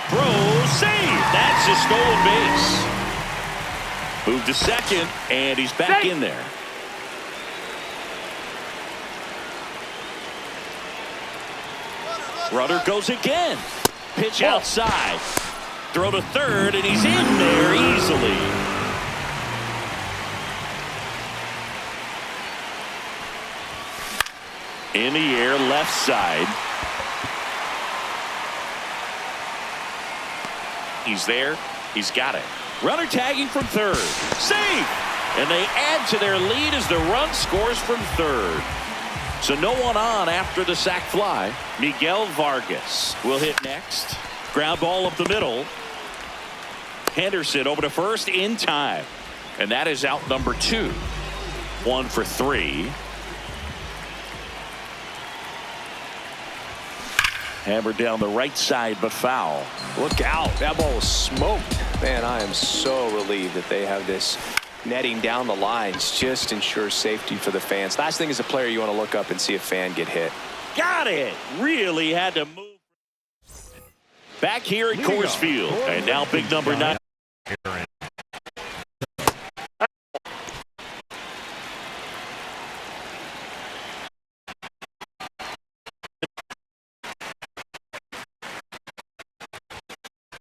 Throw, save. That's a stolen base. Move to second, and he's back in there. Runner goes again. Pitch outside. Throw to third, and he's in there easily. In the air, left side. He's there. He's got it. Runner tagging from third. Save! And they add to their lead as the run scores from third. So no one on after the sac fly. Miguel Vargas will hit next. Ground ball up the middle. Henderson over to first in time. And that is out number 2. 1 for 3. Hammered down the right side, but foul. Look out. That ball was smoked. Man, I am so relieved that they have this netting down the lines. Just ensures safety for the fans. Last thing as a player, you want to look up and see a fan get hit. Got it. Really had to move. Back here at Coors Field. And now big number 9.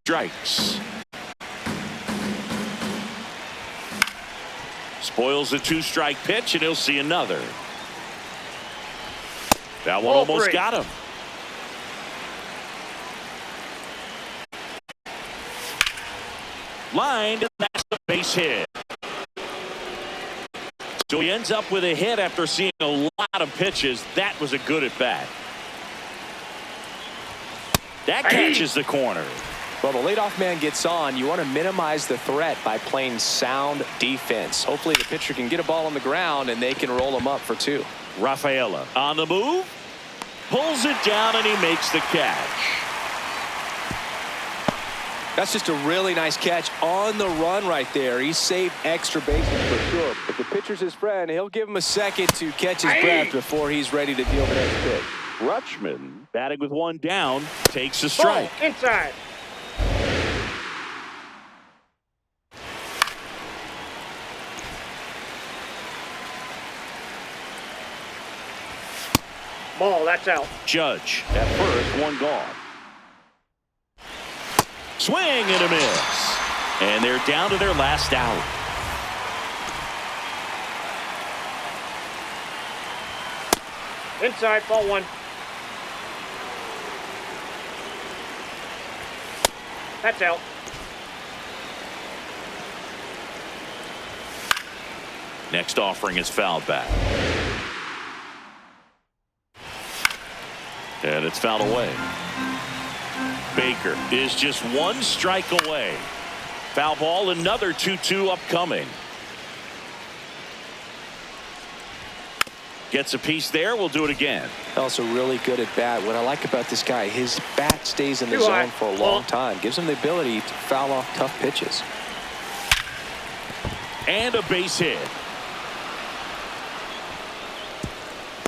Strikes. Spoils the 2-strike pitch, and he'll see another. That one almost got him. Lined, and that's the base hit. So he ends up with a hit after seeing a lot of pitches. That was a good at bat. That catches the corner. Well, the leadoff man gets on. You want to minimize the threat by playing sound defense. Hopefully the pitcher can get a ball on the ground and they can roll him up for 2. Rafaela on the move. Pulls it down and he makes the catch. That's just a really nice catch on the run right there. He saved extra bases for sure. If the pitcher's his friend, he'll give him a second to catch his breath before he's ready to deal the next pitch. Rutschman, batting with one down, takes a Ball. strike. Inside. Ball, that's out. Judge at first, one gone. Swing and a miss. And they're down to their last out. Inside, ball one. That's out. Next offering is fouled back. And it's fouled away. Baker is just one strike away. Foul ball, another 2-2 upcoming. Gets a piece there. We'll do it again. Also really good at bat. What I like about this guy, his bat stays in the Too high. zone for a long time. Gives him the ability to foul off tough pitches. And a base hit.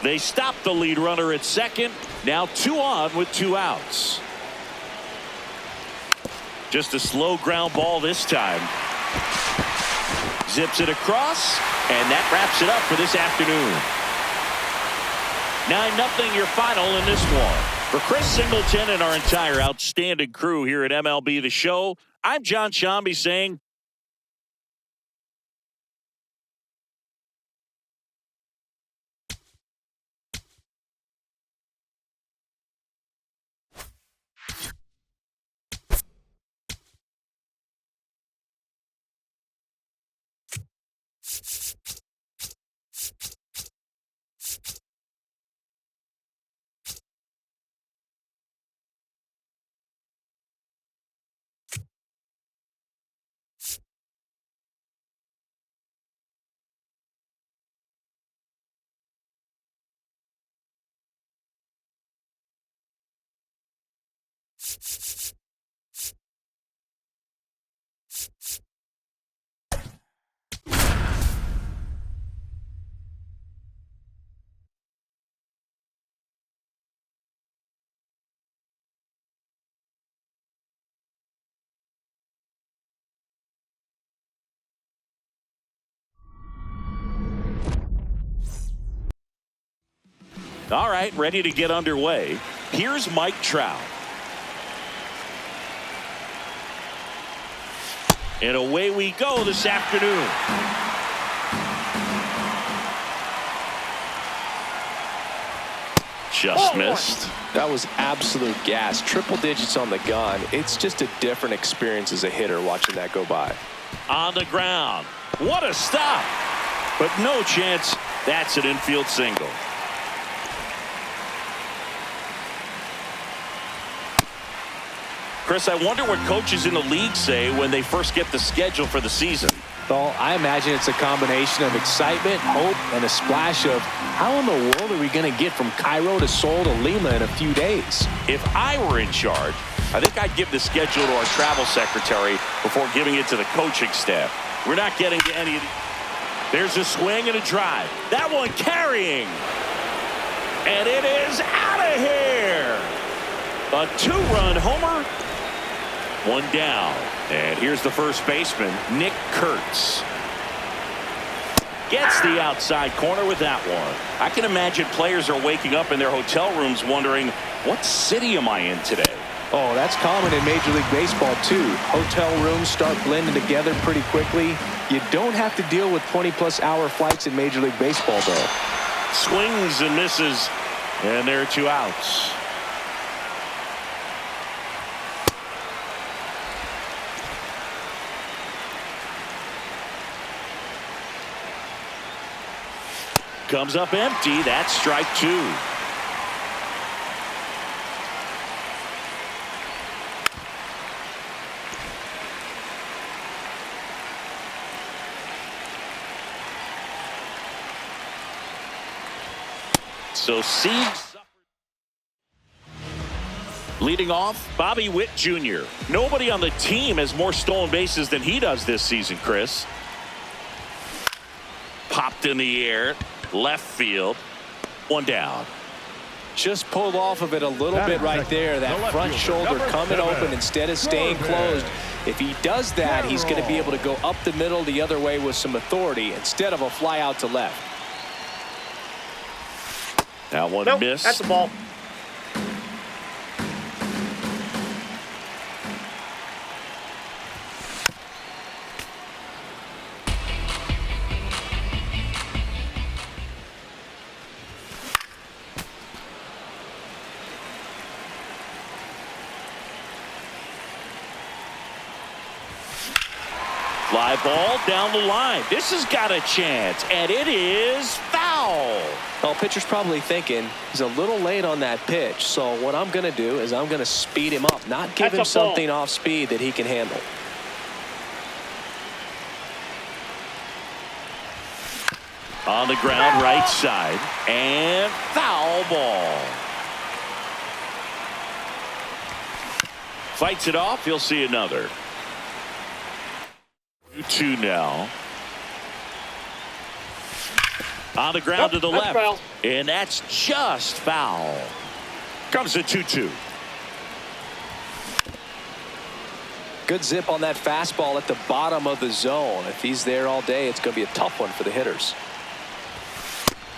They stop the lead runner at second. Now 2 on with 2 outs. Just a slow ground ball this time. Zips it across, and that wraps it up for this afternoon. 9-0 your final in this one. For Chris Singleton and our entire outstanding crew here at MLB The Show, I'm John Shambi saying all right, ready to get underway. Here's Mike Trout. And away we go this afternoon. Just missed. That was absolute gas. Triple digits on the gun. It's just a different experience as a hitter watching that go by. On the ground. What a stop. But no chance. That's an infield single. Chris, I wonder what coaches in the league say when they first get the schedule for the season. Well, I imagine it's a combination of excitement, hope, and a splash of how in the world are we going to get from Cairo to Seoul to Lima in a few days? If I were in charge, I think I'd give the schedule to our travel secretary before giving it to the coaching staff. We're not getting to any of the... There's a swing and a drive. That one carrying. And it is out of here. A 2-run homer. One down. And here's the first baseman, Nick Kurtz. Gets the outside corner with that one. I can imagine players are waking up in their hotel rooms wondering, what city am I in today? Oh, that's common in Major League Baseball, too. Hotel rooms start blending together pretty quickly. You don't have to deal with 20-plus-hour flights in Major League Baseball, though. Swings and misses, and there are 2 outs. Comes up empty. That's strike 2. So Seeds leading off, Bobby Witt Jr. Nobody on the team has more stolen bases than he does this season, Chris. Popped in the air. Left field. One down. just pulled off of it a little bit right there. That front shoulder coming open instead of staying closed. If he does that, he's going to be able to go up the middle the other way with some authority instead of a fly out to left. That one missed. That's the ball. Fly ball down the line. This has got a chance, and it is foul. Well, pitcher's probably thinking he's a little late on that pitch, so what I'm going to do is I'm going to speed him up, not give him something off speed that he can handle. On the ground, right side, and foul ball. Fights it off. He'll see another. 2-2 now. On the ground to the left. Foul. And that's just foul. Comes a 2-2. Good zip on that fastball at the bottom of the zone. If he's there all day, it's going to be a tough one for the hitters.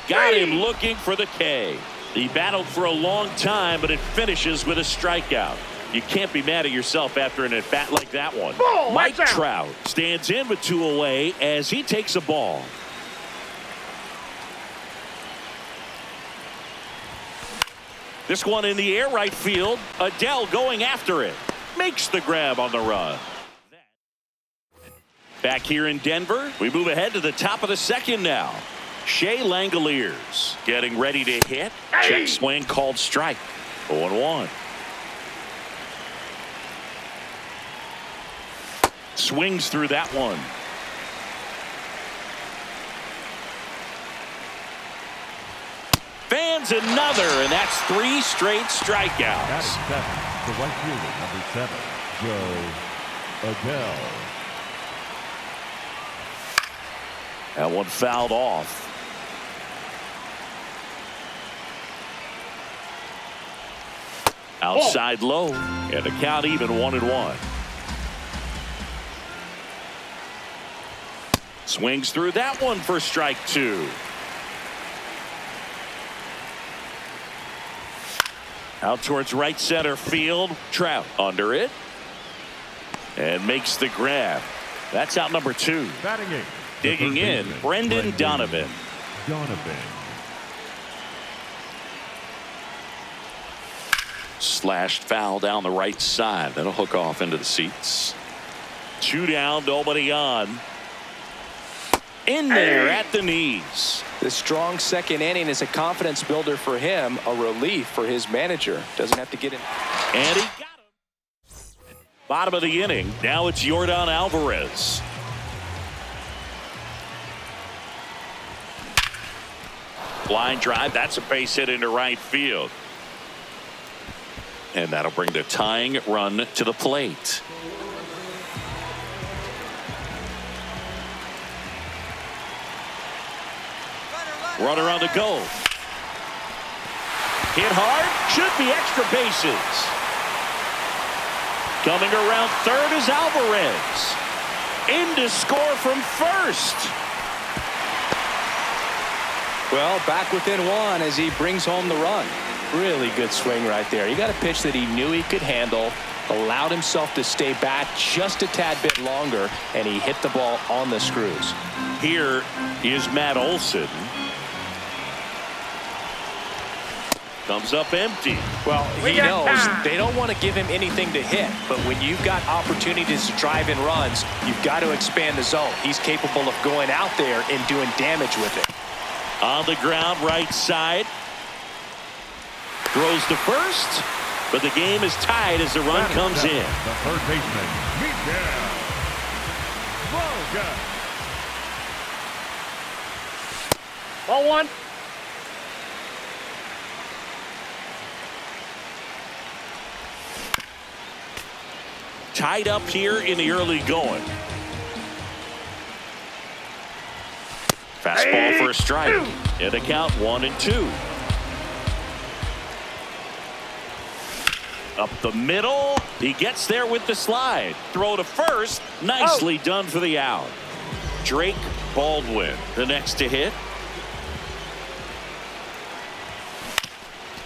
Got him looking for the K. He battled for a long time, but it finishes with a strikeout. You can't be mad at yourself after an at-bat like that one. Mike Trout stands in with 2 away as he takes a ball. This one in the air right field. Adele going after it. Makes the grab on the run. Back here in Denver, we move ahead to the top of the second now. Shea Langoliers getting ready to hit. Check swing called strike. 0-1. Swings through that one. Fans another, and that's 3 straight strikeouts. That is 7. The right fielder, number 7, Joe Adele. That one fouled off. Outside low, and the count even 1-1. Swings through that one for strike 2. Out towards right center field. Trout under it. And makes the grab. That's out number 2. Batting in. Digging in, Brendan Donovan. Slashed foul down the right side. That'll hook off into the seats. 2 down, nobody on. In there at the knees. The strong second inning is a confidence builder for him, a relief for his manager. Doesn't have to get in. And he got him. Bottom of the inning. Now it's Yordan Alvarez. Line drive. That's a base hit into right field. And that'll bring the tying run to the plate. Runner on the go. Hit hard. Should be extra bases. Coming around third is Alvarez. In to score from first. Well, back within 1 as he brings home the run. Really good swing right there. He got a pitch that he knew he could handle, allowed himself to stay back just a tad bit longer, and he hit the ball on the screws. Here is Matt Olson. Comes up empty. Well, he knows they don't want to give him anything to hit, but when you've got opportunities to drive in runs, you've got to expand the zone. He's capable of going out there and doing damage with it. On the ground, right side. Throws to first, but the game is tied as the run comes in. The third baseman, Miguel Vargas. Ball 1. Tied up here in the early going. Fastball for a strike. And the count 1-2. Up the middle. He gets there with the slide. Throw to first. Nicely done for the out. Drake Baldwin, the next to hit.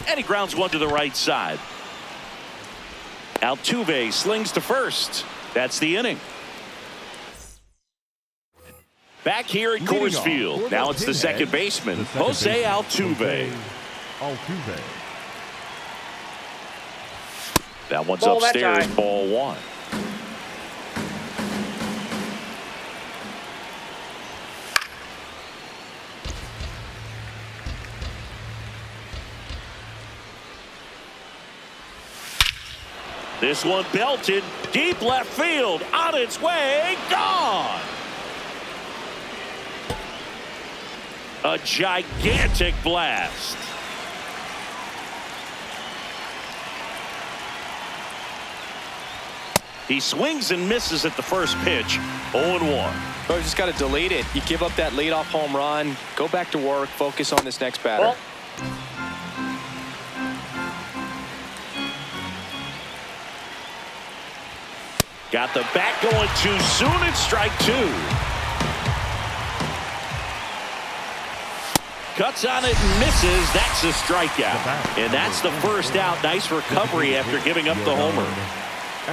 And he grounds one to the right side. Altuve slings to first. That's the inning. Back here at Coors Field. Now it's the second baseman, Jose Altuve. That one's upstairs, ball one. This one belted deep left field, on its way, gone. A gigantic blast. He swings and misses at the first pitch. 0-1. Oh, just got to delete it. You give up that leadoff home run. Go back to work. Focus on this next batter. Got the bat going too soon. It's strike two. Cuts on it and misses. That's a strikeout. And that's the first out. Nice recovery after giving up the homer.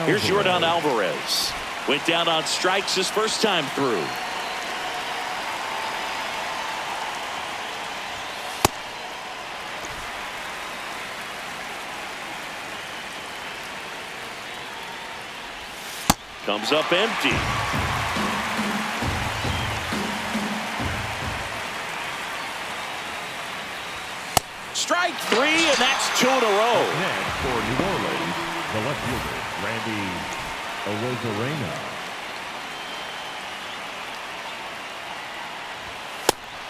Here's Yordan Alvarez. Went down on strikes his first time through. Comes up empty. Strike three, and that's two in a row. Next for New Orleans, the left fielder, Randy Arozarena.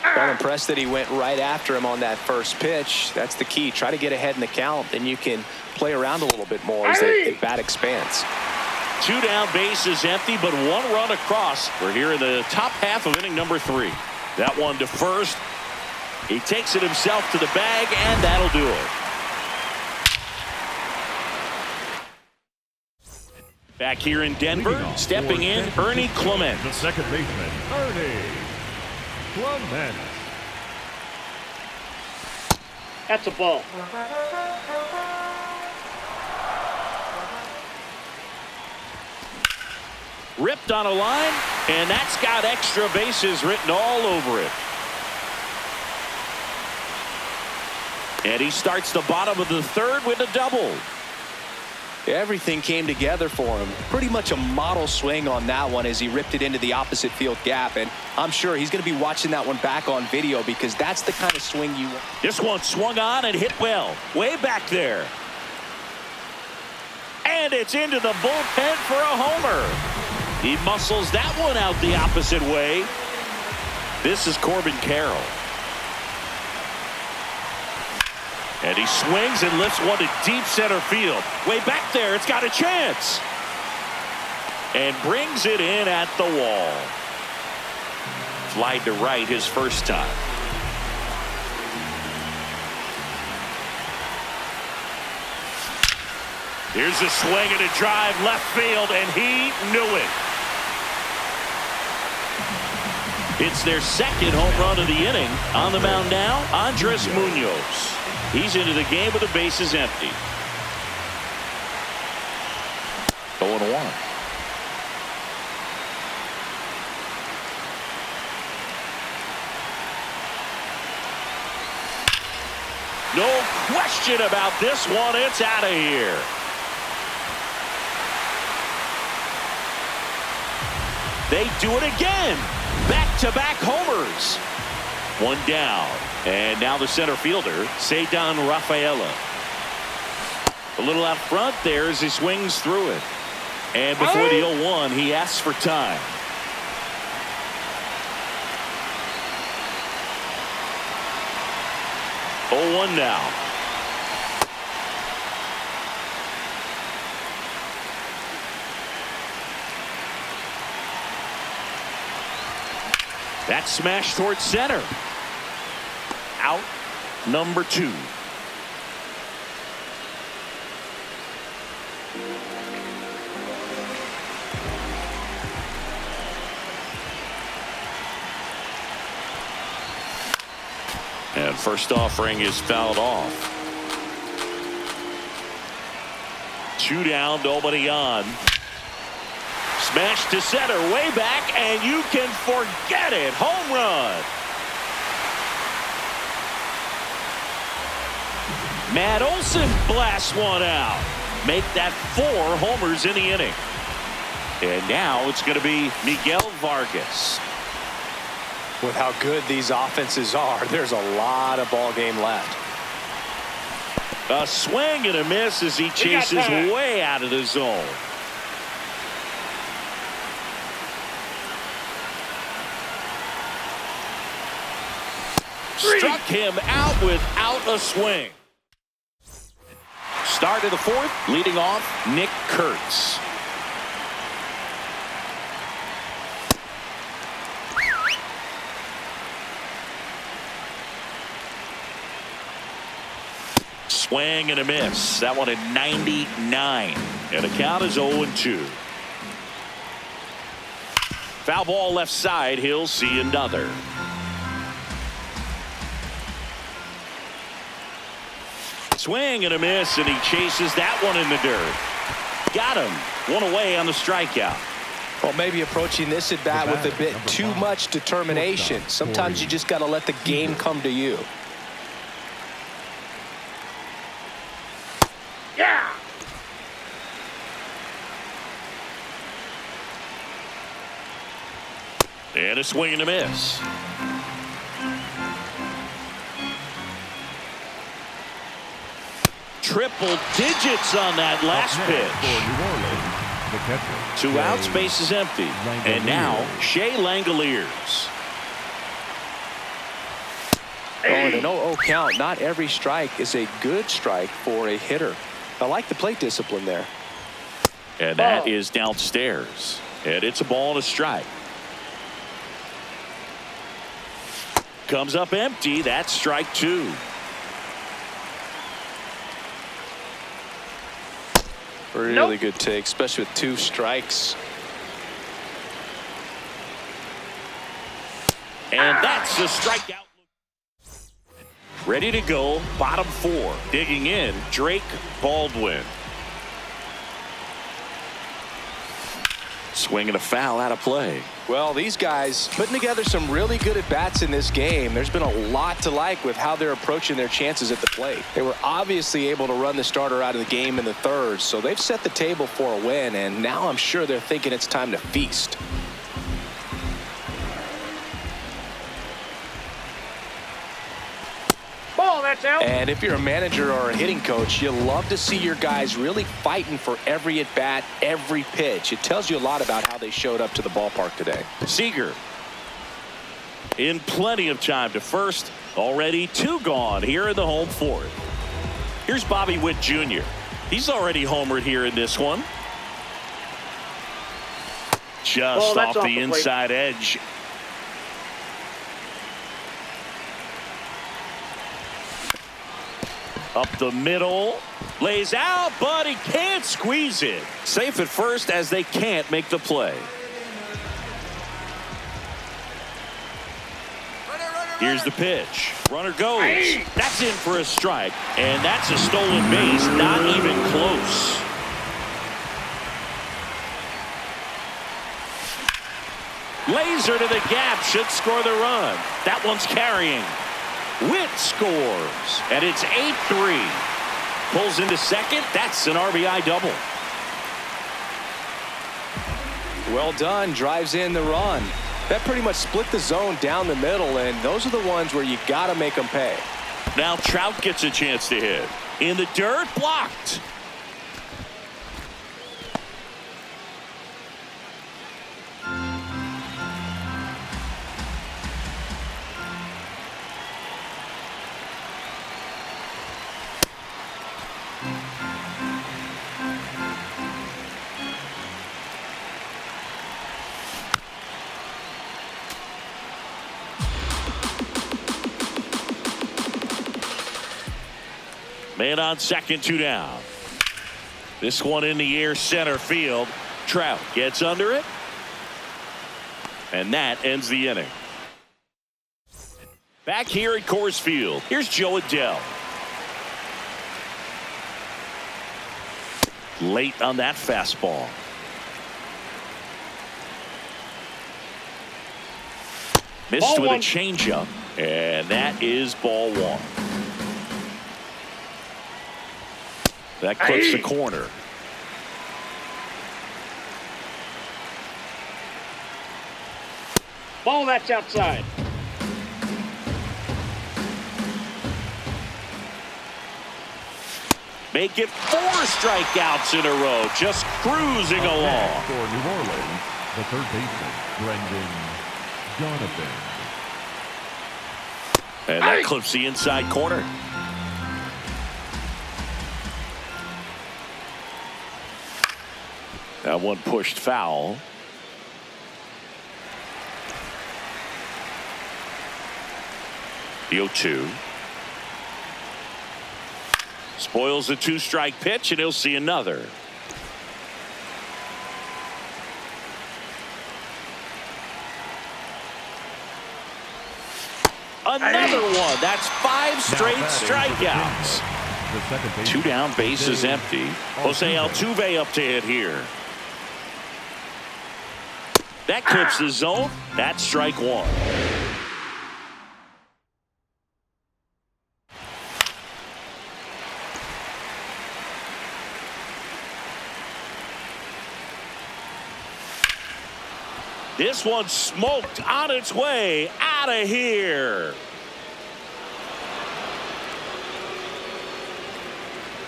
I'm impressed that he went right after him on that first pitch. That's the key. Try to get ahead in the count, then you can play around a little bit more as the bat expands. Two down, bases empty, but one run across. We're here in the top half of inning number 3. That one to first. He takes it himself to the bag, and that'll do it. Back here in Denver, stepping in, Ernie Clement. The second baseman, Ernie Clement. That's a ball. Ripped on a line, and that's got extra bases written all over it. And he starts the bottom of the third with a double. Everything came together for him. Pretty much a model swing on that one as he ripped it into the opposite field gap. And I'm sure he's going to be watching that one back on video because that's the kind of swing you want. This one swung on and hit well. Way back there. And it's into the bullpen for a homer. He muscles that one out the opposite way. This is Corbin Carroll. And he swings and lifts one to deep center field. Way back there, it's got a chance. And brings it in at the wall. Fly to right his first time. Here's a swing and a drive left field, and he knew it. It's their second home run of the inning. On the mound now, Andres Munoz. He's into the game with the bases empty. 0-1. No question about this one. It's out of here. They do it again. Back-to-back homers. One down. And now the center fielder, Ceddanne Rafaela. A little out front there as he swings through it. And before the 0-1, he asks for time. Oh, 0-1 now. That smash towards center. Out number 2. And first offering is fouled off. 2 down, nobody on. Smash to center, way back, and you can forget it. Home run. Matt Olson blasts one out. Make that 4 homers in the inning. And now it's going to be Miguel Vargas. With how good these offenses are, there's a lot of ball game left. A swing and a miss as he chases way out of the zone. Struck him out without a swing. Start of the 4th, leading off Nick Kurtz. Swing and a miss. That one at 99. And the count is 0-2. Foul ball left side. He'll see another. Swing and a miss, and he chases that one in the dirt. Got him. 1 away on the strikeout. Well, maybe approaching this at bat with a bit too much determination. Sometimes you just got to let the game come to you. Yeah. And a swing and a miss. Triple digits on that last pitch. 2 outs, base is empty. And now Shea Langoliers. Oh, and an 0-0 count. Not every strike is a good strike for a hitter. I like the plate discipline there. And that is downstairs. And it's a ball and a strike. Comes up empty. That's strike 2. Really good take, especially with 2 strikes. And that's the strikeout. Ready to go. Bottom 4. Digging in. Drake Baldwin. Swing and a foul out of play. Well, these guys putting together some really good at-bats in this game. There's been a lot to like with how they're approaching their chances at the plate. They were obviously able to run the starter out of the game in the 3rd, so they've set the table for a win, and now I'm sure they're thinking it's time to feast. Ball, that's out. And if you're a manager or a hitting coach, you love to see your guys really fighting for every at-bat, every pitch. It tells you a lot about how they showed up to the ballpark today. Seager in plenty of time to first. Already 2 gone here in the home 4th. Here's Bobby Witt Jr. He's already homered here in this one. Just off the inside edge. Up the middle, lays out, but he can't squeeze it. Safe at first as they can't make the play. Here's the pitch. Runner goes. That's in for a strike, and that's a stolen base. Not even close. Laser to the gap, should score the run. That one's carrying. Witt scores, and it's 8-3. Pulls into second. That's an RBI double. Well done. Drives in the run. That pretty much split the zone down the middle, and those are the ones where you got to make them pay. Now Trout gets a chance to hit. In the dirt, blocked. Man on second, 2 down. This one in the air, center field. Trout gets under it. And that ends the inning. Back here at Coors Field, here's Joe Adele. Late on that fastball. Missed with a changeup, and that is ball one. That clips the corner. Ball, that's outside. Make it 4 strikeouts in a row, just cruising along. For New Orleans, the third baseman, Brendan Donovan. And that clips the inside corner. That one pushed foul. The 0-2. Spoils the 2-strike pitch, and he'll see another. Another one. That's 5 straight strikeouts. 2 down, base is empty. Jose Altuve up to hit here. That clips the zone. That's strike 1. This one smoked on its way out of here.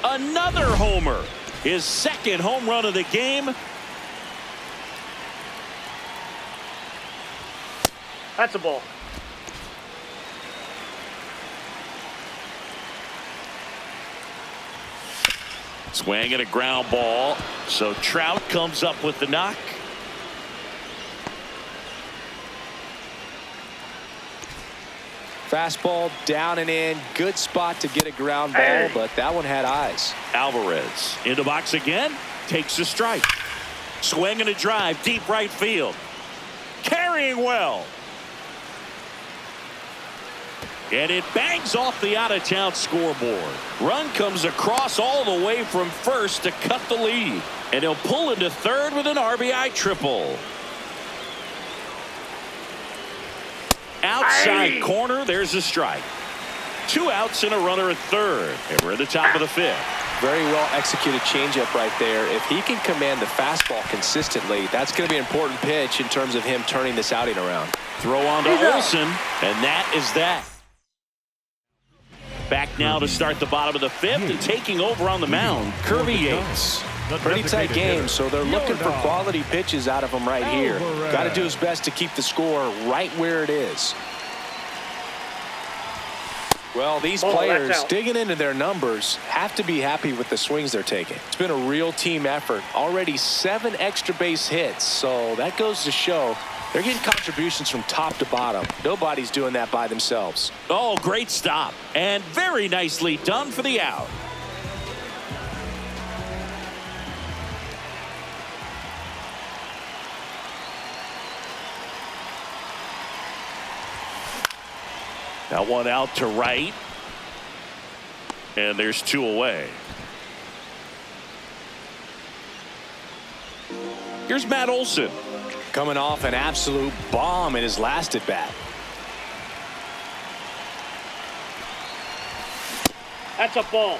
Another homer. His second home run of the game. That's a ball. Swing and a ground ball. So Trout comes up with the knock. Fastball down and in. Good spot to get a ground ball, but that one had eyes. Alvarez in the box again. Takes a strike. Swing and a drive. Deep right field. Carrying well. And it bangs off the out-of-town scoreboard. Run comes across all the way from first to cut the lead. And he'll pull into third with an RBI triple. Outside corner, there's a strike. 2 outs and a runner at third. And we're at the top of the 5th. Very well executed changeup right there. If he can command the fastball consistently, that's going to be an important pitch in terms of him turning this outing around. Throw on to Olsen, and that is that. Back now to start the bottom of the 5th, and taking over on the mound, Kirby Yates. Pretty tight game, so they're looking for quality pitches out of him right here. Got to do his best to keep the score right where it is. Well, these players digging into their numbers have to be happy with the swings they're taking. It's been a real team effort. Already 7 extra base hits, so that goes to show they're getting contributions from top to bottom. Nobody's doing that by themselves. Oh, great stop. And very nicely done for the out. That one out to right. And there's 2 away. Here's Matt Olson. Coming off an absolute bomb in his last at bat. That's a ball.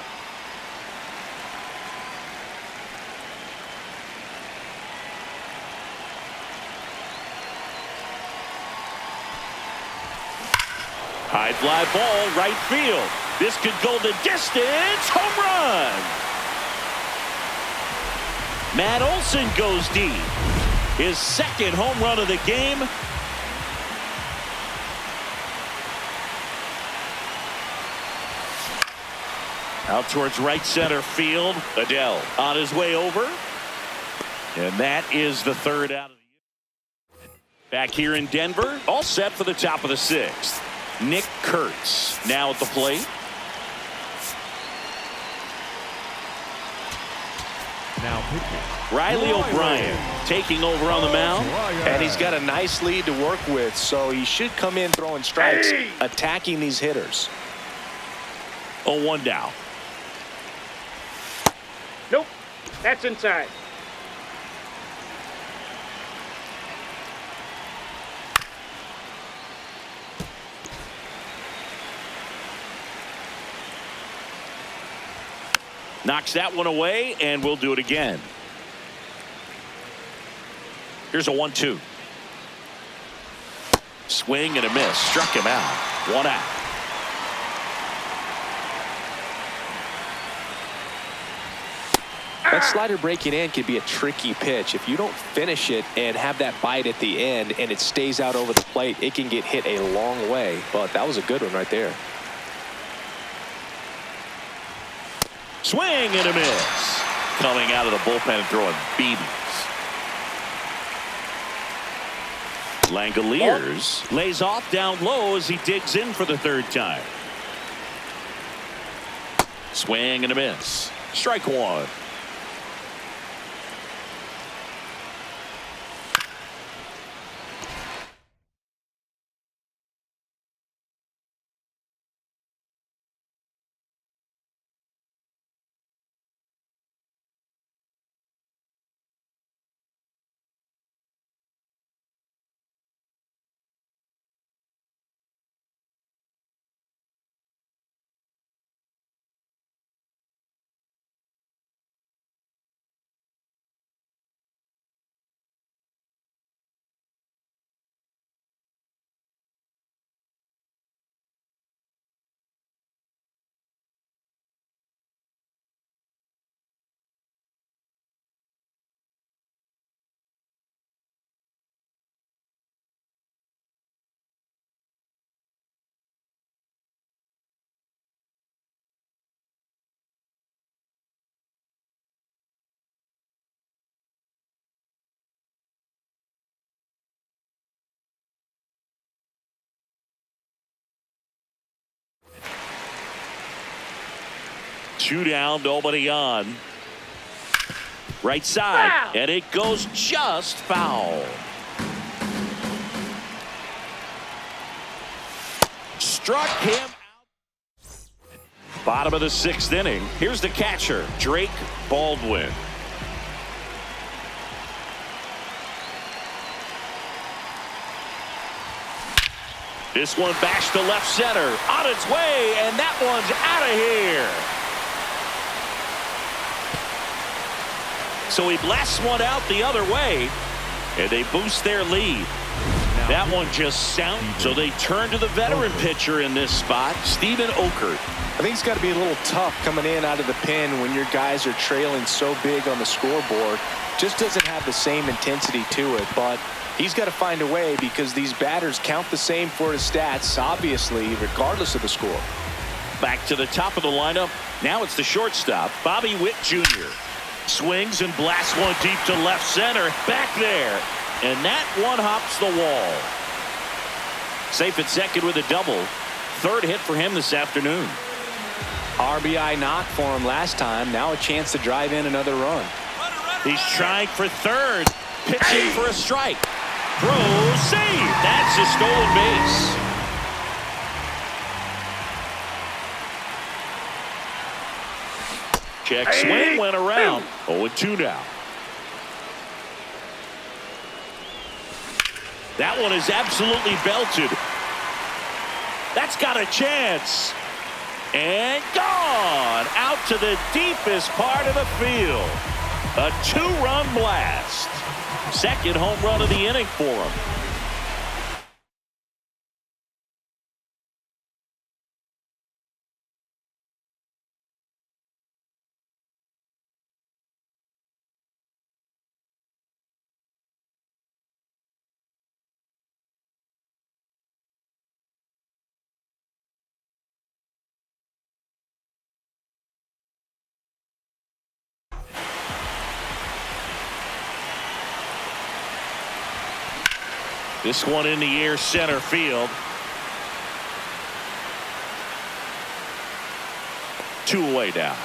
High fly ball, right field. This could go the distance. Home run. Matt Olson goes deep. His second home run of the game. Out towards right center field. Adele on his way over. And that is the 3rd out of the year. Back here in Denver, all set for the top of the 6th. Nick Kurtz now at the plate. Now pitching. Riley O'Brien taking over on the mound. And he's got a nice lead to work with, so he should come in throwing strikes, attacking these hitters. 0-1 down. Nope. That's inside. Knocks that one away, and we'll do it again. Here's a 1-2. Swing and a miss. Struck him out. 1 out. That slider breaking in can be a tricky pitch. If you don't finish it and have that bite at the end and it stays out over the plate, it can get hit a long way. But that was a good one right there. Swing and a miss. Coming out of the bullpen and throwing BBs. Langoliers lays off down low as he digs in for the 3rd time. Swing and a miss. Strike 1. Two down, nobody on. Right side, Foul. and it goes just foul. Struck him out. Bottom of the 6th inning. Here's the catcher, Drake Baldwin. This one bashed to left center, on its way, and that one's out of here. So he blasts one out the other way, and they boost their lead. That one just sounded. So they turn to the veteran pitcher in this spot, Stephen Okert. I think it's got to be a little tough coming in out of the pen when your guys are trailing so big on the scoreboard. Just doesn't have the same intensity to it, but he's got to find a way because these batters count the same for his stats, obviously, regardless of the score. Back to the top of the lineup. Now it's the shortstop, Bobby Witt Jr. Swings and blasts one deep to left center. Back there. And that one hops the wall. Safe at second with a double. 3rd hit for him this afternoon. RBI knock for him last time. Now a chance to drive in another run. He's trying for 3rd. Pitching for a strike. Throw, save. That's a stolen base. Check swing went around. 0-2 now. That one is absolutely belted. That's got a chance. And gone out to the deepest part of the field. A 2-run blast. 2nd home run of the inning for him. This one in the air, center field. 2 away now.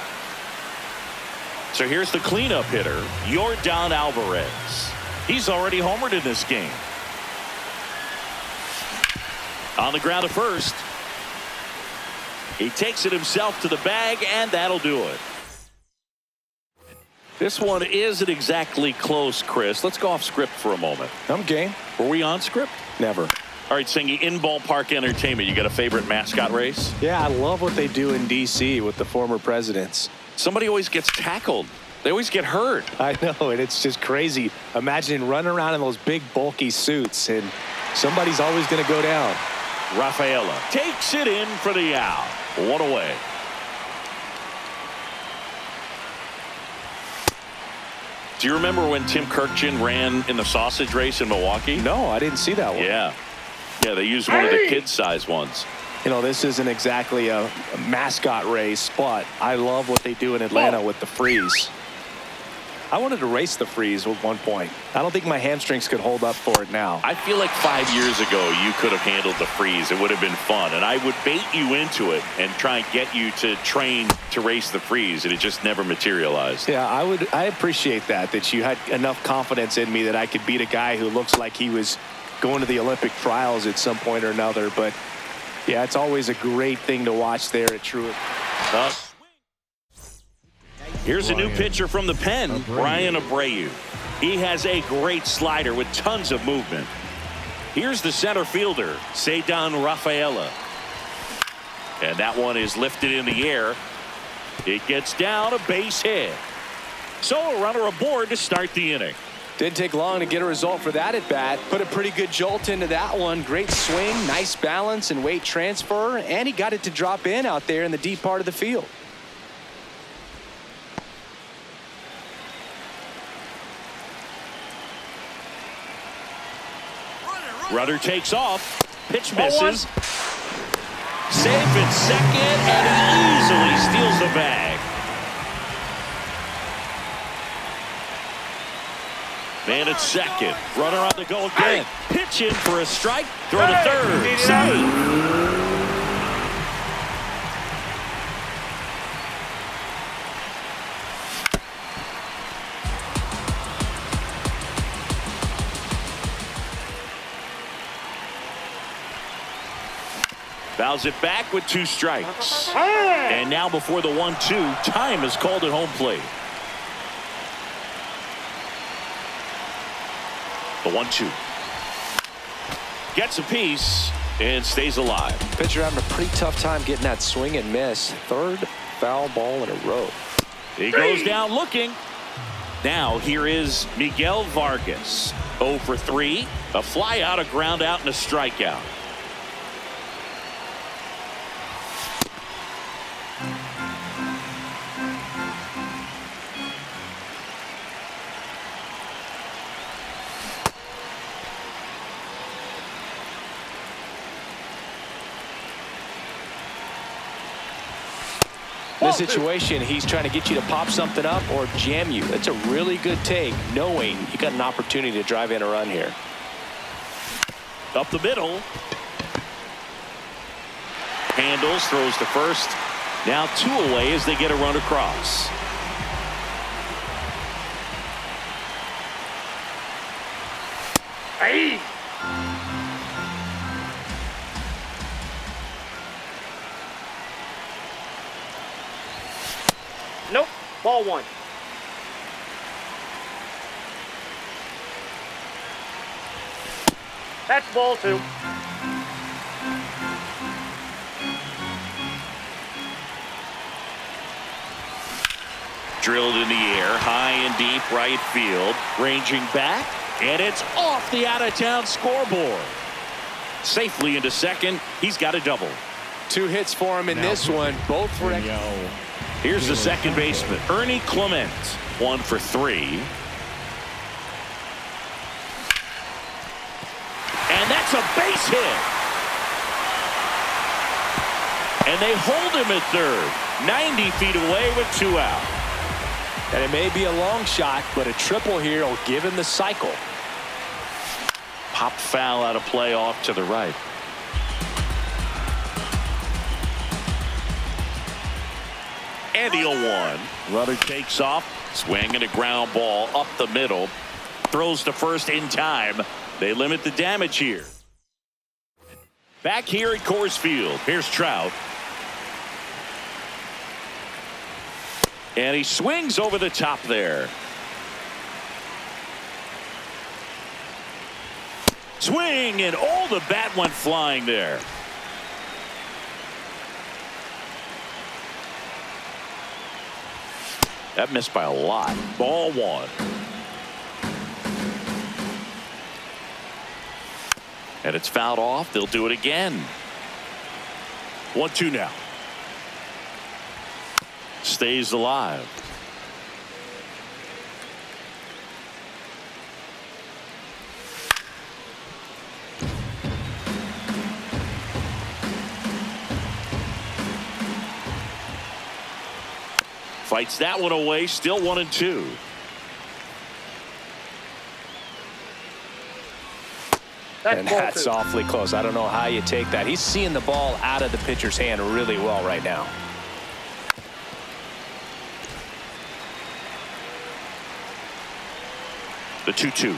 So here's the cleanup hitter, Yordan Alvarez. He's already homered in this game. On the ground at first. He takes it himself to the bag, and that'll do it. This one isn't exactly close, Chris. Let's go off script for a moment. I'm game. Were we on script? Never. All right, Singy, in ballpark entertainment, you got a favorite mascot race? Yeah, I love what they do in D.C. with the former presidents. Somebody always gets tackled. They always get hurt. I know, and it's just crazy. Imagine running around in those big, bulky suits, and somebody's always going to go down. Rafaela takes it in for the out. One away. Do you remember when Tim Kirkchin ran in the sausage race in Milwaukee? No, I didn't see that one. Yeah, they used one of the kid-sized ones. You know, this isn't exactly a mascot race, but I love what they do in Atlanta with the freeze. I wanted to race the freeze at one point. I don't think my hamstrings could hold up for it now. I feel like 5 years ago you could have handled the freeze. It would have been fun, and I would bait you into it and try and get you to train to race the freeze, and it just never materialized. Yeah, I appreciate that you had enough confidence in me that I could beat a guy who looks like he was going to the Olympic trials at some point or another. But yeah, it's always a great thing to watch there at Truett. Here's a new pitcher from the pen, Brian Abreu. He has a great slider with tons of movement. Here's the center fielder, Ceddanne Rafaela. And that one is lifted in the air. It gets down, a base hit. So a runner aboard to start the inning. Didn't take long to get a result for that at bat. Put a pretty good jolt into that one. Great swing, nice balance and weight transfer, and he got it to drop in out there in the deep part of the field. Runner takes off. Pitch misses. Safe at second, and he easily steals the bag. Man at second. Runner on the go again. Pitch in for a strike. Throw to third. Safe. Fouls it back with 2 strikes. And now before the 1-2, time is called at home plate. The 1-2. Gets a piece and stays alive. Pitcher having a pretty tough time getting that swing and miss. 3rd foul ball in a row. He goes down looking. Now here is Miguel Vargas. 0 for 3. A fly out, a ground out, and a strikeout. This situation, he's trying to get you to pop something up or jam you. That's a really good take, knowing you got an opportunity to drive in a run here. Up the middle. Handles, throws to first. Now 2 away as they get a run across. Hey! Nope. Ball 1. That's ball 2. Drilled in the air, high and deep right field. Ranging back, and it's off the out-of-town scoreboard. Safely into second. He's got a double. 2 hits for him in this one. Both for Here's the second baseman, Ernie Clement. 1 for 3. And that's a base hit. And they hold him at third. 90 feet away with 2 out. And it may be a long shot, but a triple here will give him the cycle. Pop foul out of play off to the right. And he'll one. Runner takes off. Swinging a ground ball up the middle. Throws to first in time. They limit the damage here. Back here at Coors Field. Here's Trout. And he swings over the top there. Swing, and all the bat went flying there. That missed by a lot. Ball one. And it's fouled off. They'll do it again. 1-2 now. Stays alive. Fights that one away. Still 1-2. And that's awfully close. I don't know how you take that. He's seeing the ball out of the pitcher's hand really well right now. The 2-2.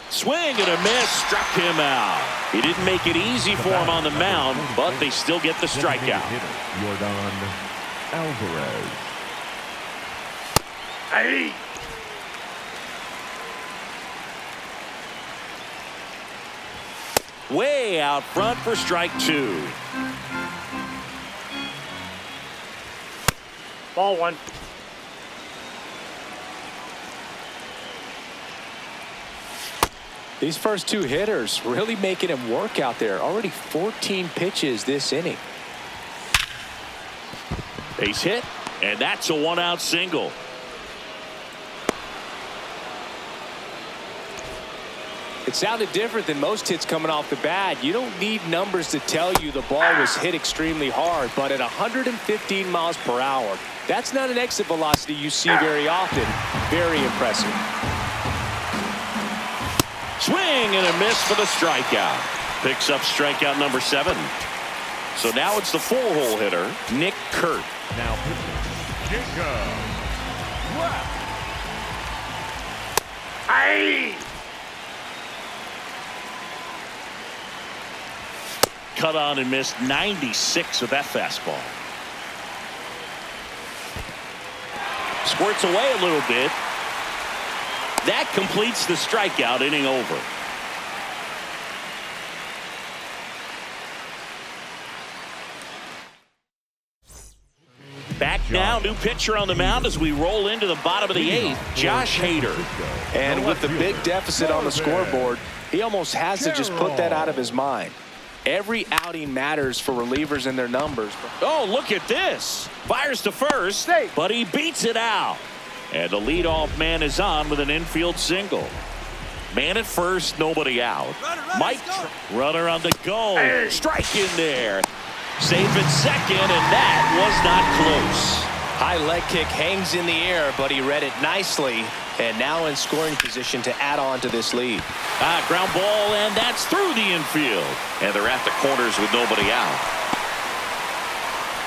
Swing and a miss. Struck him out. He didn't make it easy for him on the mound, but they still get the strikeout. Yordan Alvarez. Hey! Way out front for strike two. Ball one. These first two hitters really making him work out there. Already 14 pitches this inning. Base hit, and that's a one-out single. It sounded different than most hits coming off the bat. You don't need numbers to tell you the ball was hit extremely hard, but at 115 miles per hour, that's not an exit velocity you see very often. Very impressive. Swing and a miss for the strikeout. Picks up strikeout number 7. So now it's the 4-hole hitter, Nick Kurt. Now Jacob Webb. Hey! Cut on and missed 96 with that fastball. Squirts away a little bit. That completes the strikeout. Inning over. Back now, new pitcher on the mound as we roll into the bottom of the 8th, Josh Hader. And with the big deficit on the scoreboard, he almost has to just put that out of his mind. Every outing matters for relievers and their numbers. Oh, look at this. Fires to first, but he beats it out. And the leadoff man is on with an infield single. Man at first, nobody out. Mike, runner on the go. Hey. Strike in there. Safe at second, and that was not close. High leg kick hangs in the air, but he read it nicely. And now in scoring position to add on to this lead. Ground ball, and that's through the infield. And they're at the corners with nobody out.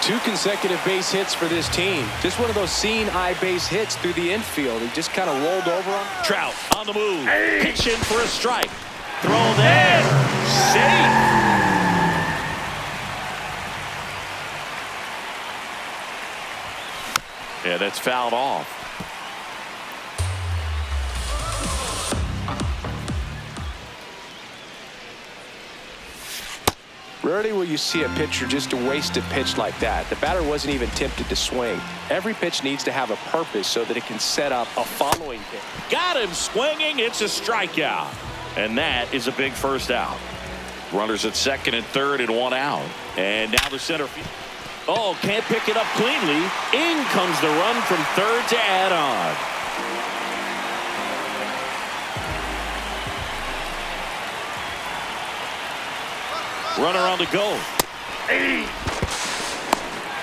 2 consecutive base hits for this team. Just one of those seeing eye base hits through the infield. He just kind of rolled over him. Trout on the move. Pitch in for a strike. Throw there. Safe. Yeah, that's fouled off. Rarely will you see a pitcher just to waste a pitch like that. The batter wasn't even tempted to swing. Every pitch needs to have a purpose so that it can set up a following pitch. Got him swinging. It's a strikeout. And that is a big first out. Runners at second and third and 1 out. And now the center field. Oh, can't pick it up cleanly. In comes the run from third to add on. Runner on the go.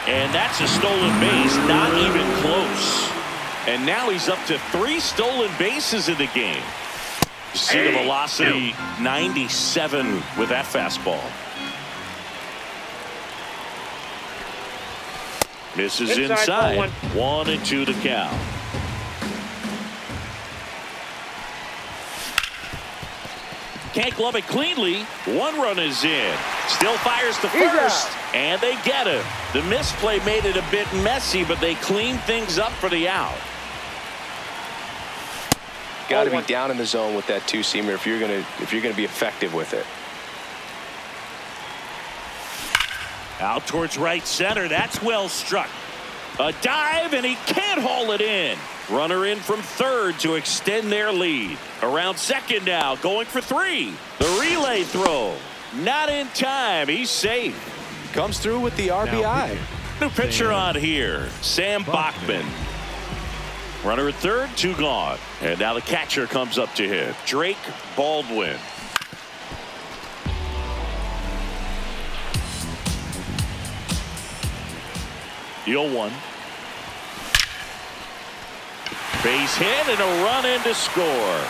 And that's a stolen base. Not even close. And now he's up to 3 stolen bases in the game. You see the velocity, 97 with that fastball. Misses Inside, inside. 1-2 to count. Can't glove it cleanly. 1 run is in. Still fires to first. And they get him. The misplay made it a bit messy, but they cleaned things up for the out. Got to be down in the zone with that two-seamer if you're gonna be effective with it. Out towards right center. That's well struck. A dive, and he can't haul it in. Runner in from third to extend their lead. Around second now, going for 3. The relay throw. Not in time. He's safe. Comes through with the RBI. New pitcher on here, Sam Bachman. Runner at third, 2 gone. And now the catcher comes up to hit, Drake Baldwin. The 0-1. Base hit and a run in to score.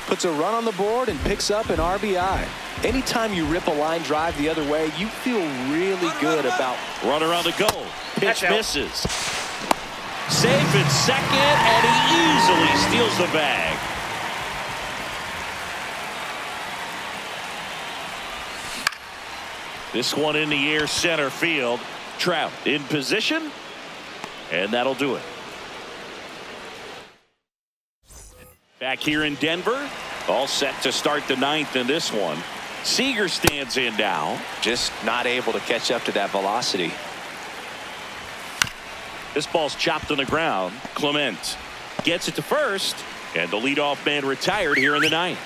Puts a run on the board and picks up an RBI. Anytime you rip a line drive the other way, you feel really good about. Runner on the go. Pitch misses. Safe at second, and he easily steals the bag. This one in the air, center field. Trout in position, and that'll do it. Back here in Denver, all set to start the 9th in this one. Seager stands in now. Just not able to catch up to that velocity. This ball's chopped on the ground. Clement gets it to first, and the leadoff man retired here in the 9th.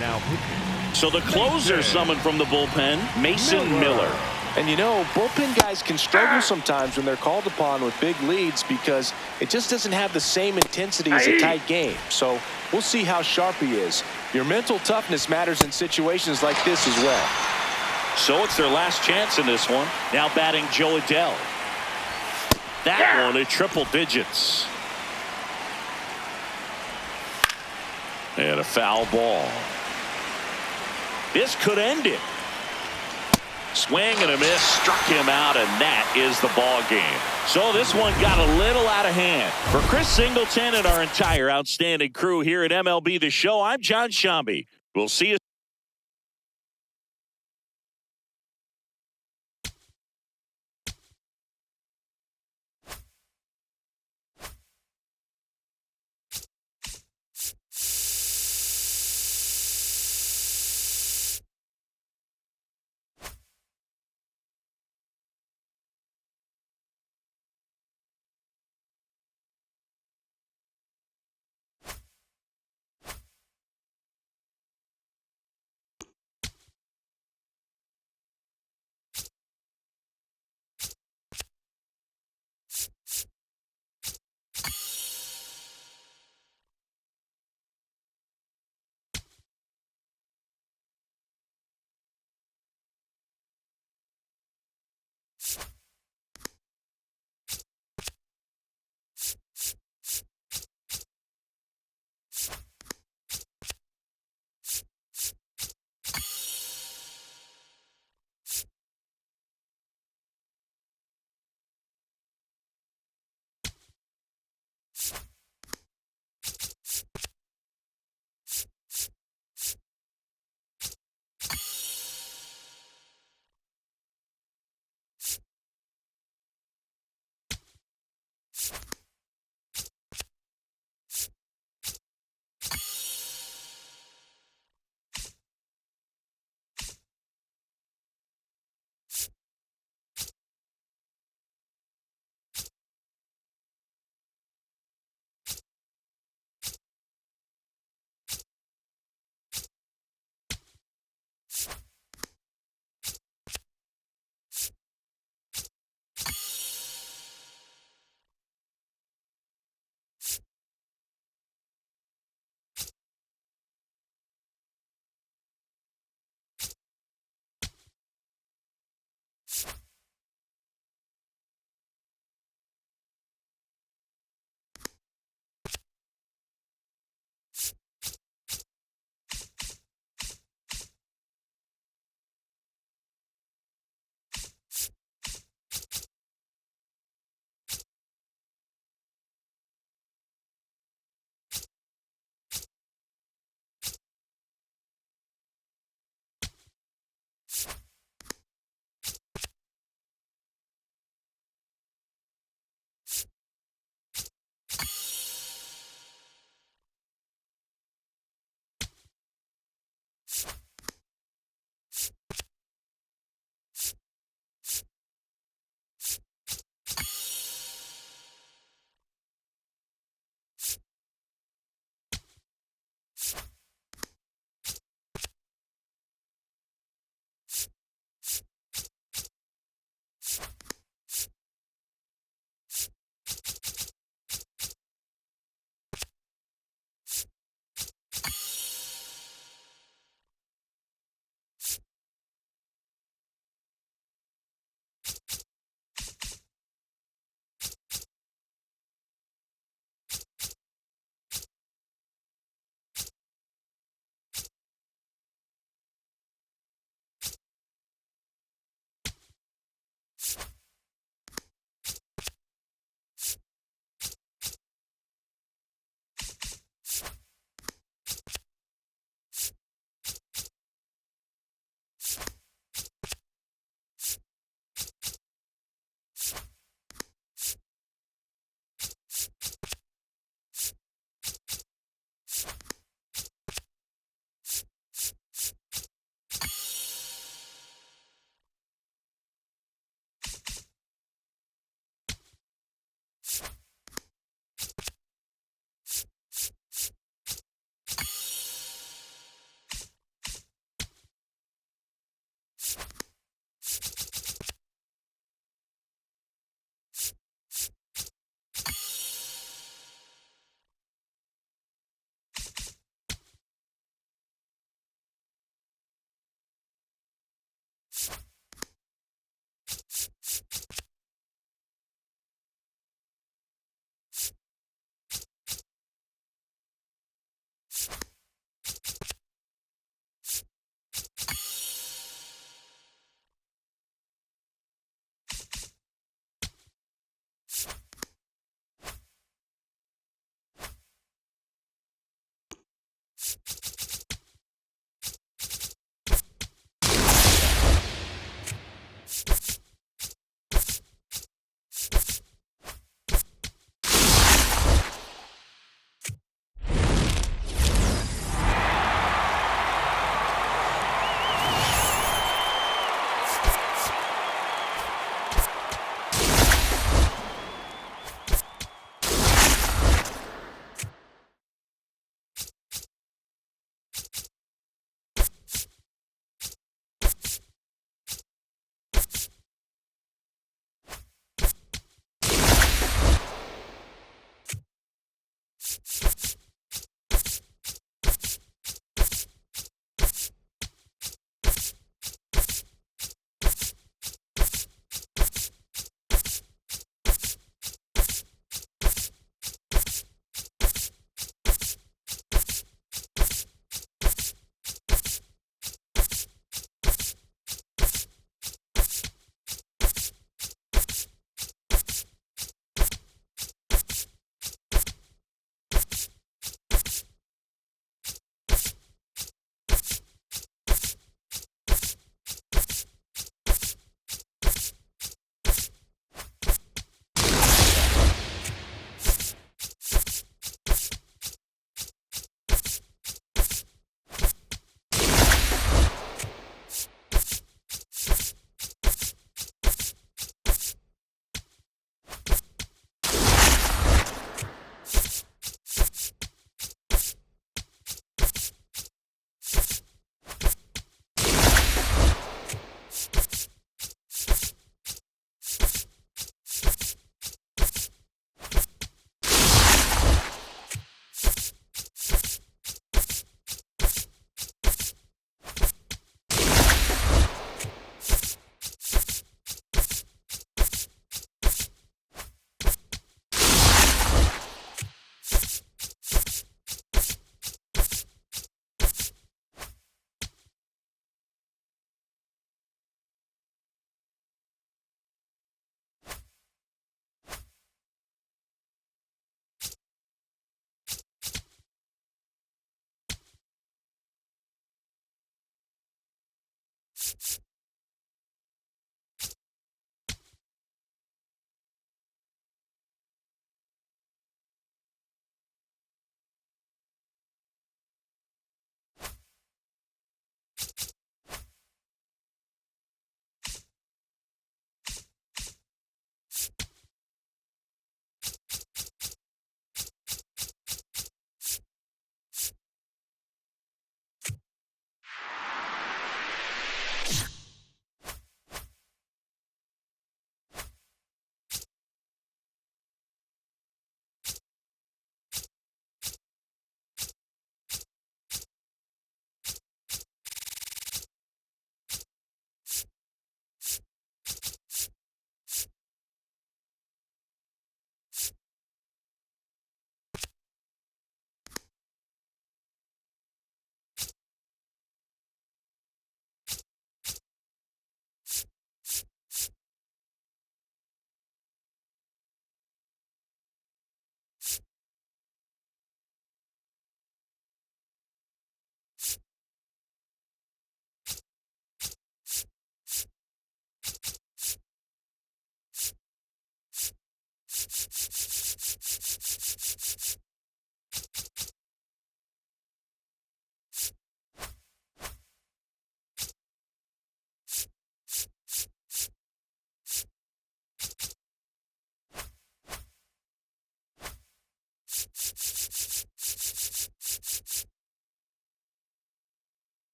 Now pitching. So the closer summoned from the bullpen, Mason Miller. And you know, bullpen guys can struggle sometimes when they're called upon with big leads because it just doesn't have the same intensity as a tight game. So we'll see how sharp he is. Your mental toughness matters in situations like this as well. So it's their last chance in this one. Now batting Joe Adell. That one at triple digits. And a foul ball. This could end it. Swing and a miss, struck him out, and that is the ball game. So this one got a little out of hand. For Chris Singleton and our entire outstanding crew here at MLB The Show, I'm John Shambi. We'll see you